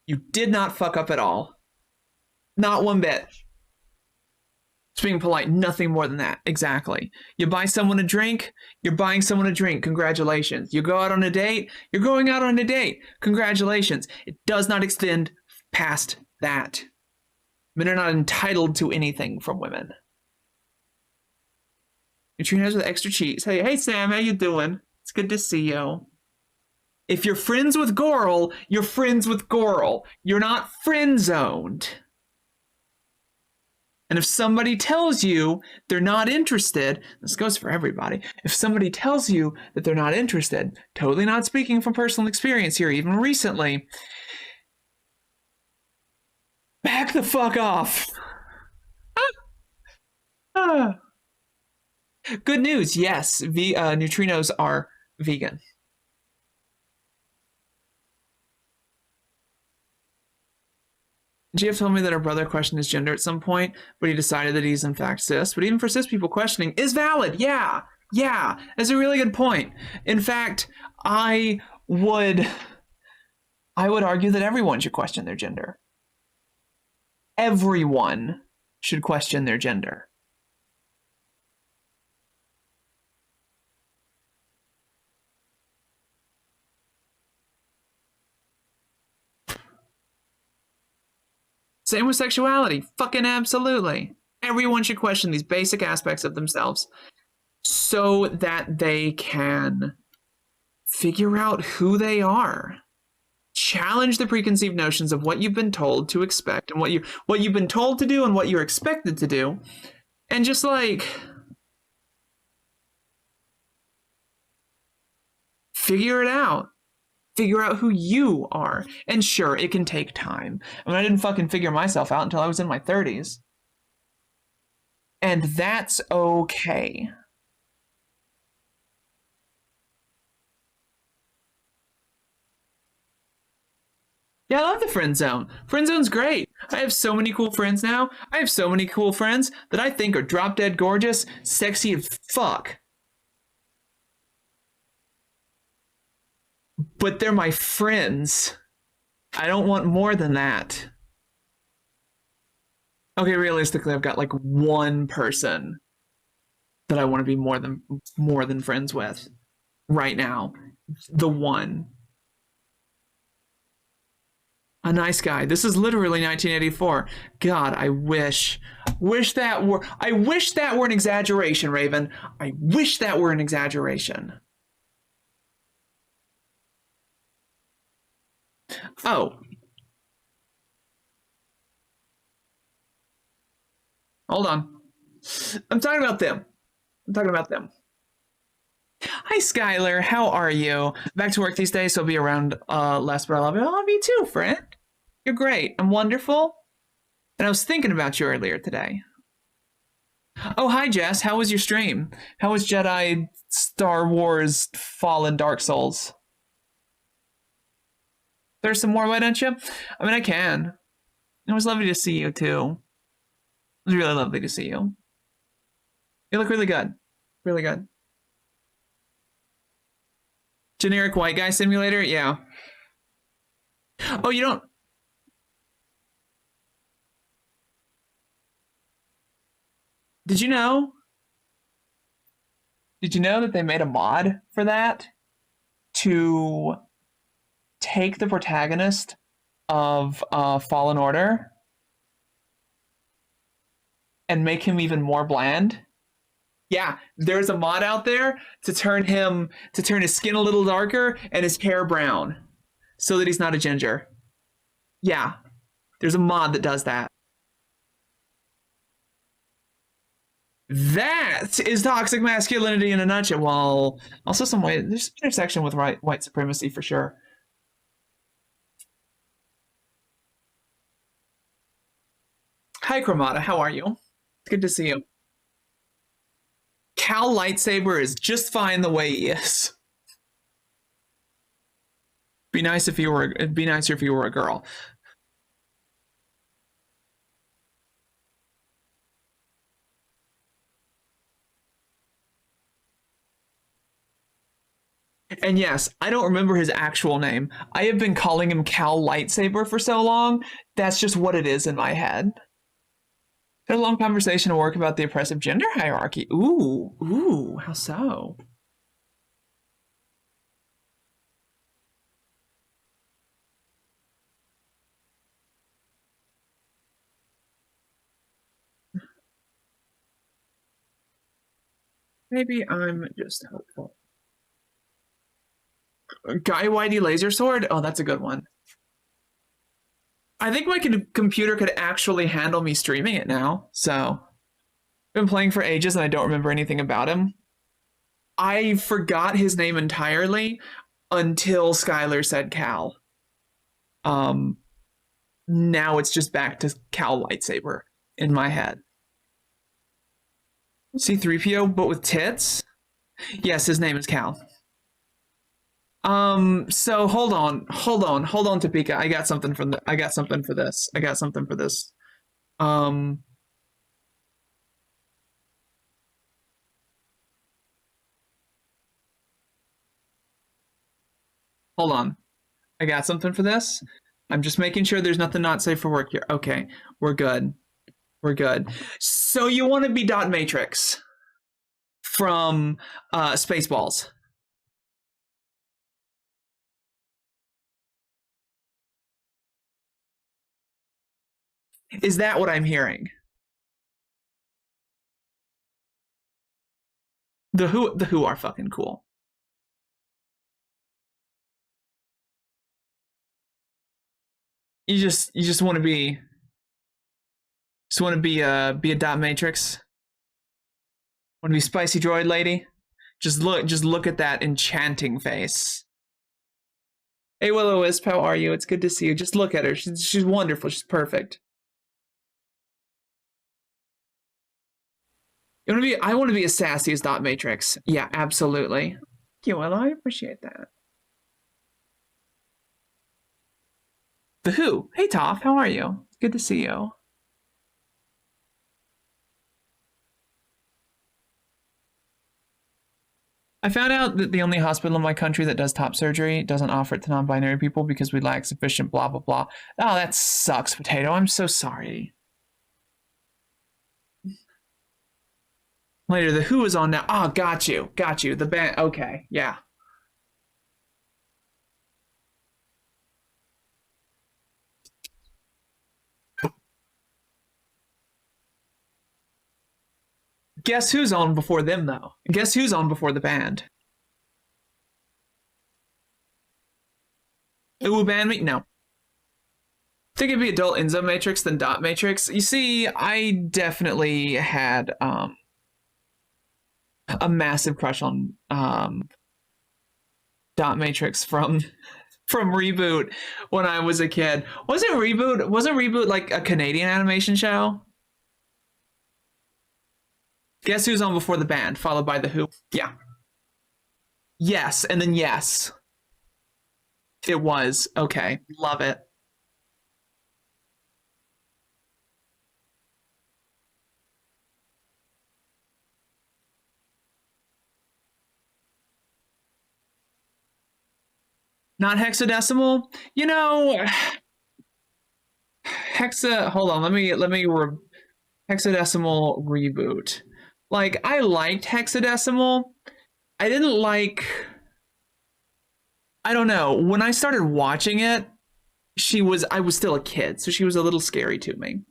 you did not fuck up at all. Not one bit. Just being polite, nothing more than that. Exactly. You buy someone a drink, you're buying someone a drink. Congratulations. You go out on a date, you're going out on a date. Congratulations. It does not extend past that. Men are not entitled to anything from women. Neutrinos with extra cheese. Hey Sam, how you doing? It's good to see you. If you're friends with Goral, you're friends with Goral. You're not friend-zoned. And if somebody tells you they're not interested, this goes for everybody. If somebody tells you that they're not interested, totally not speaking from personal experience here, even recently, back the fuck off. Good news, yes, neutrinos are vegan. GF told me that her brother questioned his gender at some point, but he decided that he's in fact cis. But even for cis people, questioning is valid. Yeah, that's a really good point. In fact, I would argue that everyone should question their gender. Everyone should question their gender. Same with sexuality. Fucking absolutely. Everyone should question these basic aspects of themselves so that they can figure out who they are. Challenge the preconceived notions of what you've been told to expect and what you've been told to do and what you're expected to do. And just like figure it out. Figure out who you are. And sure, it can take time. I mean, I didn't fucking figure myself out until I was in my 30s. And that's okay. Yeah, I love the friend zone. Friend zone's great. I have so many cool friends now. I have so many cool friends that I think are drop dead gorgeous, sexy as fuck. But they're my friends. I don't want more than that. Okay, realistically, I've got like one person that I want to be more than friends with right now. The one. A nice guy. This is literally 1984. God, I wish that were an exaggeration, Raven. I wish that were an exaggeration. Oh. Hold on. I'm talking about them. Hi, Skylar. How are you? Back to work these days, so I'll be around less, but I love you. I love you too, friend. You're great. I'm wonderful. And I was thinking about you earlier today. Oh, hi, Jess. How was your stream? How was Jedi Star Wars Fallen Dark Souls? There's some more, why don't you? I mean, I can. It was lovely to see you, too. It was really lovely to see you. You look really good. Really good. Generic white guy simulator? Yeah. Oh, you don't... Did you know that they made a mod for that to take the protagonist of Fallen Order and make him even more bland? Yeah, there's a mod out there to turn his skin a little darker and his hair brown so that he's not a ginger. Yeah, there's a mod that does that. That is toxic masculinity in a nutshell. Well, also there's some intersection with white supremacy for sure. Hi, Chromata. How are you? It's good to see you. Cal lightsaber is just fine the way he is. It'd be nicer if you were a girl. And yes, I don't remember his actual name. I have been calling him Cal Lightsaber for so long. That's just what it is in my head. Had a long conversation at work about the oppressive gender hierarchy. Ooh, how so? Maybe I'm just hopeful. Guy Whitey laser sword? Oh, that's a good one. I think my computer could actually handle me streaming it now. So, I've been playing for ages and I don't remember anything about him. I forgot his name entirely until Skylar said Cal. Now it's just back to Cal Lightsaber in my head. C-3PO, but with tits? Yes, his name is Cal. So hold on, Topeka. I got something for this. Um, hold on. I got something for this. I'm just making sure there's nothing not safe for work here. Okay, we're good. We're good. So you want to be Dot Matrix from Spaceballs? Is that what I'm hearing? The Who are fucking cool. You just want to be a Dot Matrix. Want to be Spicy Droid Lady? Just look at that enchanting face. Hey Willow Wisp, how are you? It's good to see you. Just look at her. She's wonderful. She's perfect. I want to be as sassy as Dot Matrix. Yeah, absolutely. Thank you, Willow. I appreciate that. The Who. Hey Toph, how are you? It's good to see you. I found out that the only hospital in my country that does top surgery doesn't offer it to non-binary people because we lack sufficient blah, blah, blah. Oh, that sucks, Potato. I'm so sorry. Later, the Who is on now. Oh, got you. The band. Okay, yeah. Guess who's on before them, though? Guess who's on before the band? It will ban me? No. I think it'd be adult Enzo Matrix than Dot Matrix. You see, I definitely had a massive crush on Dot Matrix from Reboot when I was a kid. Wasn't Reboot like a Canadian animation show? Guess who's on before the band, followed by the Who? Yeah. Yes, and then yes. It was. Okay. Love it. Not hexadecimal? You know, hold on, let me hexadecimal reboot. Like, I liked hexadecimal. I didn't like, I don't know, when I started watching it, I was still a kid, so she was a little scary to me.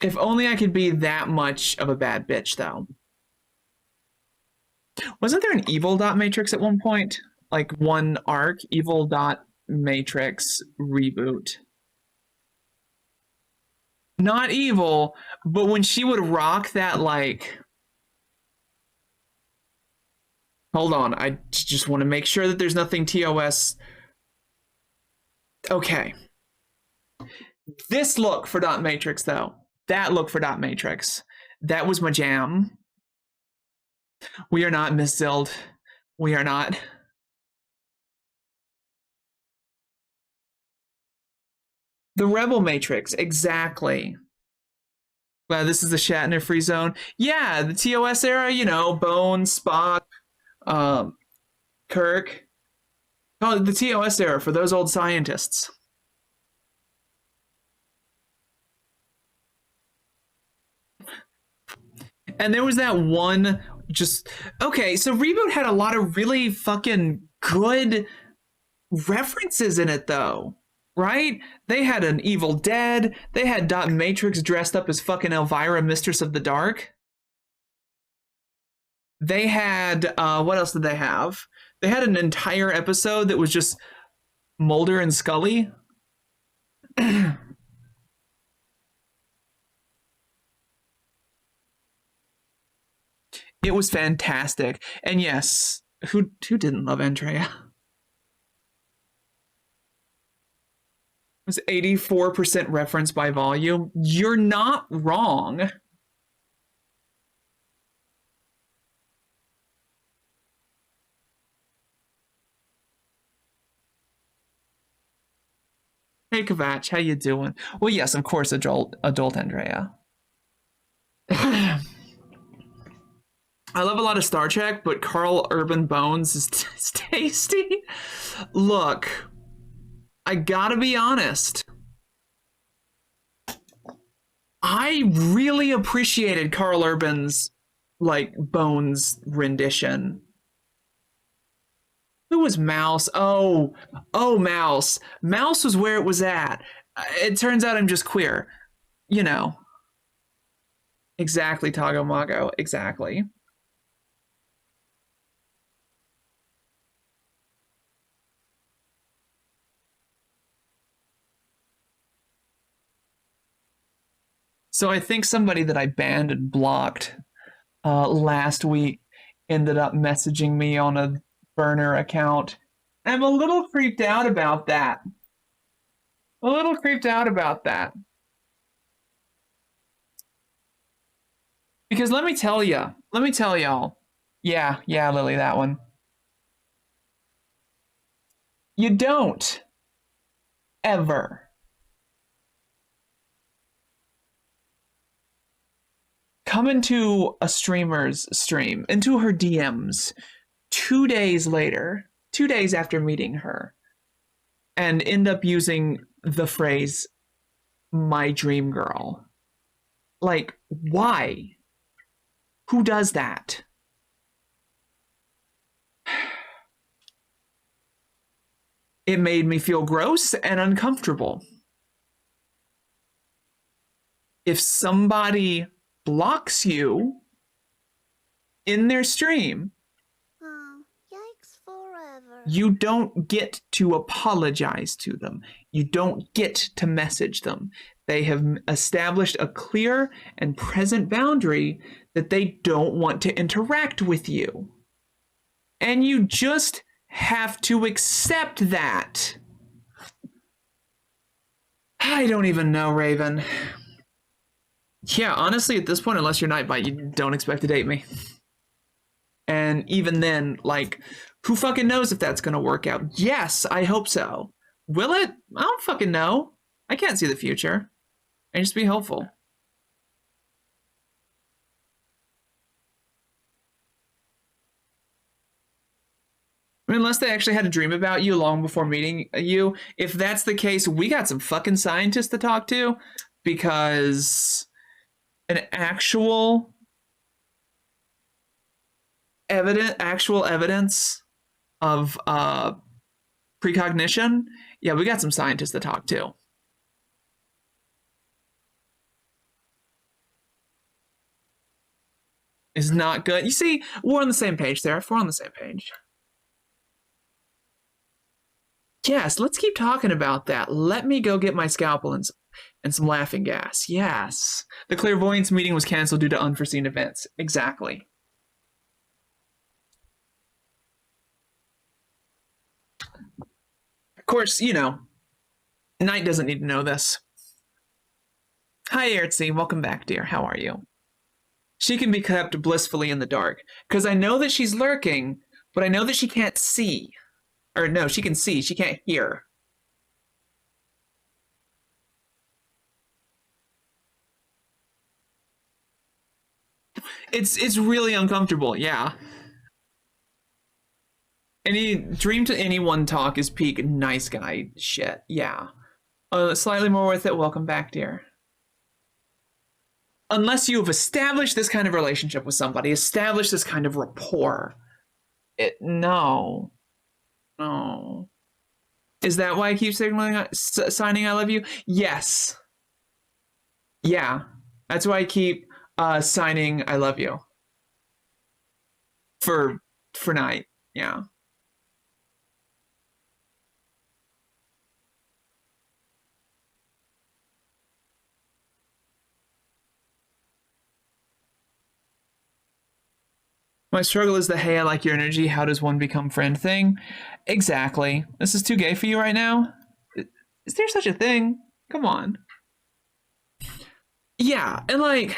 If only I could be that much of a bad bitch, though. Wasn't there an evil dot matrix at one point? Like one arc, evil dot matrix reboot. Not evil, but when she would rock that, like, hold on, I just want to make sure that there's nothing TOS. Okay. This look for dot matrix, though. That look for dot matrix. That was my jam. We are not Miss Zild. We are not. The Rebel Matrix, exactly. Well, this is the Shatner free zone. Yeah, the TOS era, you know, Bones, Spock, Kirk. Oh, the TOS era for those old scientists. And there was that one just okay, so Reboot had a lot of really fucking good references in it though. Right? They had an Evil Dead. They had Dot Matrix dressed up as fucking Elvira, Mistress of the Dark. They had what else did they have? They had an entire episode that was just Mulder and Scully. It was fantastic. And yes, who didn't love Andrea? was 84% reference by volume. You're not wrong. Hey, Kavach, how you doing? Well, yes, of course, adult Andrea. I love a lot of Star Trek, but Carl Urban Bones is tasty. Look, I gotta be honest. I really appreciated Carl Urban's, like, Bones rendition. Who was Mouse? Oh, Mouse. Mouse was where it was at. It turns out I'm just queer. You know. Exactly, Tagomago. Exactly. So I think somebody that I banned and blocked last week ended up messaging me on a burner account. I'm a little creeped out about that. A little creeped out about that. Because let me tell y'all. Yeah, Lily, that one. You don't ever come into a streamer's stream, into her DMs 2 days later, 2 days after meeting her, and end up using the phrase, my dream girl. Like, why? Who does that? It made me feel gross and uncomfortable. If somebody blocks you in their stream, yikes forever. You don't get to apologize to them. You don't get to message them. They have established a clear and present boundary that they don't want to interact with you. And you just have to accept that. I don't even know, Raven. Yeah, honestly, at this point, unless you're Nightbite, you don't expect to date me. And even then, like, who fucking knows if that's gonna work out? Yes, I hope so. Will it? I don't fucking know. I can't see the future. I just be hopeful. I mean, unless they actually had a dream about you long before meeting you. If that's the case, we got some fucking scientists to talk to, because an actual evidence of precognition, yeah, we got some scientists to talk to. Is not good. You see, we're on the same page there. We're on the same page. Yes, let's keep talking about that. Let me go get my scalpel and some laughing gas. Yes. The clairvoyance meeting was canceled due to unforeseen events. Exactly. Of course, you know, Knight doesn't need to know this. Hi, Ertzi. Welcome back, dear. How are you? She can be kept blissfully in the dark, because I know that she's lurking, but I know that she can't see. Or no, she can see. She can't hear. It's really uncomfortable, yeah. Any dream to anyone talk is peak nice guy shit, yeah. Slightly more worth it. Welcome back, dear. Unless you have established this kind of relationship with somebody, established this kind of rapport. No. Is that why I keep signing I love you? Yes. Yeah. That's why I keep signing I love you. For Night. Yeah. My struggle is the hey, I like your energy, how does one become friend thing? Exactly. This is too gay for you right now? Is there such a thing? Come on. Yeah, and like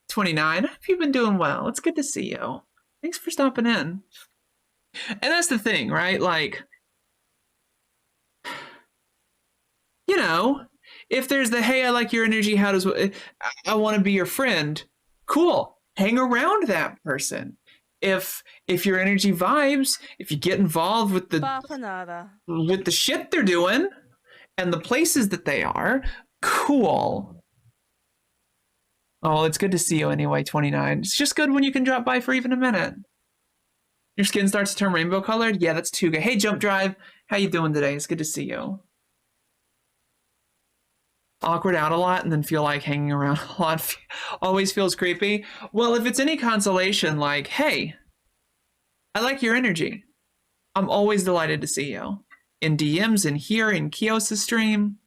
29, I hope you've been doing well. It's good to see you. Thanks for stopping in. And that's the thing, right? Like, you know, if there's the hey, I like your energy, how does I want to be your friend? Cool. Hang around that person. If your energy vibes, if you get involved with the shit they're doing and the places that they are, cool. Oh, it's good to see you anyway, 29. It's just good when you can drop by for even a minute. Your skin starts to turn rainbow colored? Yeah, that's too good. Hey, Jump Drive, how you doing today? It's good to see you. Awkward out a lot and then feel like hanging around a lot always feels creepy. Well, if it's any consolation, like, hey, I like your energy. I'm always delighted to see you. In DMs, in here, in Kios's stream.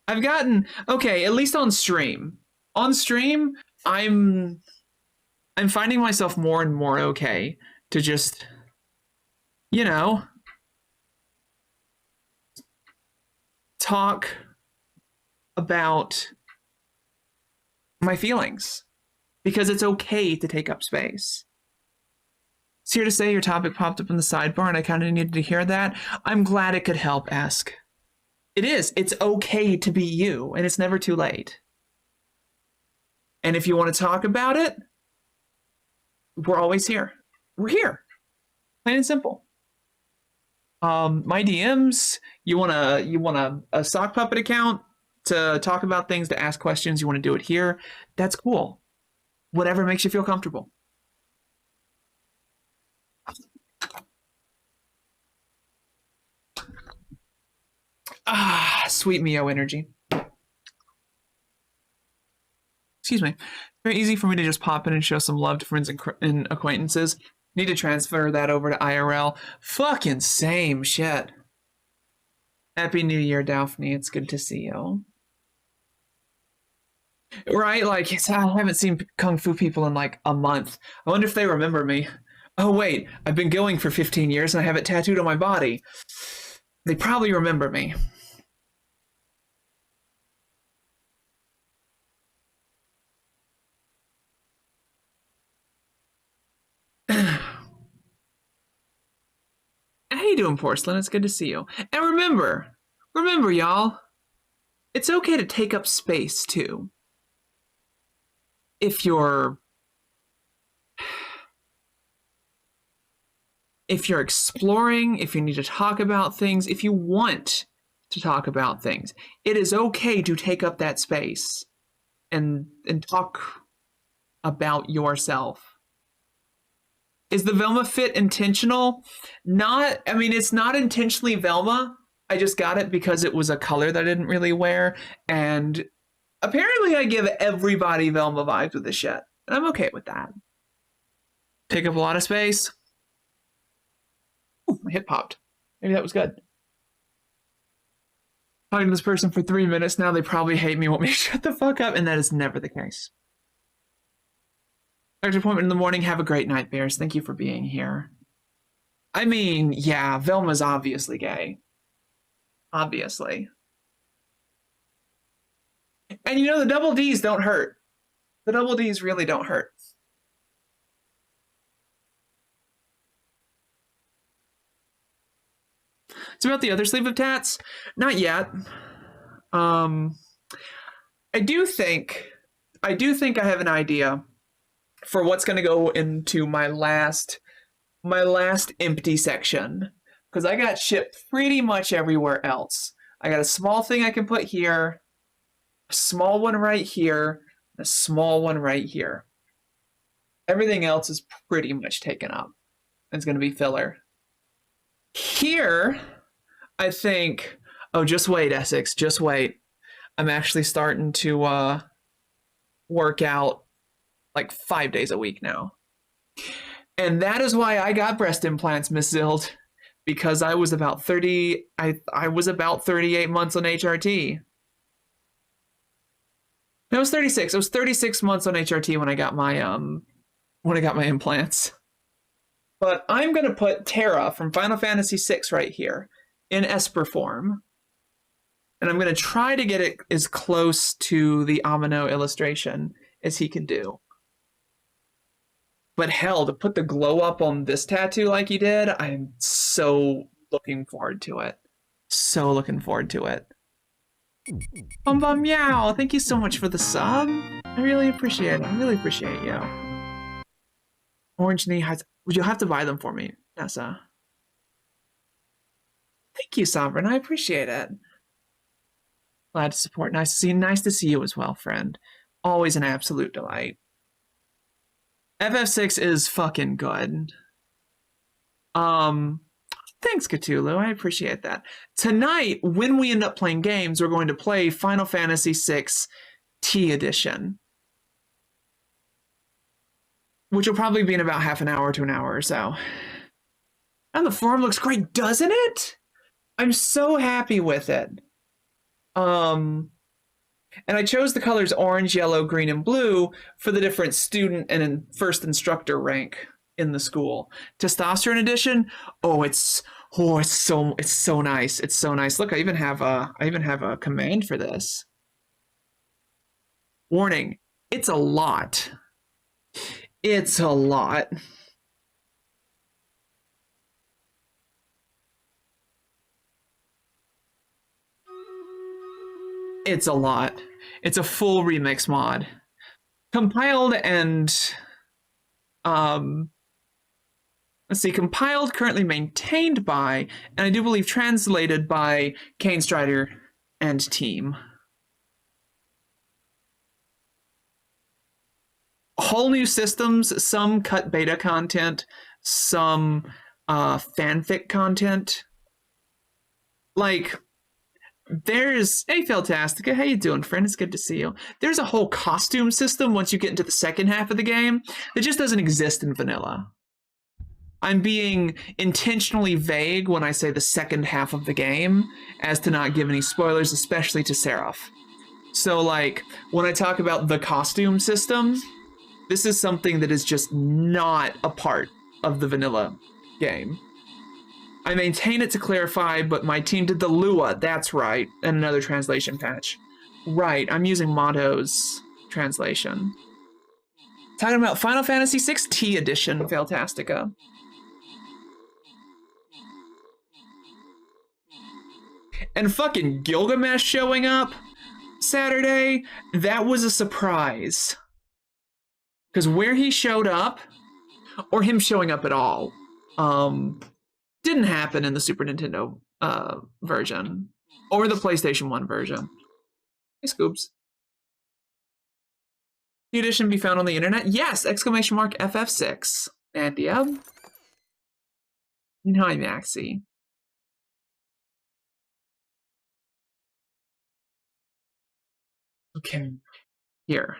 I've gotten, okay, at least on stream. On stream, I'm finding myself more and more okay to just, you know, talk about my feelings because it's okay to take up space. It's here to say your topic popped up in the sidebar and I kind of needed to hear that. I'm glad it could help, Ask. It is. It's okay to be you and it's never too late. And if you want to talk about it, we're always here. We're here. Plain and simple. My DMs, you want a sock puppet account to talk about things, to ask questions, you want to do it here, that's cool. Whatever makes you feel comfortable. Ah, sweet Mio energy. Excuse me. Very easy for me to just pop in and show some love to friends and acquaintances. Need to transfer that over to IRL. Fucking same shit. Happy New Year, Daphne. It's good to see you. Right? Like, I haven't seen Kung Fu people in like a month. I wonder if they remember me. Oh, wait. I've been going for 15 years and I have it tattooed on my body. They probably remember me. How you doing, Porcelain? It's good to see you. And remember, y'all, it's okay to take up space, too. If you're exploring, if you need to talk about things, if you want to talk about things, it is okay to take up that space and talk about yourself. Is the Velma fit intentional? It's not intentionally Velma. I just got it because it was a color that I didn't really wear. And apparently I give everybody Velma vibes with this shit. And I'm okay with that. Take up a lot of space. Ooh, my hip popped. Maybe that was good. Talking to this person for 3 minutes now, they probably hate me, want me to shut the fuck up, and that is never the case. Doctor's appointment in the morning. Have a great night, Bears. Thank you for being here. I mean, yeah, Velma's obviously gay. Obviously. And you know, the double D's don't hurt. The double D's really don't hurt. It's about the other sleeve of tats. Not yet. I do think I have an idea for what's going to go into my last empty section, because I got shit pretty much everywhere else. I got a small thing I can put here, a small one right here, a small one right here. Everything else is pretty much taken up. It's going to be filler. Here, I think, oh, just wait, Essex, just wait. I'm actually starting to work out like 5 days a week now. And that is why I got breast implants, Miss Zild, because I was about 30, I was about 38 months on HRT. No, I was 36. I was 36 months on HRT when I got my when I got my implants. But I'm going to put Terra from Final Fantasy VI right here in Esper form. And I'm going to try to get it as close to the Amino illustration as he can do. But hell, to put the glow up on this tattoo like he did, I'm so looking forward to it. So looking forward to it. Bum Bum Meow, thank you so much for the sub. I really appreciate it. I really appreciate you. Orange knee highs. Would you have to buy them for me, Nessa? Thank you, Sovereign. I appreciate it. Glad to support. Nice to see you as well, friend. Always an absolute delight. FF6 is fucking good. Thanks, Cthulhu. I appreciate that. Tonight, when we end up playing games, we're going to play Final Fantasy VI T Edition, which will probably be in about half an hour to an hour or so. And the form looks great, doesn't it? I'm so happy with it. And I chose the colors orange, yellow, green, and blue for the different student and first instructor rank in the school. Testosterone edition, it's so nice. It's so nice. Look, I even have a command for this. Warning, it's a lot. It's a lot. It's a lot. It's a full remix mod. Compiled and let's see, compiled, currently maintained by, and I do believe translated by Kane Strider and team. Whole new systems, some cut beta content, some fanfic content. Like, there's, hey Fantastica, how you doing, friend? It's good to see you. There's a whole costume system once you get into the second half of the game that just doesn't exist in vanilla. I'm being intentionally vague when I say the second half of the game, as to not give any spoilers, especially to Seraph. So, like, when I talk about the costume system, this is something that is just not a part of the vanilla game. I maintain it to clarify, but my team did the Lua, that's right, and another translation patch. Right, I'm using Monto's translation. Talking about Final Fantasy VI T Edition, Fantastica. And fucking Gilgamesh showing up Saturday, that was a surprise. Because where he showed up, or him showing up at all, didn't happen in the Super Nintendo version, or the PlayStation 1 version. Hey, Scoops. The edition be found on the internet? Yes! Exclamation mark FF6. And yeah. Hi, Maxie. Okay. Here.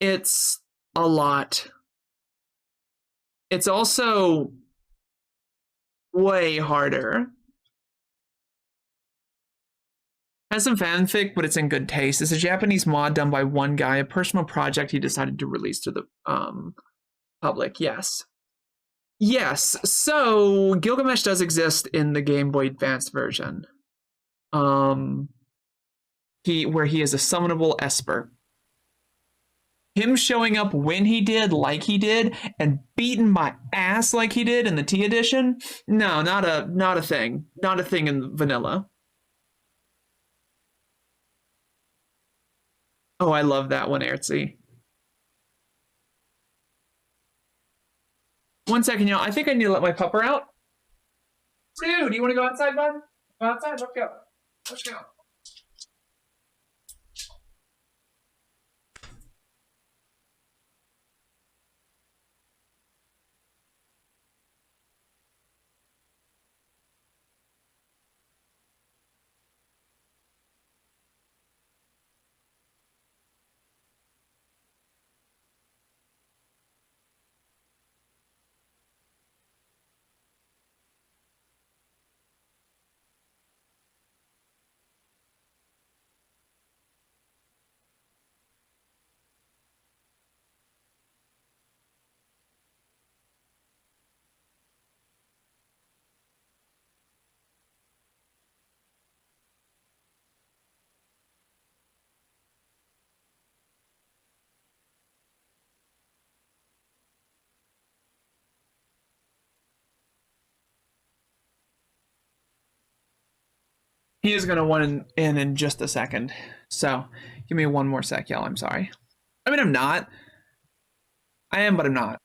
It's a lot. It's also way harder. Has some fanfic, but it's in good taste. It's a Japanese mod done by one guy, a personal project he decided to release to the public. Yes. Yes, so Gilgamesh does exist in the Game Boy Advance version. Where he is a summonable Esper. Him showing up when he did, like he did, and beating my ass like he did in the T edition? No, not a thing. Not a thing in vanilla. Oh, I love that one, Aertsy. 1 second, y'all. I think I need to let my pupper out. Dude, you want to go outside, bud? Go outside. Let's go. Let's go. He is gonna one in just a second. So give me one more sec, y'all. I'm sorry. I mean, I'm not. I am, but I'm not.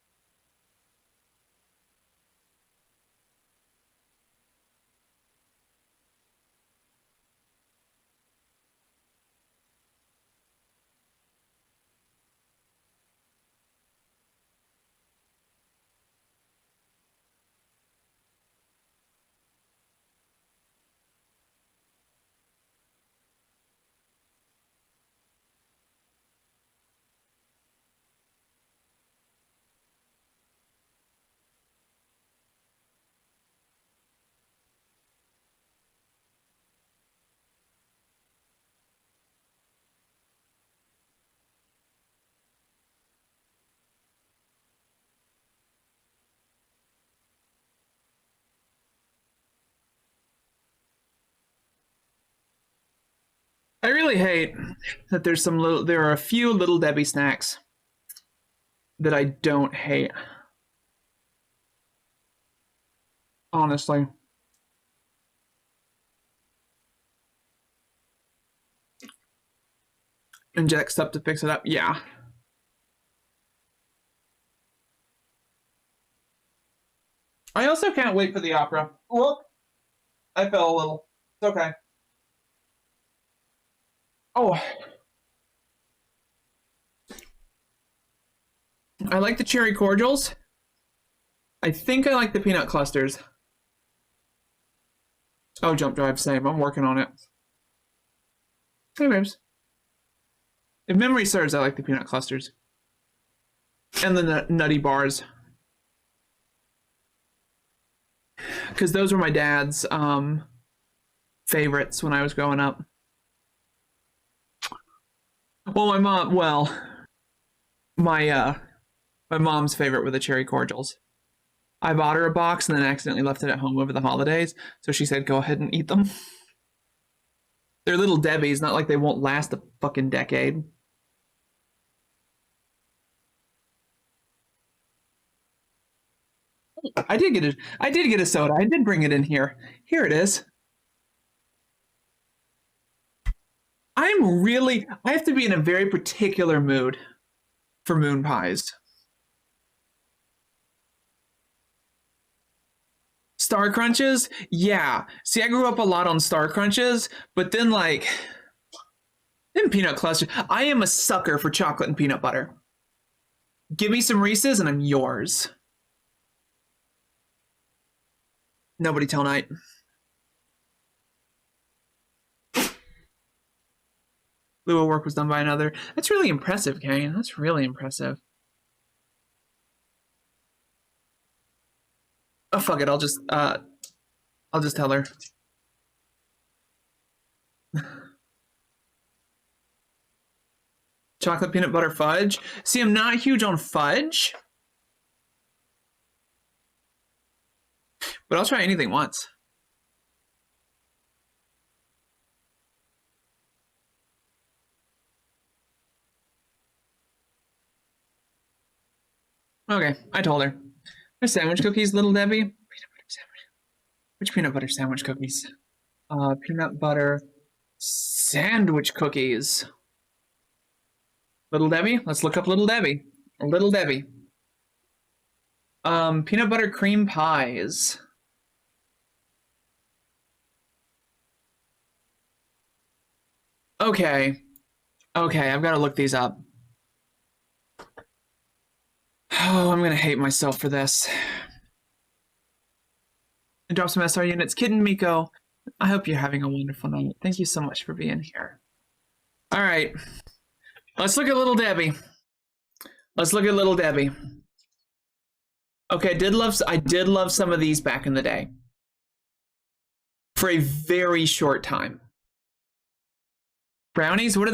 I really hate that there are a few Little Debbie snacks that I don't hate. Honestly. And Jack's up to fix it up. Yeah. I also can't wait for the opera. Look, I fell a little. It's okay. Oh. I like the cherry cordials. I think I like the peanut clusters. Oh, jump drive, same. I'm working on it. Hey, babes. If memory serves, I like the peanut clusters. And the nutty bars. Because those were my dad's favorites when I was growing up. Well, my mom's favorite were the cherry cordials. I bought her a box and then accidentally left it at home over the holidays, so she said go ahead and eat them. They're Little Debbie's, not like they won't last a fucking decade. I did get a soda. I did bring it in here. Here it is. I have to be in a very particular mood for moon pies. Star Crunches? Yeah. See, I grew up a lot on Star Crunches, but then peanut clusters. I am a sucker for chocolate and peanut butter. Give me some Reese's and I'm yours. Nobody tell night. Lua work was done by another. That's really impressive, Kane. That's really impressive. Oh fuck it, I'll just tell her. Chocolate peanut butter fudge. See, I'm not huge on fudge. But I'll try anything once. Okay, I told her. The sandwich cookies, Little Debbie. Peanut butter sandwich. Which peanut butter sandwich cookies? Peanut butter sandwich cookies. Little Debbie? Let's look up Little Debbie. Little Debbie. Peanut butter cream pies. Okay. Okay, I've got to look these up. Oh, I'm gonna hate myself for this. I dropped some SR units. Kitten Miko, I hope you're having a wonderful night. Thank you so much for being here. All right. Let's look at Little Debbie. Let's look at Little Debbie. Okay, I did love some of these back in the day. For a very short time. Brownies? What are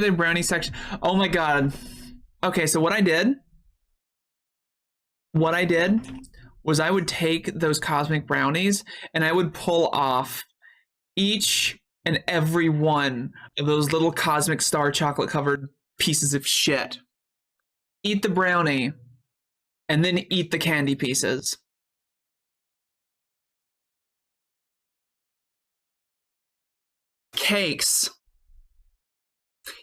they brownie section? Oh my god. Okay, so what I did was I would take those cosmic brownies and I would pull off each and every one of those little cosmic star chocolate covered pieces of shit. Eat the brownie and then eat the candy pieces. cakes.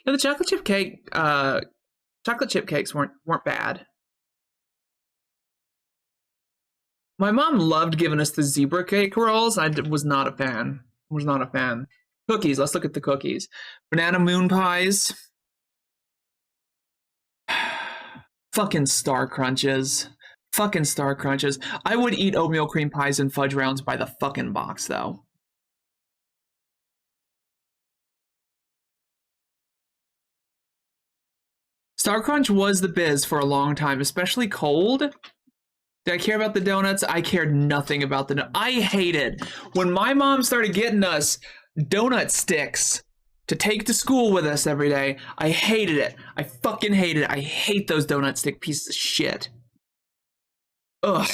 The chocolate chip cakes weren't bad. My mom loved giving us the zebra cake rolls. I was not a fan. Cookies. Let's look at the cookies. Banana moon pies. Fucking Star Crunches. I would eat oatmeal cream pies and fudge rounds by the fucking box, though. Star Crunch was the biz for a long time, especially cold. Did I care about the donuts? I cared nothing about the donuts. I hated when my mom started getting us donut sticks to take to school with us every day. I hated it. I fucking hated it. I hate those donut stick pieces of shit. Ugh.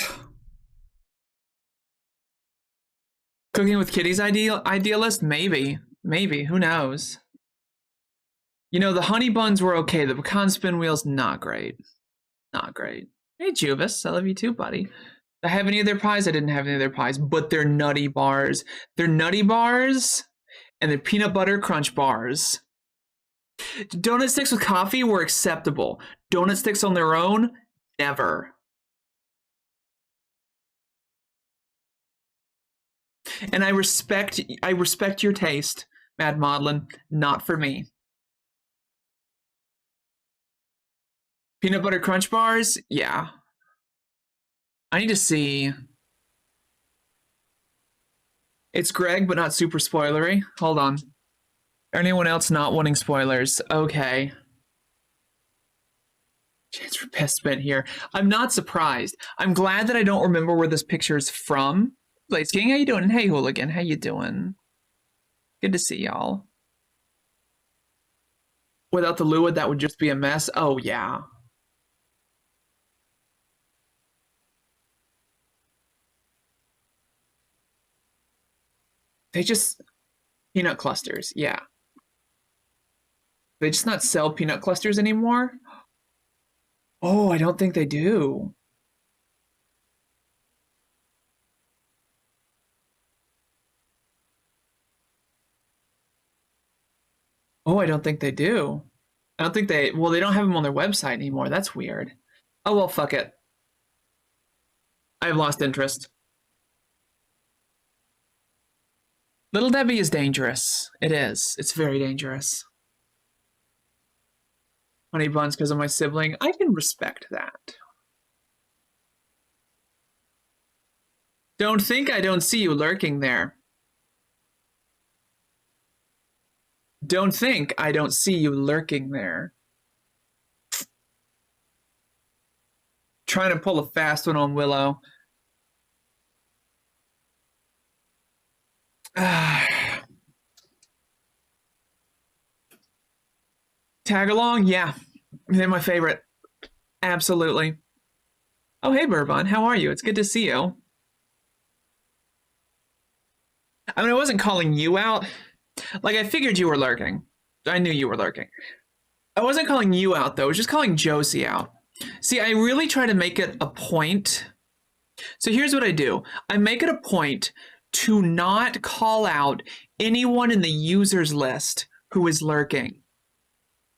Cooking with Kitty's idealist? Maybe. Who knows? The honey buns were okay. The pecan spin wheels, not great. Hey, Juvis, I love you too, buddy. Did I have any of their pies? I didn't have any of their pies, but they're nutty bars. And they're peanut butter crunch bars. Donut sticks with coffee were acceptable. Donut sticks on their own, never. And I respect your taste, Mad Maudlin. Not for me. Peanut butter crunch bars? Yeah. I need to see. It's Greg, but not super spoilery. Hold on. Anyone else not wanting spoilers? Okay. Chance for best spent here. I'm not surprised. I'm glad that I don't remember where this picture is from. Blaze King, how you doing? Hey, Hooligan, how you doing? Good to see y'all. Without the Lua, that would just be a mess. Oh, yeah. They just... Peanut clusters, yeah. They just not sell peanut clusters anymore? Oh, I don't think they do. Oh, I don't think they do. I don't think they... Well, they don't have them on their website anymore. That's weird. Oh, well, fuck it. I've lost interest. Little Debbie is dangerous. It is. It's very dangerous. Honey buns because of my sibling. I can respect that. Don't think I don't see you lurking there. Don't think I don't see you lurking there. Trying to pull a fast one on Willow. Tag along? Yeah. They're my favorite. Absolutely. Oh, hey, Bourbon. How are you? It's good to see you. I mean, I wasn't calling you out. Like, I figured you were lurking. I knew you were lurking. I wasn't calling you out, though. I was just calling Josie out. See, I really try to make it a point. So here's what I do. I make it a point to not call out anyone in the users list who is lurking.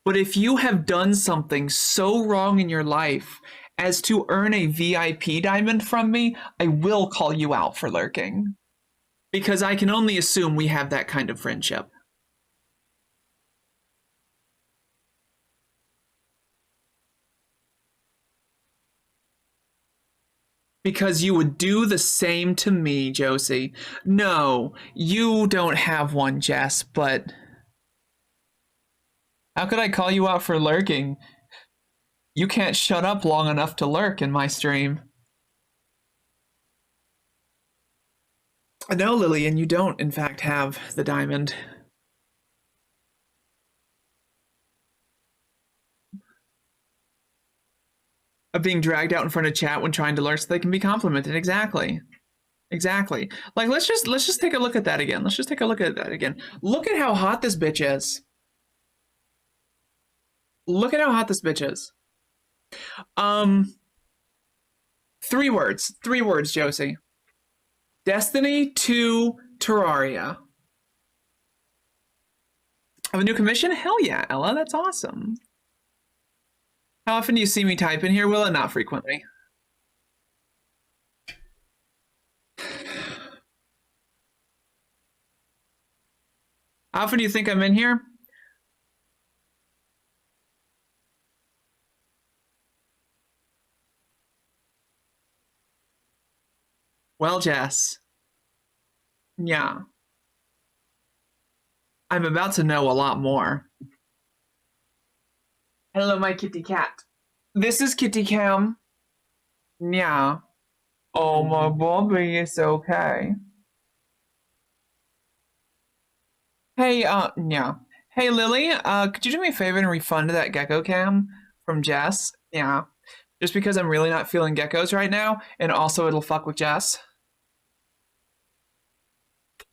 But if you have done something so wrong in your life as to earn a VIP diamond from me, I will call you out for lurking. Because I can only assume we have that kind of friendship. Because you would do the same to me, Josie. No, you don't have one, Jess, but... How could I call you out for lurking? You can't shut up long enough to lurk in my stream. No, Lillian, you don't, in fact, have the diamond. Of being dragged out in front of chat when trying to lurk so they can be complimented. Exactly. Like, let's just take a look at that again. Look at how hot this bitch is. Three words, Josie. Destiny to Terraria. Have a new commission? Hell yeah, Ella, that's awesome. How often do you see me type in here, Willa? Not frequently. How often do you think I'm in here? Well, Jess. Yeah. I'm about to know a lot more. Hello, my kitty cat. This is Kitty Cam. Yeah. Oh, my Bobby is okay. Hey, yeah. Hey, Lily, could you do me a favor and refund that gecko cam from Jess? Yeah. Just because I'm really not feeling geckos right now, and also it'll fuck with Jess.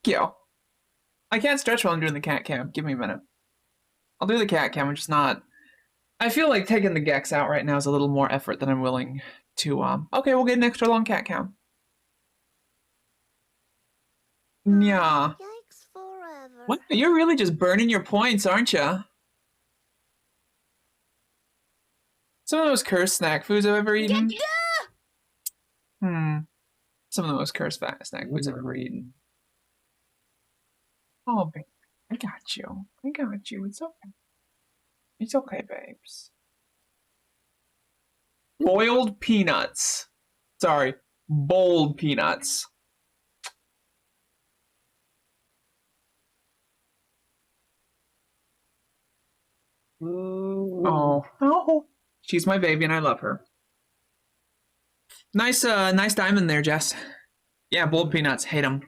Thank you. I can't stretch while I'm doing the cat cam. Give me a minute. I'll do the cat cam, I'm just not... I feel like taking the gex out right now is a little more effort than I'm willing to, Okay, we'll get an extra long cat cam. Yeah. Yikes forever. What? You're really just burning your points, aren't you? Some of the most cursed snack foods I've ever eaten. Some of the most cursed snack foods I've ever eaten. Oh, babe, I got you. I got you. It's okay. It's okay, babes. Boiled peanuts. Sorry, boiled peanuts. Oh, she's my baby and I love her. Nice diamond there, Jess. Yeah, boiled peanuts. Hate them.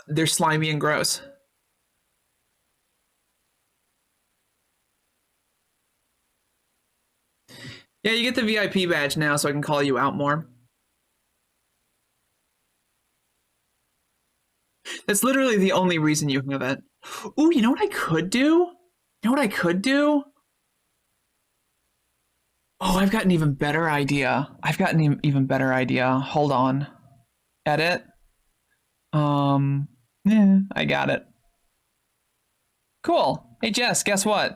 They're slimy and gross. Yeah, you get the VIP badge now, so I can call you out more. That's literally the only reason you have it. Ooh, you know what I could do? You know what I could do? Oh, I've got an even better idea. I've got an even better idea. Hold on. Edit. Yeah, I got it. Cool. Hey, Jess, guess what?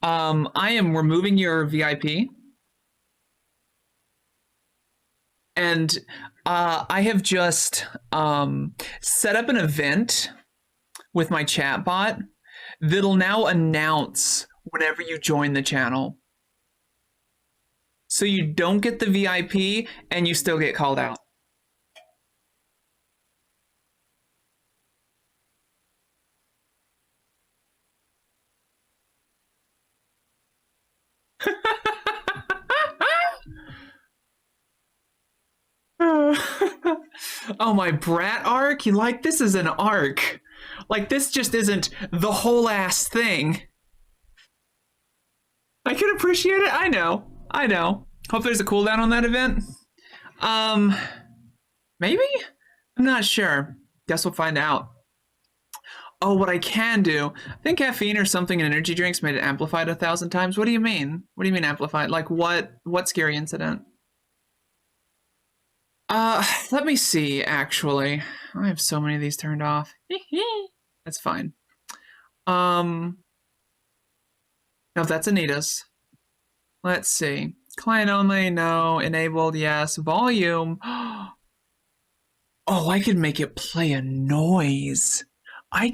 I am removing your VIP. And I have just set up an event with my chatbot that'll now announce whenever you join the channel. So you don't get the VIP and you still get called out. Oh, my brat arc? You like, this is an arc. Like, this just isn't the whole ass thing. I can appreciate it. I know. Hope there's a cooldown on that event. Maybe? I'm not sure. Guess we'll find out. Oh, what I can do. I think caffeine or something in energy drinks made it amplified 1,000 times. What do you mean? What do you mean amplified? Like what scary incident? Let me see, actually. I have so many of these turned off. That's fine. Now if that's Anita's. Let's see. Client only, no. Enabled, yes. Volume. Oh, I could make it play a noise. Hey,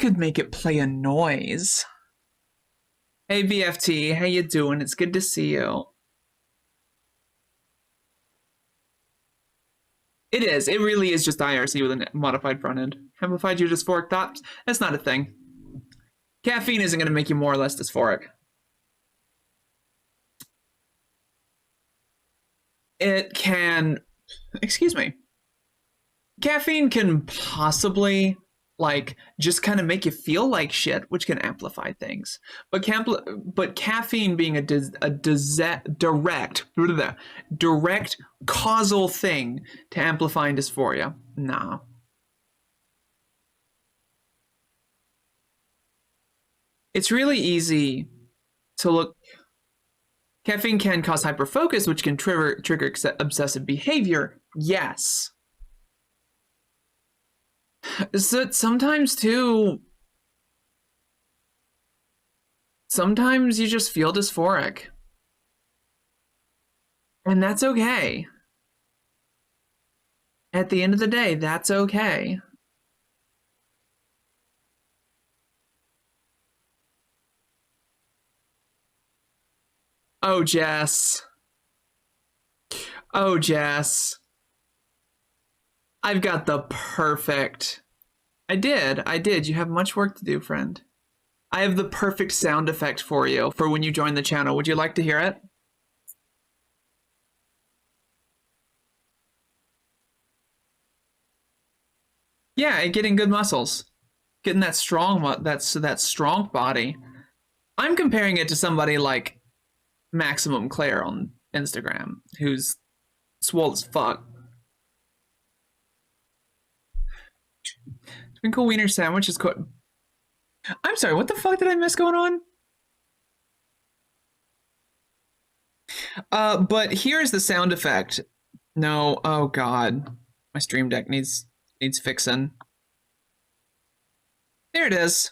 BFT, how you doing? It's good to see you. It is. It really is just IRC with a modified front end. Amplified, you dysphoric thoughts? That's not a thing. Caffeine isn't going to make you more or less dysphoric. It can... Excuse me. Caffeine can possibly, like, just kind of make you feel like shit, which can amplify things. But caffeine being a direct causal thing to amplifying dysphoria, nah. It's really easy to look. Caffeine can cause hyperfocus, which can trigger obsessive behavior. Yes. So sometimes too, Sometimes you just feel dysphoric. And that's okay. At the end of the day, that's okay. Oh, Jess. Oh, Jess. I've got the perfect... I did. You have much work to do, friend. I have the perfect sound effect for you for when you join the channel. Would you like to hear it? Yeah, and getting good muscles. Getting that strong, that strong body. I'm comparing it to somebody like Maximum Claire on Instagram, who's swole as fuck. Twinkle Wiener Sandwich is cooked. I'm sorry, what the fuck did I miss going on? But here's the sound effect. No, oh god. My stream deck needs fixing. There it is.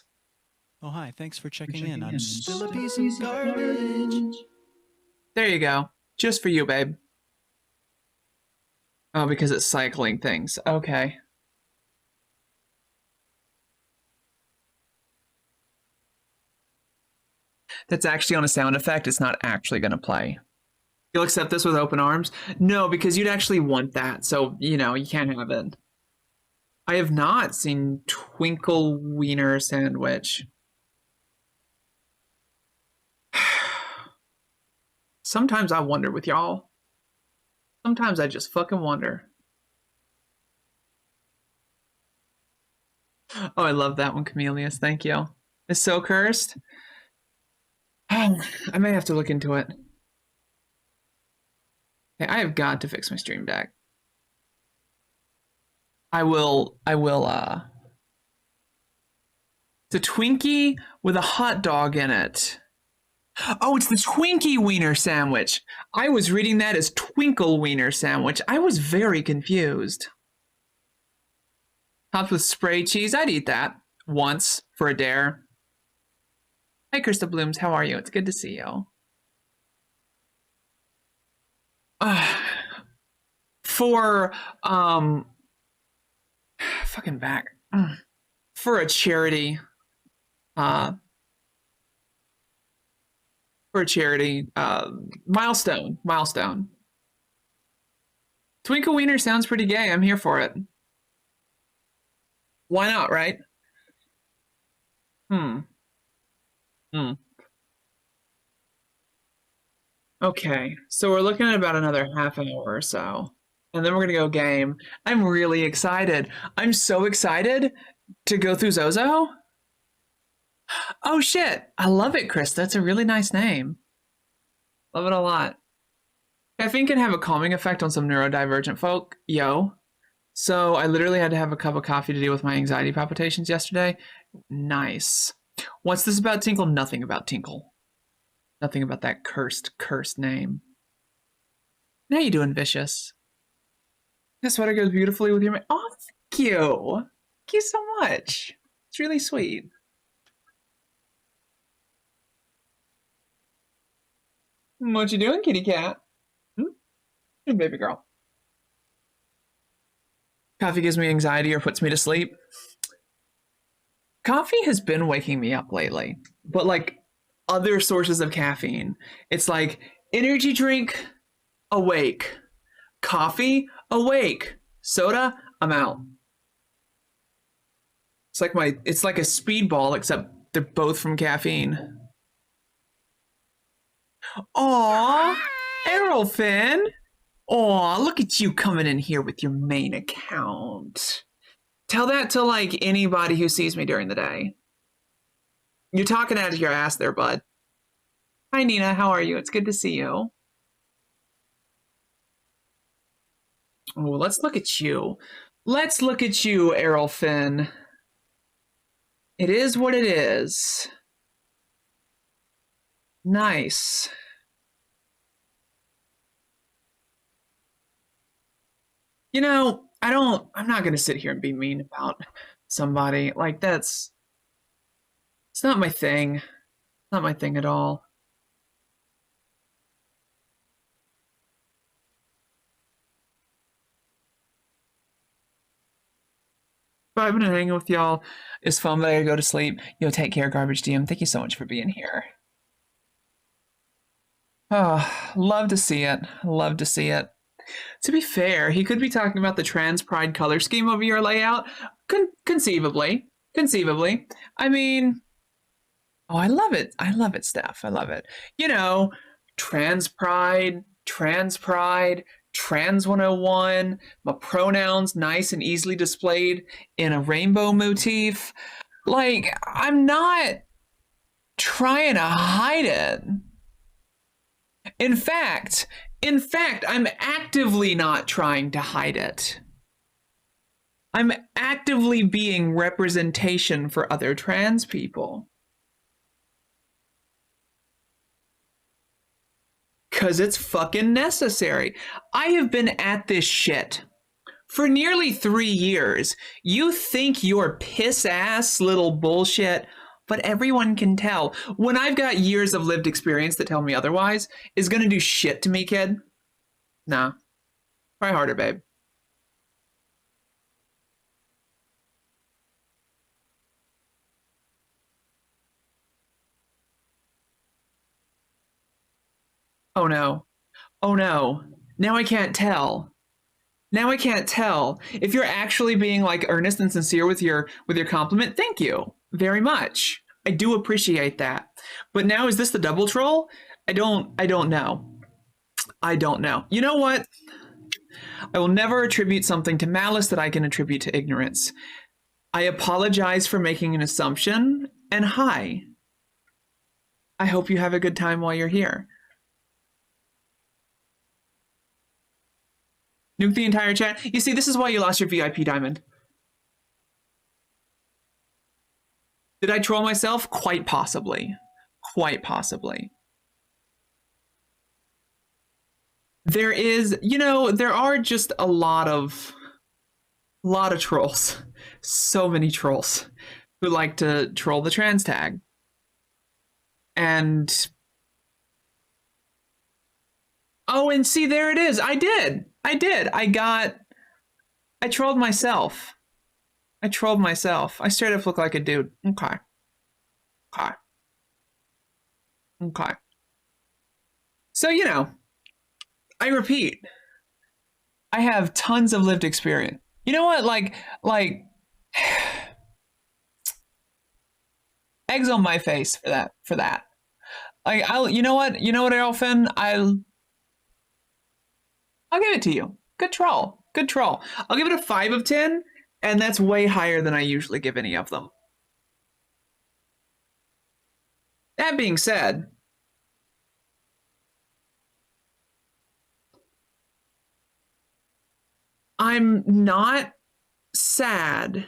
Oh, hi. Thanks for checking in. I'm still a piece of garbage. There you go. Just for you, babe. Oh, because it's cycling things. Okay. That's actually on a sound effect. It's not actually going to play. You'll accept this with open arms? No, because you'd actually want that. So, you know, you can't have it. I have not seen Twinkle Wiener Sandwich. Sometimes I wonder with y'all. Sometimes I just fucking wonder. Oh, I love that one, Chameleus. Thank you. It's so cursed. Oh, I may have to look into it. Okay, I have got to fix my stream deck. I will, it's a Twinkie with a hot dog in it. Oh, it's the Twinkie Wiener Sandwich. I was reading that as Twinkle Wiener Sandwich. I was very confused. Topped with spray cheese. I'd eat that once for a dare. Hi, Krista Blooms. How are you? It's good to see you. For, fucking back. For a charity, milestone. Twinkle Wiener sounds pretty gay. I'm here for it. Why not, right? Okay, so we're looking at about another half an hour or so. And then we're gonna go game. I'm really excited. I'm so excited to go through Zozo. Oh shit, I love it, Chris. That's a really nice name. Love it a lot. Caffeine can have a calming effect on some neurodivergent folk. Yo. So I literally had to have a cup of coffee to deal with my anxiety palpitations yesterday. Nice. What's this about Tinkle? Nothing about Tinkle. Nothing about that cursed name. How you doing, Vicious? That sweater goes beautifully with your... Oh, thank you. Thank you so much. It's really sweet. What you doing, kitty cat? Hey, baby girl. Coffee gives me anxiety or puts me to sleep. Coffee has been waking me up lately, but like other sources of caffeine. It's like energy drink, awake. Coffee, awake. Soda, I'm out. It's like a speedball, except they're both from caffeine. Aw, Errolfin. Aw, look at you coming in here with your main account. Tell that to like anybody who sees me during the day. You're talking out of your ass there, bud. Hi, Nina. How are you? It's good to see you. Oh, let's look at you. Let's look at you, Errolfin. It is what it is. Nice. You know, I'm not going to sit here and be mean about somebody. Like, it's not my thing. Not my thing at all. But I've been hanging with y'all. It's fun, but I gotta go to sleep. Yo, take care, Garbage DM. Thank you so much for being here. Oh, love to see it. Love to see it. To be fair, he could be talking about the trans pride color scheme of your layout. Conceivably. Conceivably. I mean, oh, I love it. I love it, Steph. I love it. You know, trans pride, trans 101, my pronouns nice and easily displayed in a rainbow motif. Like, I'm not trying to hide it. In fact, I'm actively not trying to hide it. I'm actively being representation for other trans people. Because it's fucking necessary. I have been at this shit for nearly 3 years. You think you're piss-ass little bullshit, but everyone can tell. When I've got years of lived experience that tell me otherwise, is gonna do shit to me, kid? Nah. Try harder, babe. Oh no. Oh no. Now I can't tell. Now I can't tell. If you're actually being like earnest and sincere with your compliment, thank you very much. I do appreciate that. But now is this the double troll? I don't know. I don't know. You know what? I will never attribute something to malice that I can attribute to ignorance. I apologize for making an assumption, and hi. I hope you have a good time while you're here. Nuke the entire chat. You see, this is why you lost your VIP diamond. Did I troll myself? Quite possibly. Quite possibly. There is, you know, there are just a lot of trolls. So many trolls who like to troll the trans tag. And oh, and see, there it is. I did. I trolled myself. I straight up look like a dude. Okay. So, you know, I repeat, I have tons of lived experience. You know what? Like, eggs on my face for that. Like, you know what, Errolfin? I'll give it to you. Good troll. I'll give it a 5 of 10, and that's way higher than I usually give any of them. That being said, I'm not sad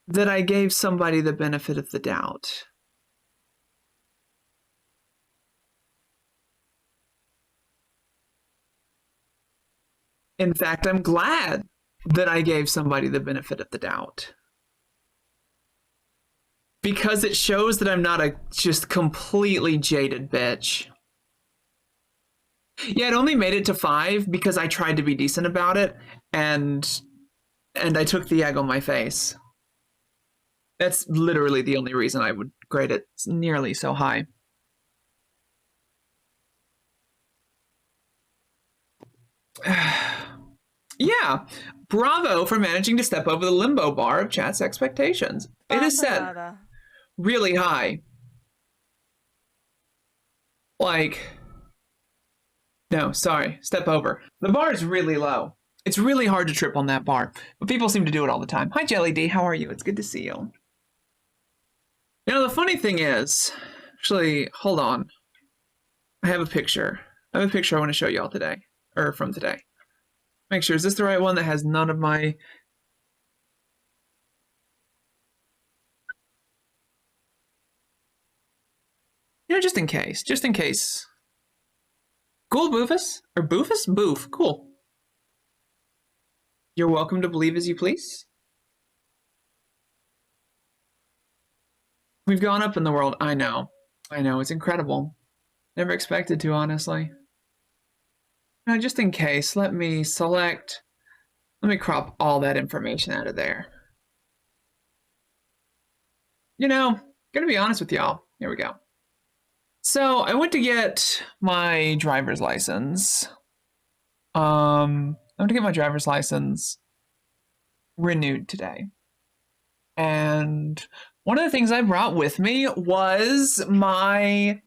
that I gave somebody the benefit of the doubt. In fact, I'm glad that I gave somebody the benefit of the doubt. Because it shows that I'm not a just completely jaded bitch. Yeah, it only made it to 5 because I tried to be decent about it, and I took the egg on my face. That's literally the only reason I would grade it nearly so high. Yeah, bravo for managing to step over the limbo bar of chat's expectations. It is set really high. Like, no, sorry, step over. The bar is really low. It's really hard to trip on that bar, but people seem to do it all the time. Hi, Jelly D, how are you? It's good to see you. You know, the funny thing is, actually, hold on. I have a picture. I want to show you all today, or from today. Make sure, is this the right one that has none of my... You know, just in case. Cool, Boofus? Or Boofus? Boof, cool. You're welcome to believe as you please. We've gone up in the world. I know. It's incredible. Never expected to, honestly. Now, just in case, let me crop all that information out of there. You know, gonna be honest with y'all. Here we go. So I went to get my driver's license. I went to get my driver's license renewed today. And one of the things I brought with me was my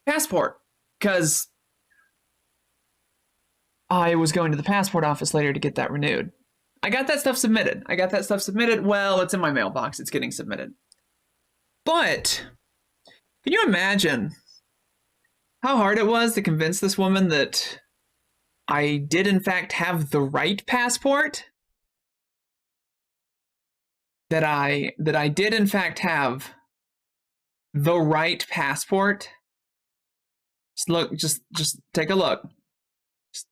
passport, because I was going to the passport office later to get that renewed. I got that stuff submitted. Well, it's in my mailbox. It's getting submitted. But can you imagine how hard it was to convince this woman that I did in fact have the right passport? That I did in fact have the right passport? Just take a look.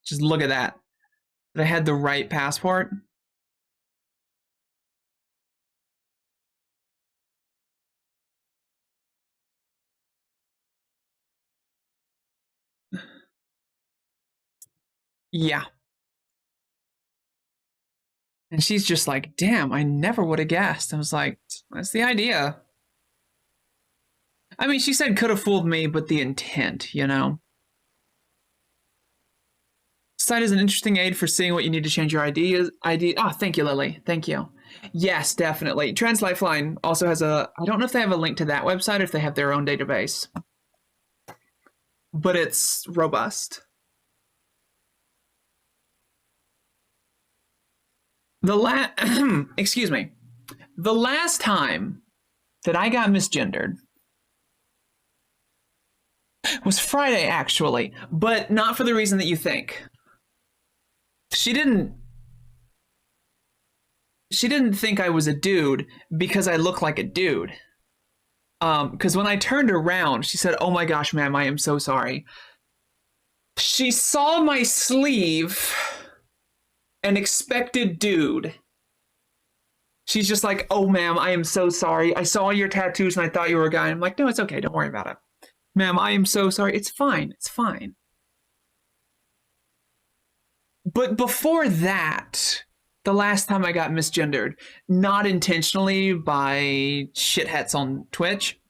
Just look at that. That I had the right passport. Yeah. And she's just like, damn, I never would have guessed. I was like, that's the idea. I mean, she said could have fooled me, but the intent, you know? Site is an interesting aid for seeing what you need to change your ID. Oh, thank you, Lily. Thank you. Yes, definitely. Trans Lifeline also has I don't know if they have a link to that website or if they have their own database. But it's robust. Excuse me. The last time that I got misgendered was Friday, actually, but not for the reason that you think. She didn't think I was a dude because I look like a dude. Because when I turned around, she said, "Oh my gosh, ma'am, I am so sorry." She saw my sleeve and expected dude. She's just like, "Oh, ma'am, I am so sorry. I saw your tattoos and I thought you were a guy." I'm like, "No, it's okay. Don't worry about it. Ma'am, I am so sorry. It's fine. It's fine." But before that, the last time I got misgendered, not intentionally by shitheads on Twitch,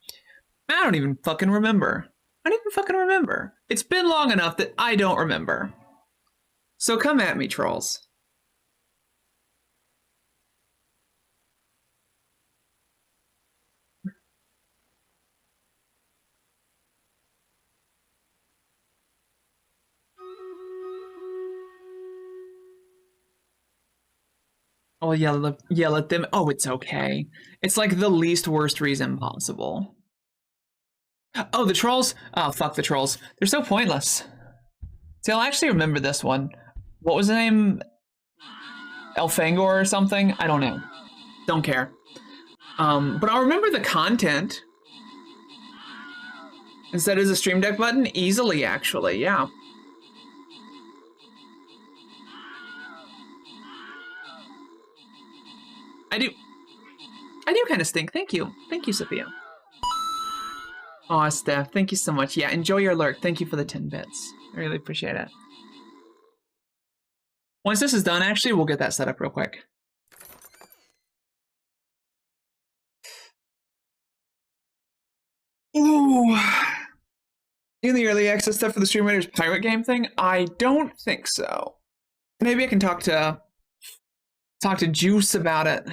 I don't even fucking remember. It's been long enough that I don't remember. So come at me, trolls. I'll yell at them. Oh, it's okay. It's like the least worst reason possible. Oh, the trolls? Oh, fuck the trolls. They're so pointless. See, I'll actually remember this one. What was the name? Elfangor or something? I don't know. Don't care. But I'll remember the content. Instead is a Stream Deck button? Easily, actually, yeah. I do kind of stink. Thank you, Sophia. Aw, Steph, thank you so much. Yeah, enjoy your lurk. Thank you for the 10 bits. I really appreciate it. Once this is done, actually, we'll get that set up real quick. Ooh. In the early access stuff for the Stream Raiders pirate game thing? I don't think so. Maybe I can talk to Juice about it.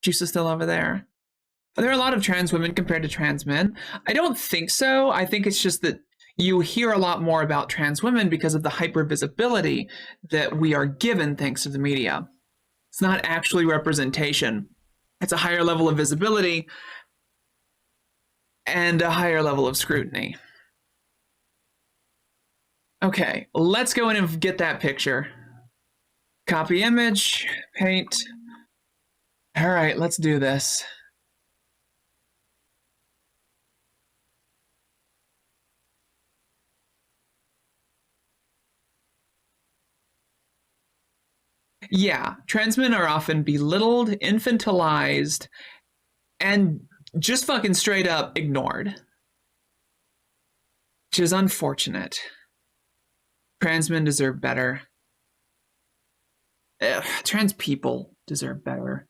Juice is still over there. Are there a lot of trans women compared to trans men? I don't think so. I think it's just that you hear a lot more about trans women because of the hypervisibility that we are given thanks to the media. It's not actually representation. It's a higher level of visibility and a higher level of scrutiny. Okay, let's go in and get that picture. Copy image, paint. All right, let's do this. Yeah, trans men are often belittled, infantilized, and just fucking straight up ignored. Which is unfortunate. Trans men deserve better. Trans people deserve better.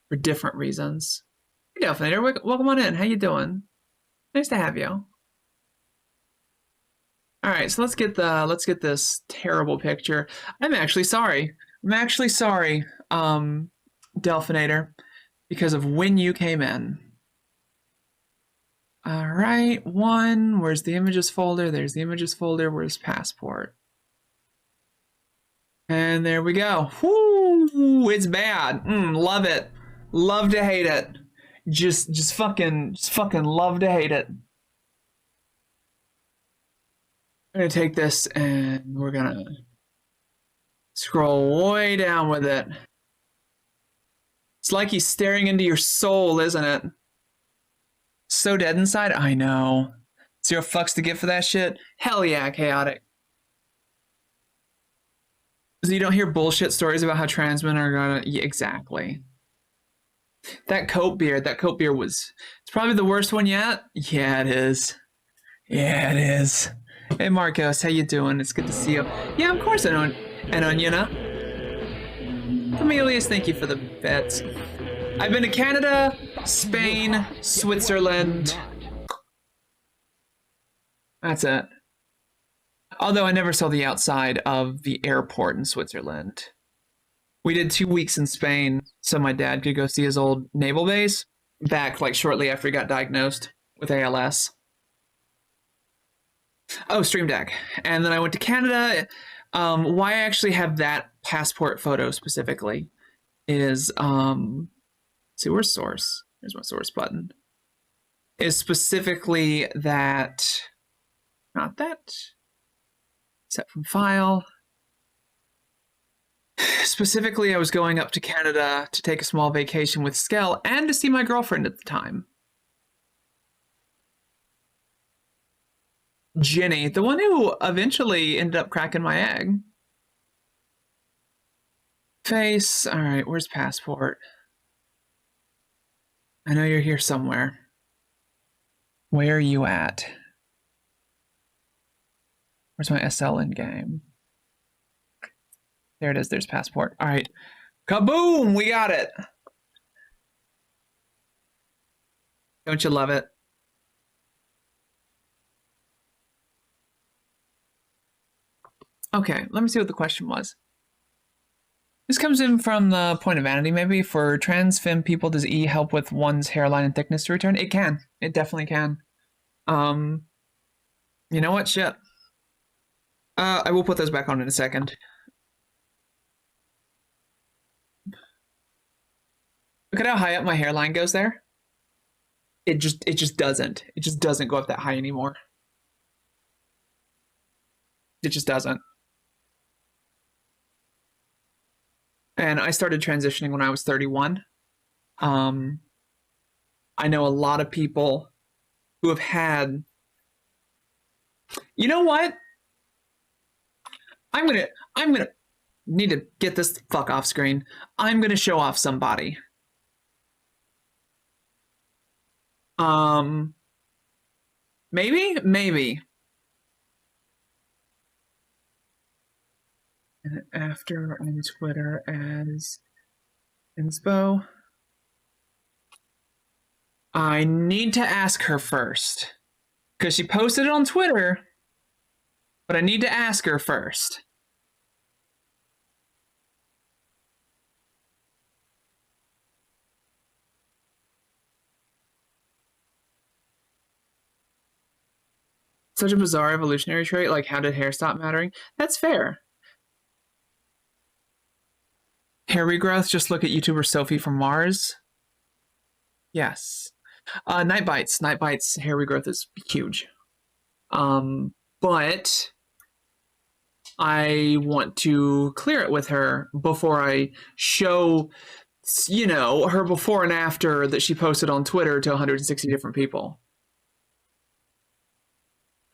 For different reasons. Hey, Delphinator, welcome on in. How you doing? Nice to have you. All right, so let's get this terrible picture. I'm actually sorry. Delphinator, because of when you came in. All right, where's the images folder? There's the images folder. Where's passport? And there we go. Whoo, it's bad. Love it. Love to hate it. Just fucking love to hate it. I'm gonna take this and we're gonna scroll way down with it. It's like he's staring into your soul, isn't it? So dead inside? I know. 0 fucks to give for that shit? Hell yeah, chaotic. So you don't hear bullshit stories about how trans men are gonna... Yeah, exactly. That coat beard was... It's probably the worst one yet? Yeah, it is. Yeah, it is. Hey, Marcos, how you doing? It's good to see you. Yeah, of course I know. And Oniona. Camelius, thank you for the bets. I've been to Canada, Spain, Switzerland. That's it. Although I never saw the outside of the airport in Switzerland. We did 2 weeks in Spain so my dad could go see his old naval base back like shortly after he got diagnosed with ALS. Oh, Stream Deck. And then I went to Canada. Why I actually have that passport photo specifically is, see, where's source? Here's my source button. Is specifically that, not that, set from file. Specifically, I was going up to Canada to take a small vacation with Skell and to see my girlfriend at the time. Jenny, the one who eventually ended up cracking my egg. Face, all right, where's passport? I know you're here somewhere. Where are you at? Where's my SL in game? There it is, there's passport. All right, kaboom, we got it. Don't you love it? Okay, let me see what the question was. This comes in from the point of vanity, maybe. For trans femme people, does E help with one's hairline and thickness to return? It can. It definitely can. You know what? Shit. I will put those back on in a second. Look at how high up my hairline goes there. It just doesn't. It just doesn't go up that high anymore. It just doesn't. And I started transitioning when I was 31. I know a lot of people who have had... You know what? I'm gonna need to get this fuck off screen. I'm gonna show off somebody. Maybe. And after on Twitter as inspo. I need to ask her first. Because she posted it on Twitter. But I need to ask her first. Such a bizarre evolutionary trait, like how did hair stop mattering? That's fair. Hair regrowth, just look at YouTuber Sophie from Mars. Yes. Night Bites hair regrowth is huge. But I want to clear it with her before I show, you know, her before and after that she posted on Twitter to 160 different people.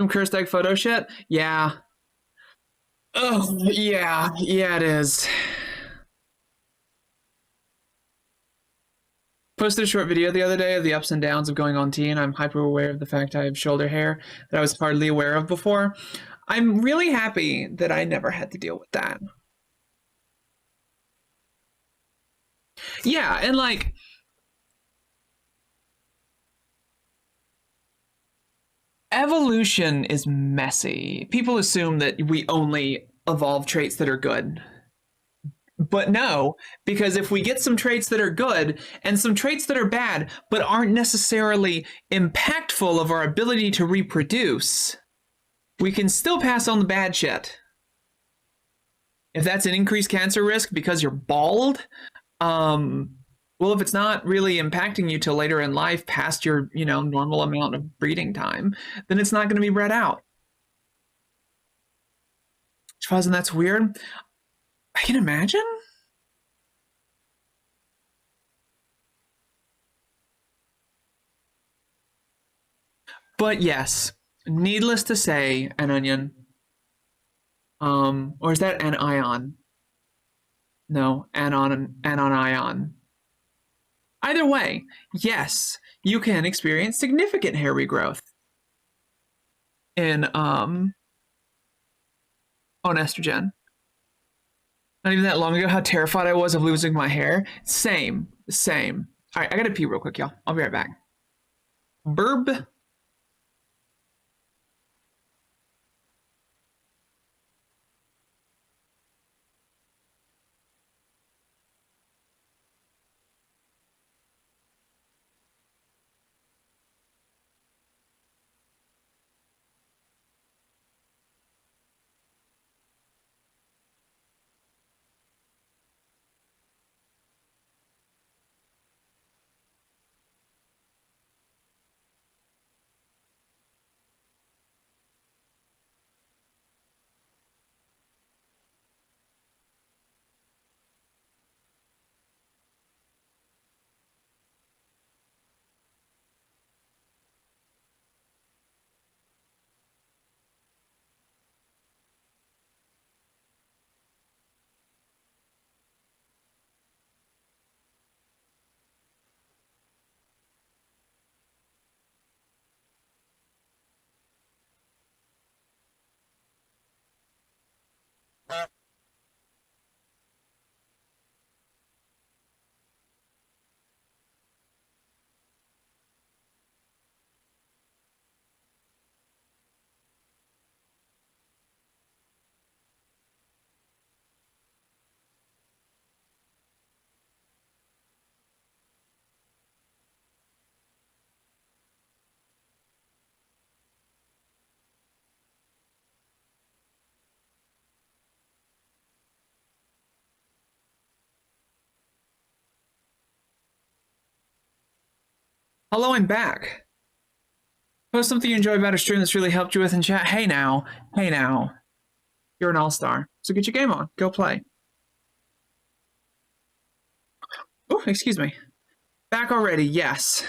Some cursed egg photo shit? Yeah. Oh, yeah, it is. Posted a short video the other day of the ups and downs of going on T, and I'm hyper aware of the fact I have shoulder hair that I was hardly aware of before. I'm really happy that I never had to deal with that. Yeah, and like, evolution is messy. People assume that we only evolve traits that are good. But no, because if we get some traits that are good and some traits that are bad, but aren't necessarily impactful of our ability to reproduce, we can still pass on the bad shit. If that's an increased cancer risk because you're bald, well, if it's not really impacting you till later in life past your, normal amount of breeding time, then it's not going to be bred out. And that's weird. I can imagine. But yes, needless to say, an onion. Or is that an ion? No, anion. Either way, yes, you can experience significant hair regrowth on estrogen. Not even that long ago, how terrified I was of losing my hair. Same. All right, I gotta pee real quick, y'all. I'll be right back. Burb. Hello, I'm back. Post something you enjoy about a stream that's really helped you with in chat. Hey now. You're an all-star. So get your game on. Go play. Oh, excuse me. Back already, yes.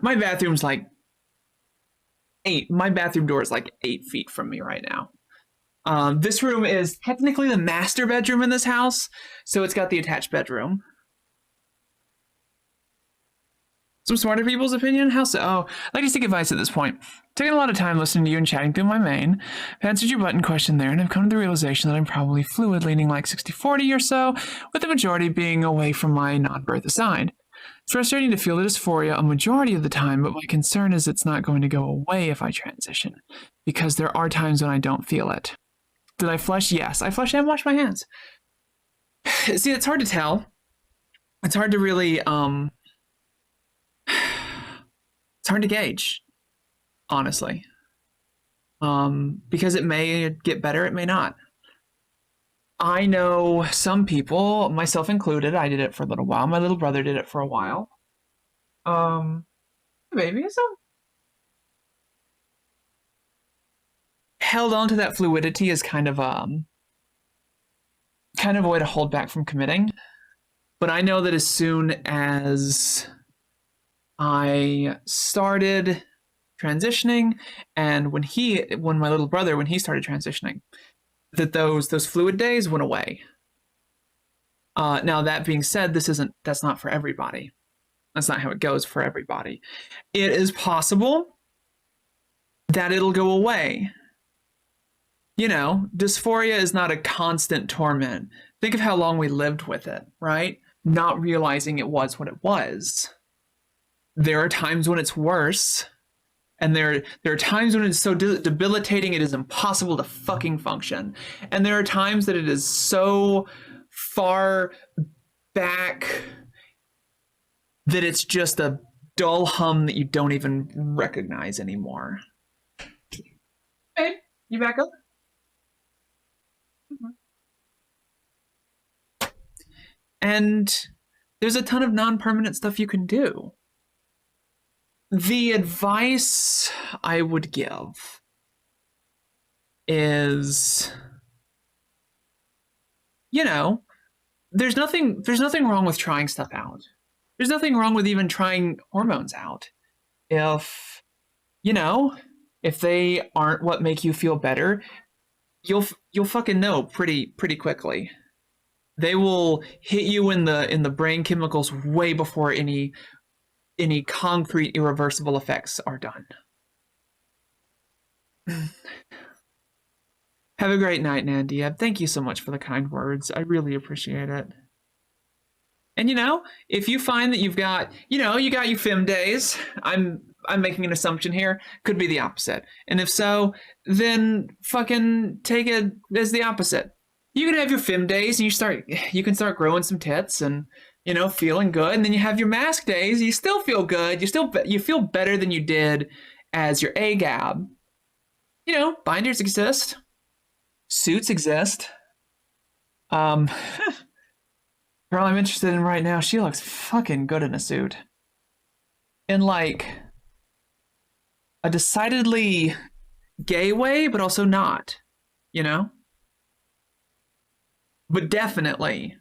My bathroom's like 8. My bathroom door is like 8 feet from me right now. This room is technically the master bedroom in this house, so it's got the attached bedroom. Some smarter people's opinion? How so? Oh, I'd like to take advice at this point. Taking a lot of time listening to you and chatting through my main. I've answered your button question there, and I've come to the realization that I'm probably fluid, leaning like 60-40 or so, with the majority being away from my non-birth assigned. It's frustrating to feel the dysphoria a majority of the time, but my concern is it's not going to go away if I transition, because there are times when I don't feel it. Did I flush? Yes, I flushed and washed my hands. See, it's hard to tell. It's hard to really, it's hard to gauge, honestly, because it may get better, it may not. I know some people, myself included, I did it for a little while. My little brother did it for a while. Maybe so. Held on to that fluidity is kind of a way to hold back from committing. But I know that as soon as I started transitioning, and when my little brother, when he started transitioning, that those fluid days went away. Now that being said, that's not for everybody. That's not how it goes for everybody. It is possible that it'll go away. You know, dysphoria is not a constant torment. Think of how long we lived with it, right? Not realizing it was what it was. There are times when it's worse, and there are times when it's so debilitating it is impossible to fucking function. And there are times that it is so far back that it's just a dull hum that you don't even recognize anymore. Hey, you back up? And there's a ton of non-permanent stuff you can do. The advice I would give is, you know, there's nothing wrong with trying stuff out. There's nothing wrong with even trying hormones out. If, you know, if they aren't what make you feel better, you'll fucking know pretty quickly. They will hit you in the brain chemicals way before any concrete irreversible effects are done. Have a great night, Nandia. Thank you so much for the kind words. I really appreciate it. And you know, if you find that you got your fem days, I'm making an assumption here, could be the opposite. And if so, then fucking take it as the opposite. You can have your fem days and you can start growing some tits and, you know, feeling good. And then you have your mask days, you still feel good. You feel better than you did as your AGAB. You know, binders exist. Suits exist. Girl I'm interested in right now, she looks fucking good in a suit. In like a decidedly gay way, but also not, you know? But definitely,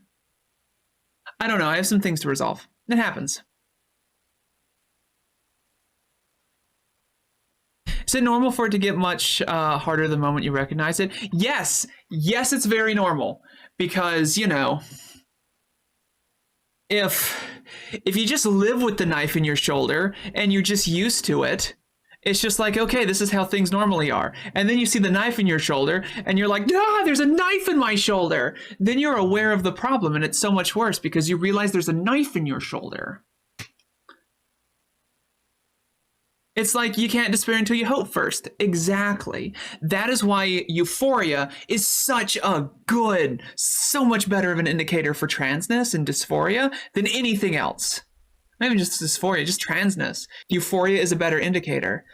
I don't know, I have some things to resolve. It happens. Is it normal for it to get much harder the moment you recognize it? Yes, it's very normal. Because, you know, if you just live with the knife in your shoulder and you're just used to it, it's just like, okay, this is how things normally are. And then you see the knife in your shoulder and you're like, ah, there's a knife in my shoulder. Then you're aware of the problem and it's so much worse because you realize there's a knife in your shoulder. It's like you can't despair until you hope first. Exactly. That is why euphoria is such a good, so much better of an indicator for transness and dysphoria than anything else. Not even just dysphoria, just transness. Euphoria is a better indicator.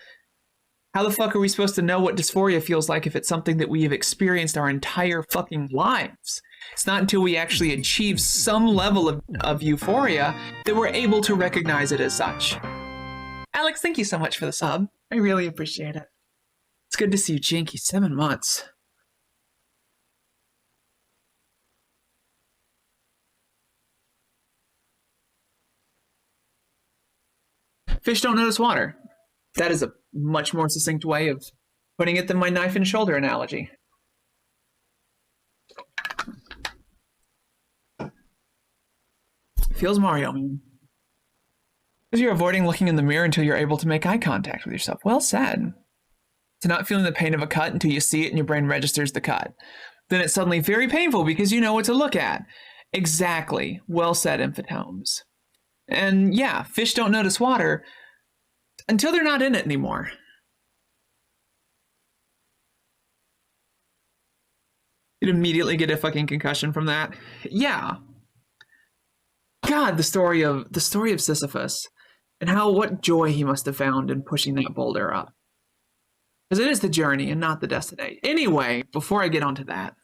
How the fuck are we supposed to know what dysphoria feels like if it's something that we have experienced our entire fucking lives? It's not until we actually achieve some level of euphoria that we're able to recognize it as such. Alex, thank you so much for the sub. I really appreciate it. It's good to see you, Jinky. 7 months. Fish don't notice water. That is a much more succinct way of putting it than my knife and shoulder analogy. Feels Mario, man. Because you're avoiding looking in the mirror until you're able to make eye contact with yourself. Well said. To not feeling the pain of a cut until you see it and your brain registers the cut. Then it's suddenly very painful because you know what to look at. Exactly. Well said, Infatomes. And yeah, fish don't notice water until they're not in it anymore. You'd immediately get a fucking concussion from that. Yeah. God, the story of Sisyphus and what joy he must have found in pushing that boulder up. Because it is the journey and not the destination. Anyway, before I get onto that,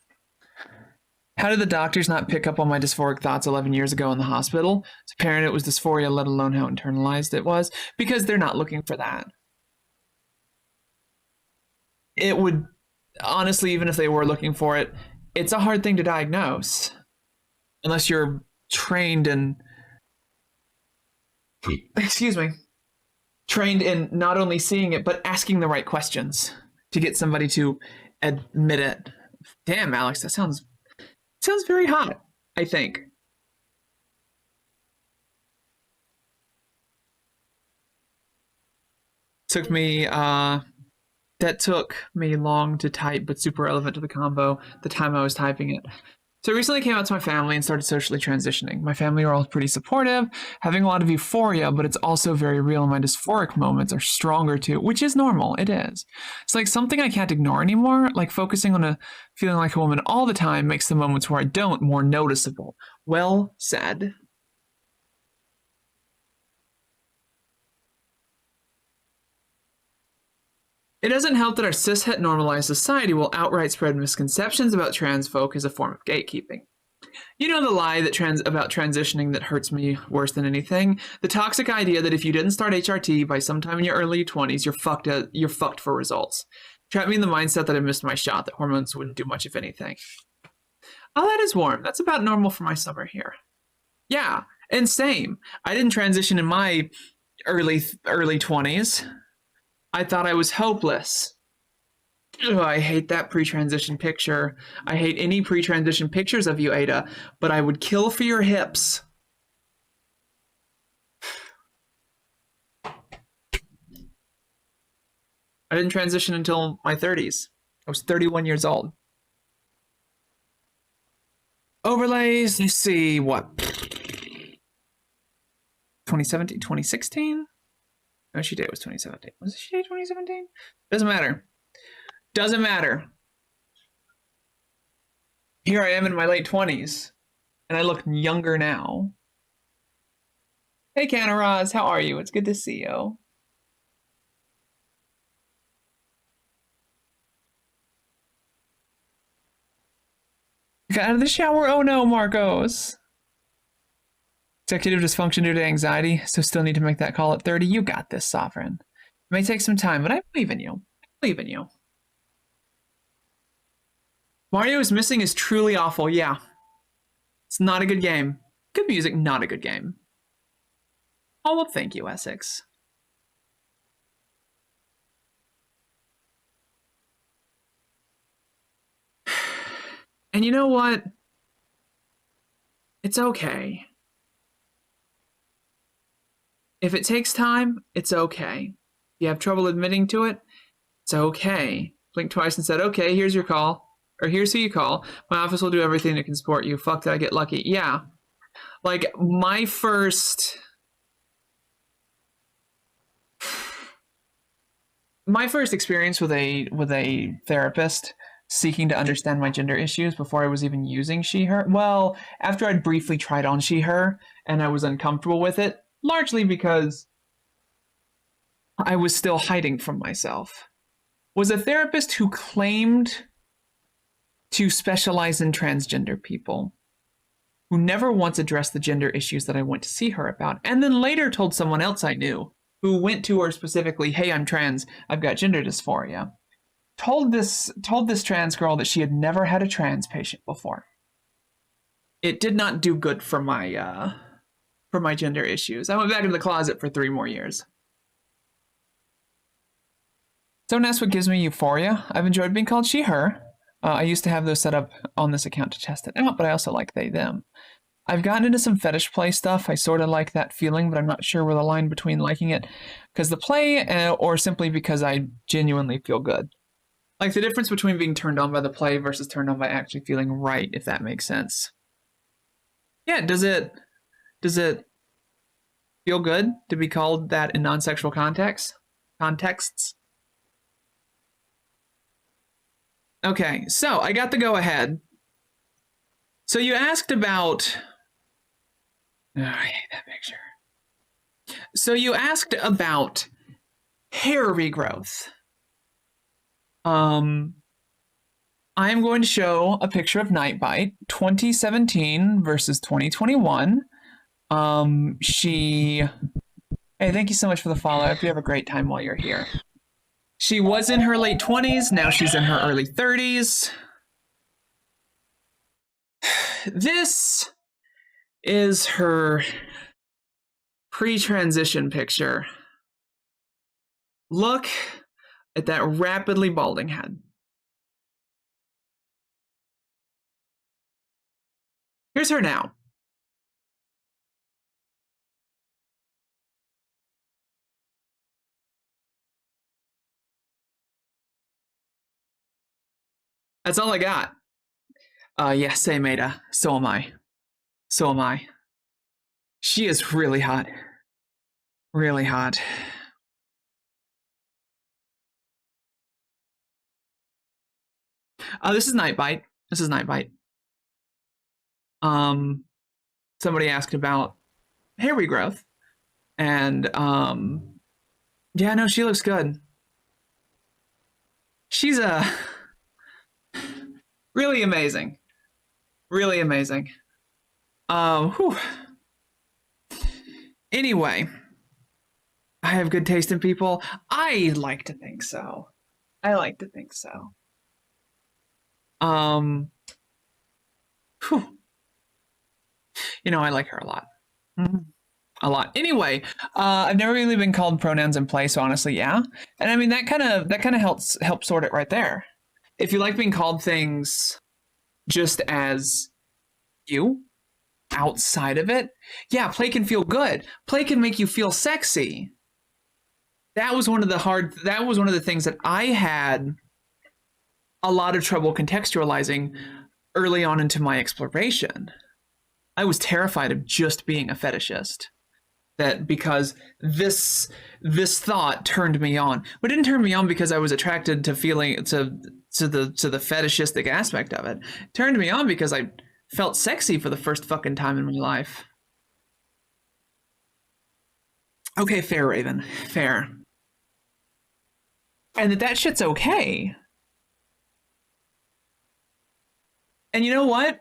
how did the doctors not pick up on my dysphoric thoughts 11 years ago in the hospital? It's apparent it was dysphoria, let alone how internalized it was, because they're not looking for that. It would, honestly, even if they were looking for it, it's a hard thing to diagnose. Unless you're trained in, trained in not only seeing it, but asking the right questions to get somebody to admit it. Damn, Alex, that sounds very hot, I think. Took me, that took me long to type, but super relevant to the convo, the time I was typing it. So I recently came out to my family and started socially transitioning. My family are all pretty supportive, having a lot of euphoria, but it's also very real. My dysphoric moments are stronger too, which is normal. It is. It's like something I can't ignore anymore. Like focusing on feeling like a woman all the time makes the moments where I don't more noticeable. Well said. It doesn't help that our cishet normalized society will outright spread misconceptions about trans folk as a form of gatekeeping. You know the lie about transitioning that hurts me worse than anything? The toxic idea that if you didn't start HRT by sometime in your early 20s, you're fucked for results. Trapped me in the mindset that I missed my shot, that hormones wouldn't do much if anything. Oh, that is warm. That's about normal for my summer here. Yeah, and same. I didn't transition in my early 20s. I thought I was hopeless. Ugh, I hate that pre-transition picture. I hate any pre-transition pictures of you, Ada, but I would kill for your hips. I didn't transition until my 30s. I was 31 years old. Overlays, let's see, what? 2017, 2016? No, she did. It was 2017. Was she 2017? Doesn't matter. Doesn't matter. Here I am in my late 20s, and I look younger now. Hey, Canaraz, how are you? It's good to see you. Got out of the shower? Oh no, Marcos. Executive dysfunction due to anxiety, so still need to make that call at 30. You got this, Sovereign. It may take some time, but I believe in you. I believe in you. Mario is Missing is truly awful, yeah. It's not a good game. Good music, not a good game. Oh, well, thank you, Essex. And you know what? It's okay. If it takes time, it's okay. If you have trouble admitting to it, it's okay. Blinked twice and said, okay, here's your call. Or here's who you call. My office will do everything that can support you. Fuck, did I get lucky? Yeah. Like, my first experience with a therapist seeking to understand my gender issues before I was even using she, her. Well, after I'd briefly tried on she, her, and I was uncomfortable with it, largely because I was still hiding from myself, was a therapist who claimed to specialize in transgender people, who never once addressed the gender issues that I went to see her about, and then later told someone else I knew, who went to her specifically, hey, I'm trans, I've got gender dysphoria. Told this trans girl that she had never had a trans patient before. It did not do good for my gender issues. I went back into the closet for 3 more years. Don't ask what gives me euphoria. I've enjoyed being called she, her. I used to have those set up on this account to test it out, but I also like they, them. I've gotten into some fetish play stuff. I sort of like that feeling, but I'm not sure where the line between liking it because the play or simply because I genuinely feel good. Like the difference between being turned on by the play versus turned on by actually feeling right, if that makes sense. Yeah, does it feel good to be called that in non-sexual contexts? Okay, so I got the go-ahead. So you asked about... Oh, I hate that picture. So you asked about hair regrowth. I'm going to show a picture of Nightbite, 2017 versus 2021. Hey, thank you so much for the follow. I hope you have a great time while you're here. She was in her late 20s, now she's in her early 30s. This is her pre-transition picture. Look at that rapidly balding head. Here's her now. That's all I got. Yeah, same, Ada. So am I. So am I. She is really hot. Really hot. This is Nightbite. This is Nightbite. Somebody asked about hair regrowth. And, yeah, no, she looks good. She's really amazing. Really amazing. Whew. Anyway, I have good taste in people. I like to think so. I like to think so. Whew. You know, I like her a lot. A lot. Anyway, I've never really been called pronouns in play, so honestly, yeah. And I mean that kind of helps sort it right there. If you like being called things just as you, outside of it, yeah, play can feel good. Play can make you feel sexy. That was one of the things that I had a lot of trouble contextualizing early on into my exploration. I was terrified of just being a fetishist. That because this thought turned me on, but it didn't turn me on because I was attracted to feeling to the fetishistic aspect of it. It turned me on because I felt sexy for the first fucking time in my life. Okay, fair, Raven, fair. And that shit's okay. And you know what?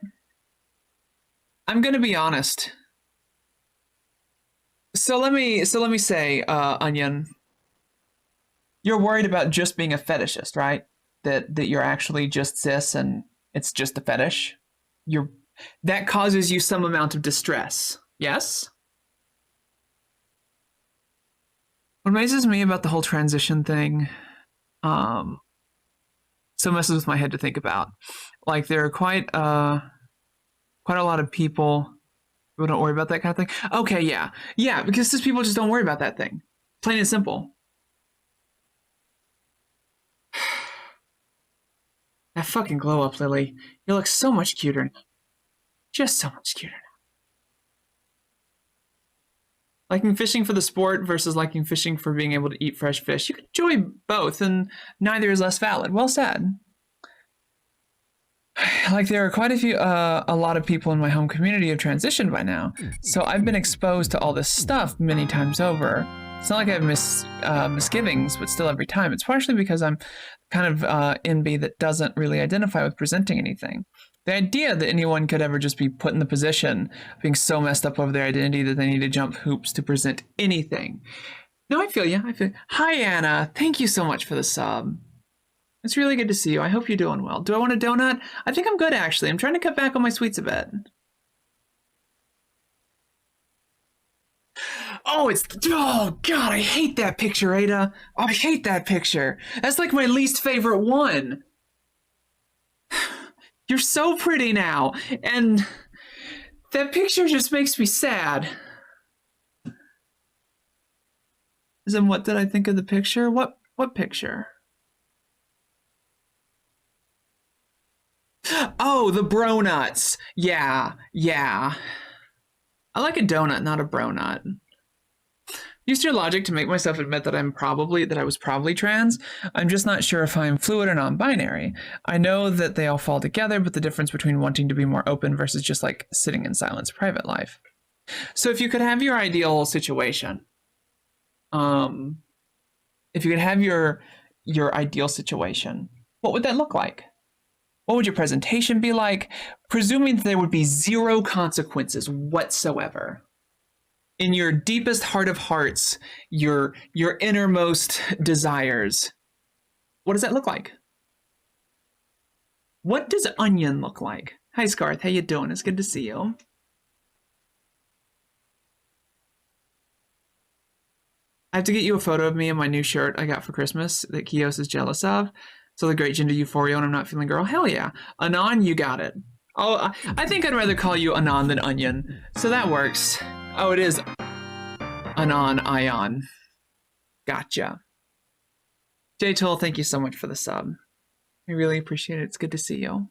I'm gonna be honest. So let me say, Onion, you're worried about just being a fetishist, right? That you're actually just cis and it's just a fetish. That causes you some amount of distress. Yes? What amazes me about the whole transition thing, so messes with my head to think about. Like there are quite a lot of people who don't worry about that kind of thing. Okay, yeah. Yeah, because cis people just don't worry about that thing. Plain and simple. That fucking glow up, Lily. You look so much cuter now. Just so much cuter now. Liking fishing for the sport versus liking fishing for being able to eat fresh fish. You can enjoy both, and neither is less valid. Well said. Like there are quite a lot of people in my home community have transitioned by now, so I've been exposed to all this stuff many times over. It's not like I have misgivings, but still every time. It's partially because I'm kind of NB that doesn't really identify with presenting anything. The idea that anyone could ever just be put in the position of being so messed up over their identity that they need to jump hoops to present anything. No, I feel you. Hi, Anna. Thank you so much for the sub. It's really good to see you. I hope you're doing well. Do I want a donut? I think I'm good, actually. I'm trying to cut back on my sweets a bit. Oh, God, I hate that picture, Ada. Oh, I hate that picture. That's like my least favorite one. You're so pretty now, and that picture just makes me sad. Then what did I think of the picture? What picture? Oh, the bro nuts. Yeah. I like a donut, not a bro nut. Used your logic to make myself admit that I was probably trans. I'm just not sure if I'm fluid or non-binary. I know that they all fall together, but the difference between wanting to be more open versus just like sitting in silence private life. So if you could have your ideal situation, if you could have your ideal situation, what would that look like? What would your presentation be like? Presuming that there would be zero consequences whatsoever. In your deepest heart of hearts, your innermost desires, what does that look like? What does Onion look like? Hi, Scarth. How you doing? It's good to see you. I have to get you a photo of me in my new shirt I got for Christmas that Kios is jealous of. So the great gender euphoria when I'm not feeling girl. Hell yeah. Anon, you got it. Oh, I think I'd rather call you Anon than Onion. So that works. Oh, it is Anon Ion. Gotcha. J-Toll, thank you so much for the sub. I really appreciate it. It's good to see you.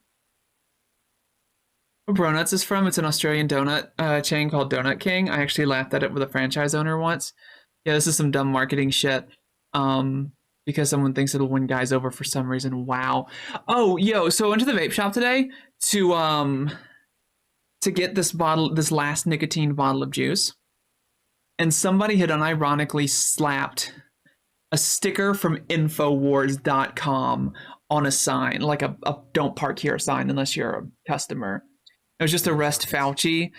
Where Bronuts is from, it's an Australian donut chain called Donut King. I actually laughed at it with a franchise owner once. Yeah, this is some dumb marketing shit. Because someone thinks it'll win guys over for some reason. Wow. Oh, yo, so I went to the vape shop today to get this last nicotine bottle of juice. And somebody had unironically slapped a sticker from Infowars.com on a sign, like a don't park here sign unless you're a customer. It was just arrest Fauci,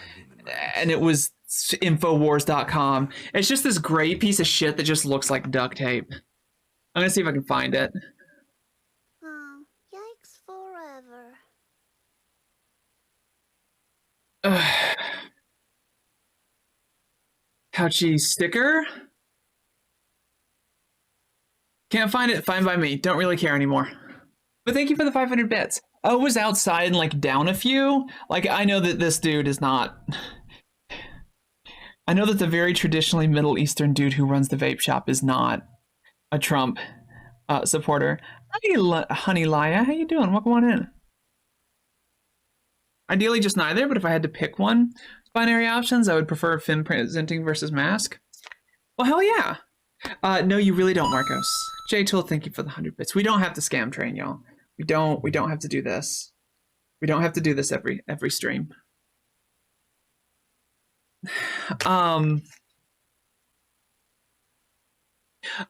and it was Infowars.com. It's just this gray piece of shit that just looks like duct tape. I'm gonna see if I can find it. Oh, yikes forever. Fauci sticker? Can't find it, fine by me. Don't really care anymore. But thank you for the 500 bits. I was outside and like down a few. Like I know that this dude is not... I know that the very traditionally Middle Eastern dude who runs the vape shop is not a Trump supporter. Hi, Honey Laya, how you doing? Welcome on in. Ideally just neither, but if I had to pick one binary options, I would prefer Finn presenting versus mask. Well, hell yeah. No, you really don't, Marcos. J-Tool, thank you for the 100 bits. We don't have to scam train, y'all. We don't have to do this. We don't have to do this every stream. No,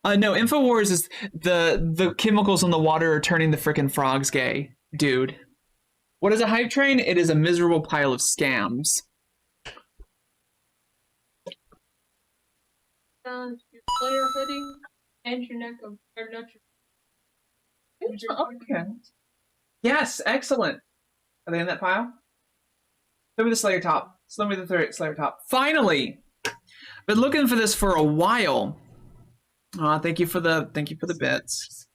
Infowars is the chemicals in the water are turning the frickin' frogs gay, dude. What is a hype train? It is a miserable pile of scams. Your player hooding and your neck of or not your Okay. Yes, excellent. Are they in that pile? Show me the Slayer top. Show me the third Slayer top. Finally! Been looking for this for a while. Thank you for the bits.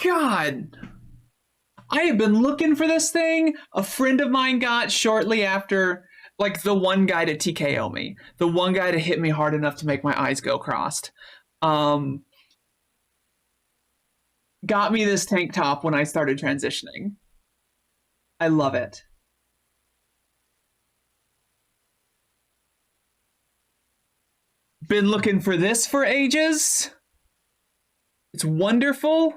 God! I have been looking for this thing. A friend of mine got shortly after, like, the one guy to TKO me. The one guy to hit me hard enough to make my eyes go crossed. Got me this tank top when I started transitioning. I love it. Been looking for this for ages. It's wonderful.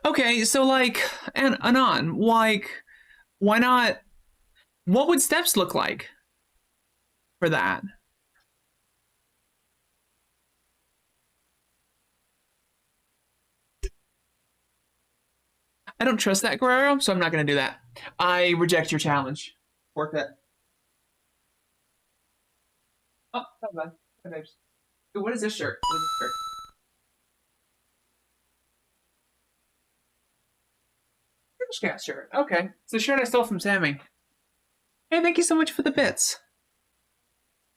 Okay, so like, Anon, like, why not? What would steps look like for that? I don't trust that, Guerrero, so I'm not going to do that. I reject your challenge. Work that. Oh, hold on. What is this shirt? What is this shirt? Cat shirt. Okay. It's the shirt I stole from Sammy. Hey, thank you so much for the bits.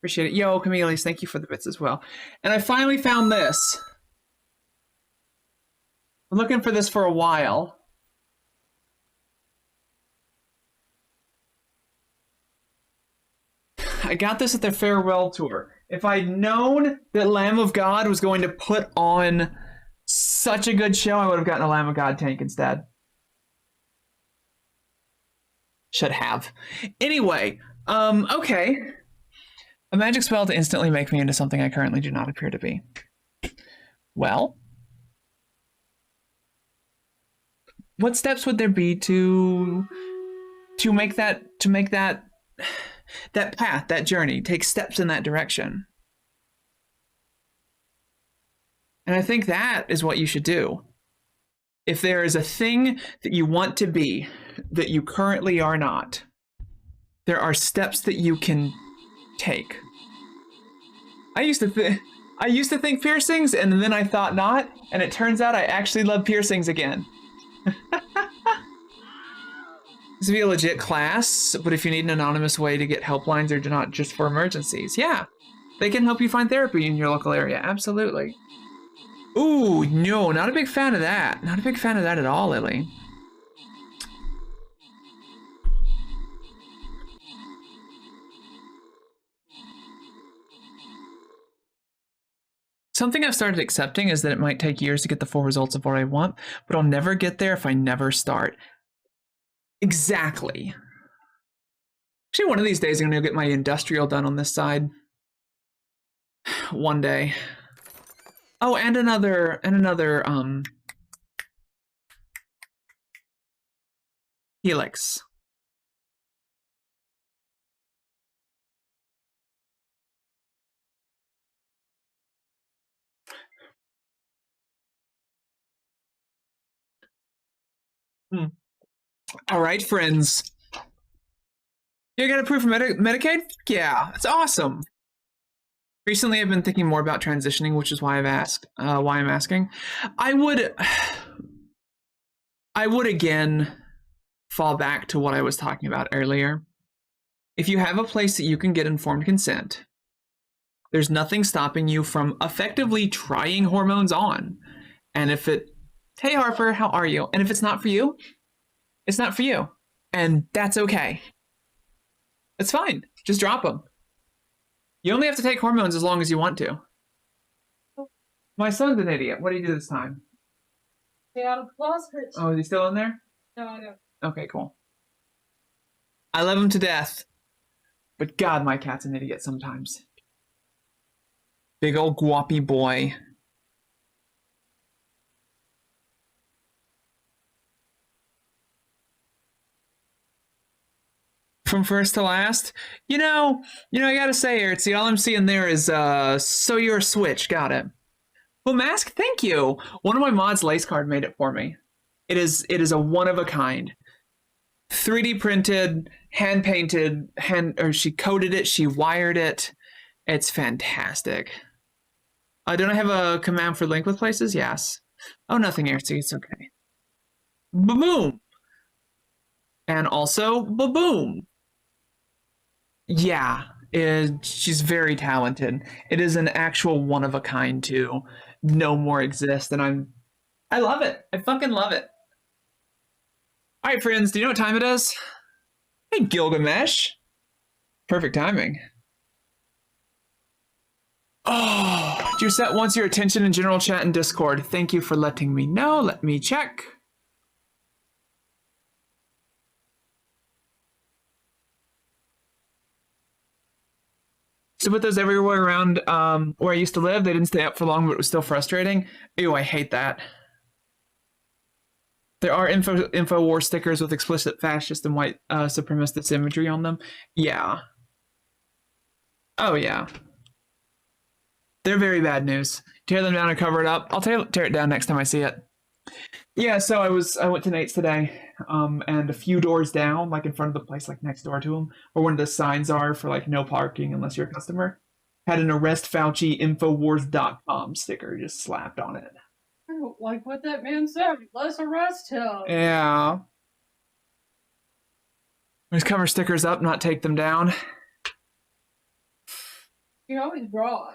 Appreciate it. Yo, Camellias, thank you for the bits as well. And I finally found this. I'm looking for this for a while. I got this at their farewell tour. If I'd known that Lamb of God was going to put on such a good show, I would have gotten a Lamb of God tank instead. Should have. Anyway, okay. A magic spell to instantly make me into something I currently do not appear to be. Well, what steps would there be to make that path, that journey, take steps in that direction? And I think that is what you should do. If there is a thing that you want to be that you currently are not, there are steps that you can take. I used to think piercings, and then I thought not, and it turns out I actually love piercings again. This would be a legit class, but if you need an anonymous way to get helplines or not just for emergencies, yeah, they can help you find therapy in your local area, absolutely. Ooh, no, not a big fan of that. Not a big fan of that at all, Lily. Something I've started accepting is that it might take years to get the full results of what I want, but I'll never get there if I never start. Exactly. Actually, one of these days I'm gonna get my industrial done on this side. One day. Oh, and another helix. All right, friends. You got approved for Medicaid? Yeah, it's awesome. Recently, I've been thinking more about transitioning, which is why I'm asking. I would again fall back to what I was talking about earlier. If you have a place that you can get informed consent, there's nothing stopping you from effectively trying hormones on. And if hey Harper, how are you? And if it's not for you, it's not for you. And that's okay. It's fine. Just drop them. You only have to take hormones as long as you want to. My son's an idiot. What do you do this time? Stay out of the closet. Oh, is he still in there? No. Okay, cool. I love him to death. But God, my cat's an idiot sometimes. Big old guappy boy. From first to last, you know, I gotta say, Ertzy, all I'm seeing there is, so you're a Switch, got it. Well, Mask, thank you. One of my mods, Lace Card, made it for me. It is a one of a kind. 3D printed, hand painted, she coded it, she wired it. It's fantastic. Don't I have a command for link with places? Yes. Oh, nothing, Ertzy, it's okay. Ba-boom. And also, ba-boom. Yeah, she's very talented. It is an actual one of a kind too. No more exists, and I love it. I fucking love it. All right, friends, do you know what time it is? Hey, Gilgamesh. Perfect timing. Oh, Jusette wants your attention in general chat and Discord. Thank you for letting me know. Let me check. To put those everywhere around where I used to live. They didn't stay up for long, but it was still frustrating. Ew, I hate that. There are InfoWars stickers with explicit fascist and white supremacist imagery on them. Yeah. Oh, yeah. They're very bad news. Tear them down and cover it up. I'll tear it down next time I see it. Yeah, so I went to Nate's today, and a few doors down, like in front of the place, like next door to him, where one of the signs are for like no parking unless you're a customer, had an Arrest Fauci Infowars.com sticker just slapped on it. I don't like what that man said. Let's arrest him. Yeah. Just cover stickers up, not take them down. You know he's broad.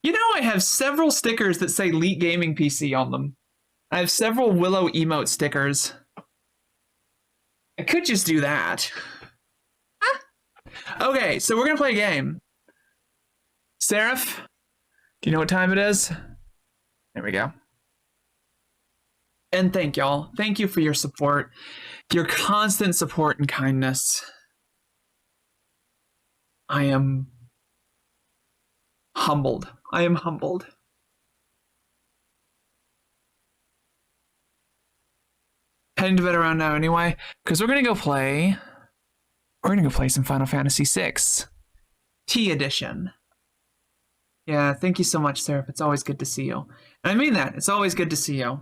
You know, I have several stickers that say Elite Gaming PC on them. I have several Willow emote stickers. I could just do that. Okay, so we're gonna play a game. Seraph, do you know what time it is? There we go. And thank y'all. Thank you for your support, your constant support and kindness. I am humbled. I am humbled. Heading to bed around now anyway, because we're gonna go play some Final Fantasy VI T Edition. Yeah, thank you so much, Seraph. It's always good to see you. And I mean that. It's always good to see you.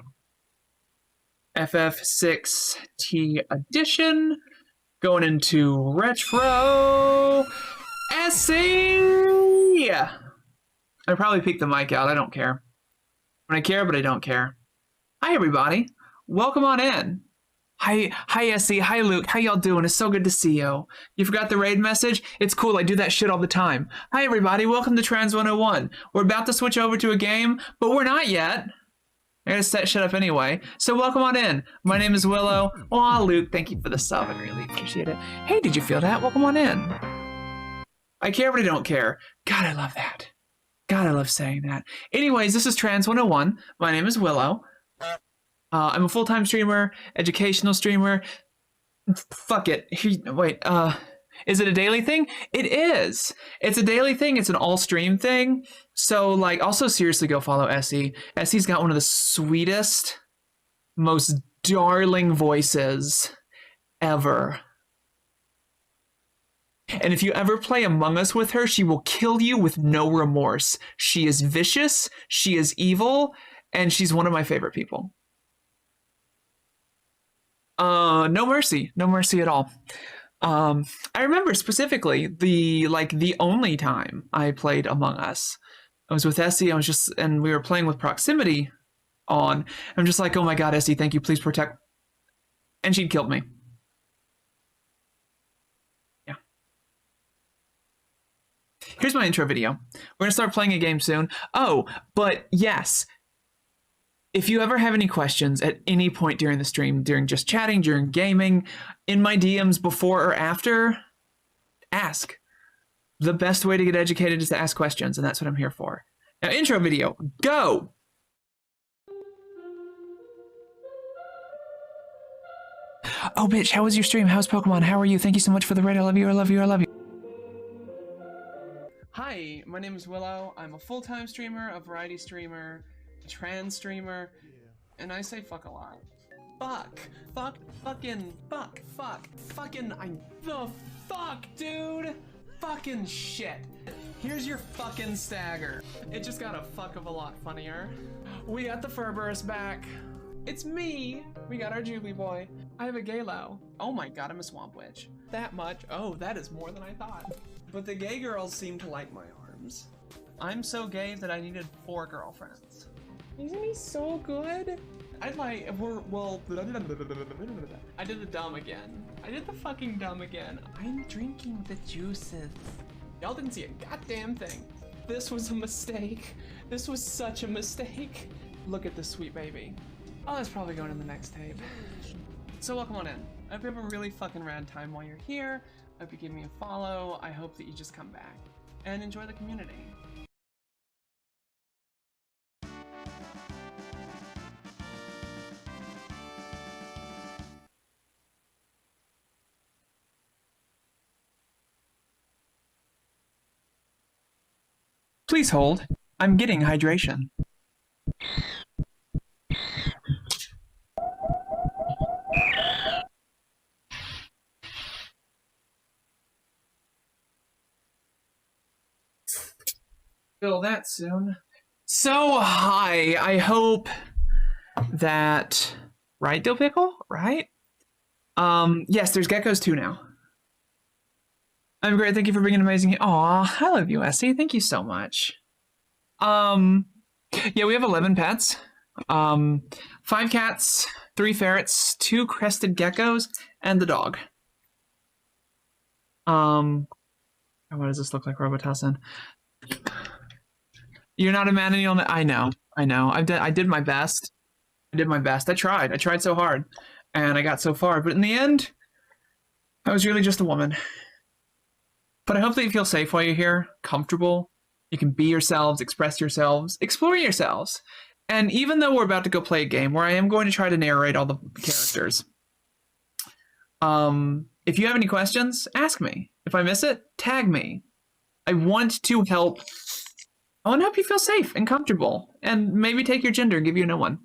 FF6 T Edition. Going into Retro SC. I probably peeked the mic out. I don't care. I care, but I don't care. Hi, everybody. Welcome on in. Hi, Essie. Hi, Luke. How y'all doing? It's so good to see you. You forgot the raid message? It's cool. I do that shit all the time. Hi, everybody. Welcome to Trans 101. We're about to switch over to a game, but we're not yet. I gotta set shit up anyway. So welcome on in. My name is Willow. Aw, Luke, thank you for the sub. I really appreciate it. Hey, did you feel that? Welcome on in. I care, but I don't care. God, I love that. God, I love saying that. Anyways, this is Trans 101. My name is Willow. I'm a full-time streamer, educational streamer. Fuck it. Wait, is it a daily thing? It is. It's a daily thing. It's an all-stream thing. So, like, also seriously go follow Essie. Essie's got one of the sweetest, most darling voices ever. And if you ever play Among Us with her, she will kill you with no remorse. She is vicious, she is evil, and she's one of my favorite people. No mercy at all. I remember specifically the only time I played Among Us. I was with Essie, and we were playing with proximity on. I'm just like, oh my god, Essie, thank you, please protect. And she'd killed me. Yeah. Here's my intro video. We're gonna start playing a game soon. Oh, but yes. If you ever have any questions at any point during the stream, during just chatting, during gaming, in my DMs before or after, ask. The best way to get educated is to ask questions, and that's what I'm here for. Now, intro video, go! Oh, bitch, how was your stream? How's Pokemon? How are you? Thank you so much for the raid. I love you, I love you, I love you. Hi, my name is Willow. I'm a full-time streamer, a variety streamer, trans streamer, and I say fuck a lot. Fuck, fucking, I'm the fuck, dude. Fucking shit. Here's your fucking stagger. It just got a fuck of a lot funnier. We got the Furburst back. It's me. We got our Julie boy. I have a Galo. Oh my god, I'm a Swamp Witch. That much? Oh, that is more than I thought. But the gay girls seem to like my arms. I'm so gay that I needed 4 girlfriends. Isn't he so good? I did the dumb again. I did the fucking dumb again. I'm drinking the juices. Y'all didn't see a goddamn thing. This was a mistake. This was such a mistake. Look at this sweet baby. Oh, that's probably going in the next tape. So welcome on in. I hope you have a really fucking rad time while you're here. I hope you give me a follow. I hope that you just come back and enjoy the community. Please hold. I'm getting hydration. Feel that soon. So, hi. I hope that... Right, Dill Pickle? Right? Yes, there's geckos too now. I'm great. Thank you for being an amazing... Aw, I love you, Essie. Thank you so much. Yeah, we have 11 pets. 5 cats, 3 ferrets, 2 crested geckos, and the dog. What does this look like, Robotussin? You're not a man and you'll... I know. I did my best. I tried so hard. And I got so far. But in the end, I was really just a woman. But I hope that you feel safe while you're here, comfortable. You can be yourselves, express yourselves, explore yourselves. And even though we're about to go play a game where I am going to try to narrate all the characters, if you have any questions, ask me. If I miss it, tag me. I want to help. I want to help you feel safe and comfortable, and maybe take your gender and give you a new one.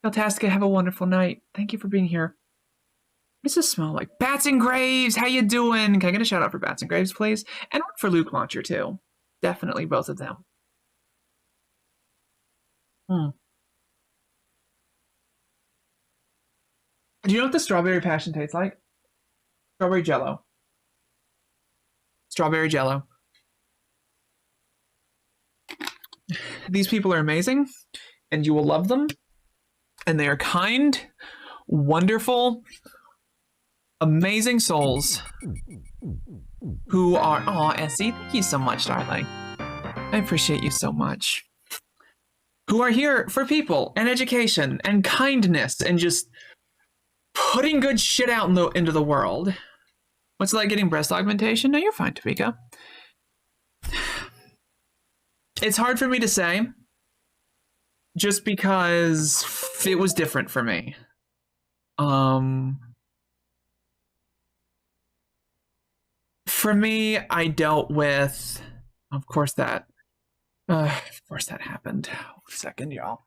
Fantastic. Have a wonderful night. Thank you for being here. What does this smell like? Bats and Graves, how you doing? Can I get a shout out for Bats and Graves, please? And for Luke Launcher, too. Definitely both of them. Do you know what the strawberry passion tastes like? Strawberry jello. Strawberry jello. These people are amazing, and you will love them. And they are kind, wonderful, amazing souls who are... Aw, Essie, thank you so much, darling. I appreciate you so much. Who are here for people and education and kindness and just putting good shit out into the world. What's it like getting breast augmentation? No, you're fine, Topeka. It's hard for me to say, just because it was different for me. For me, I dealt with, of course that happened. Second, y'all.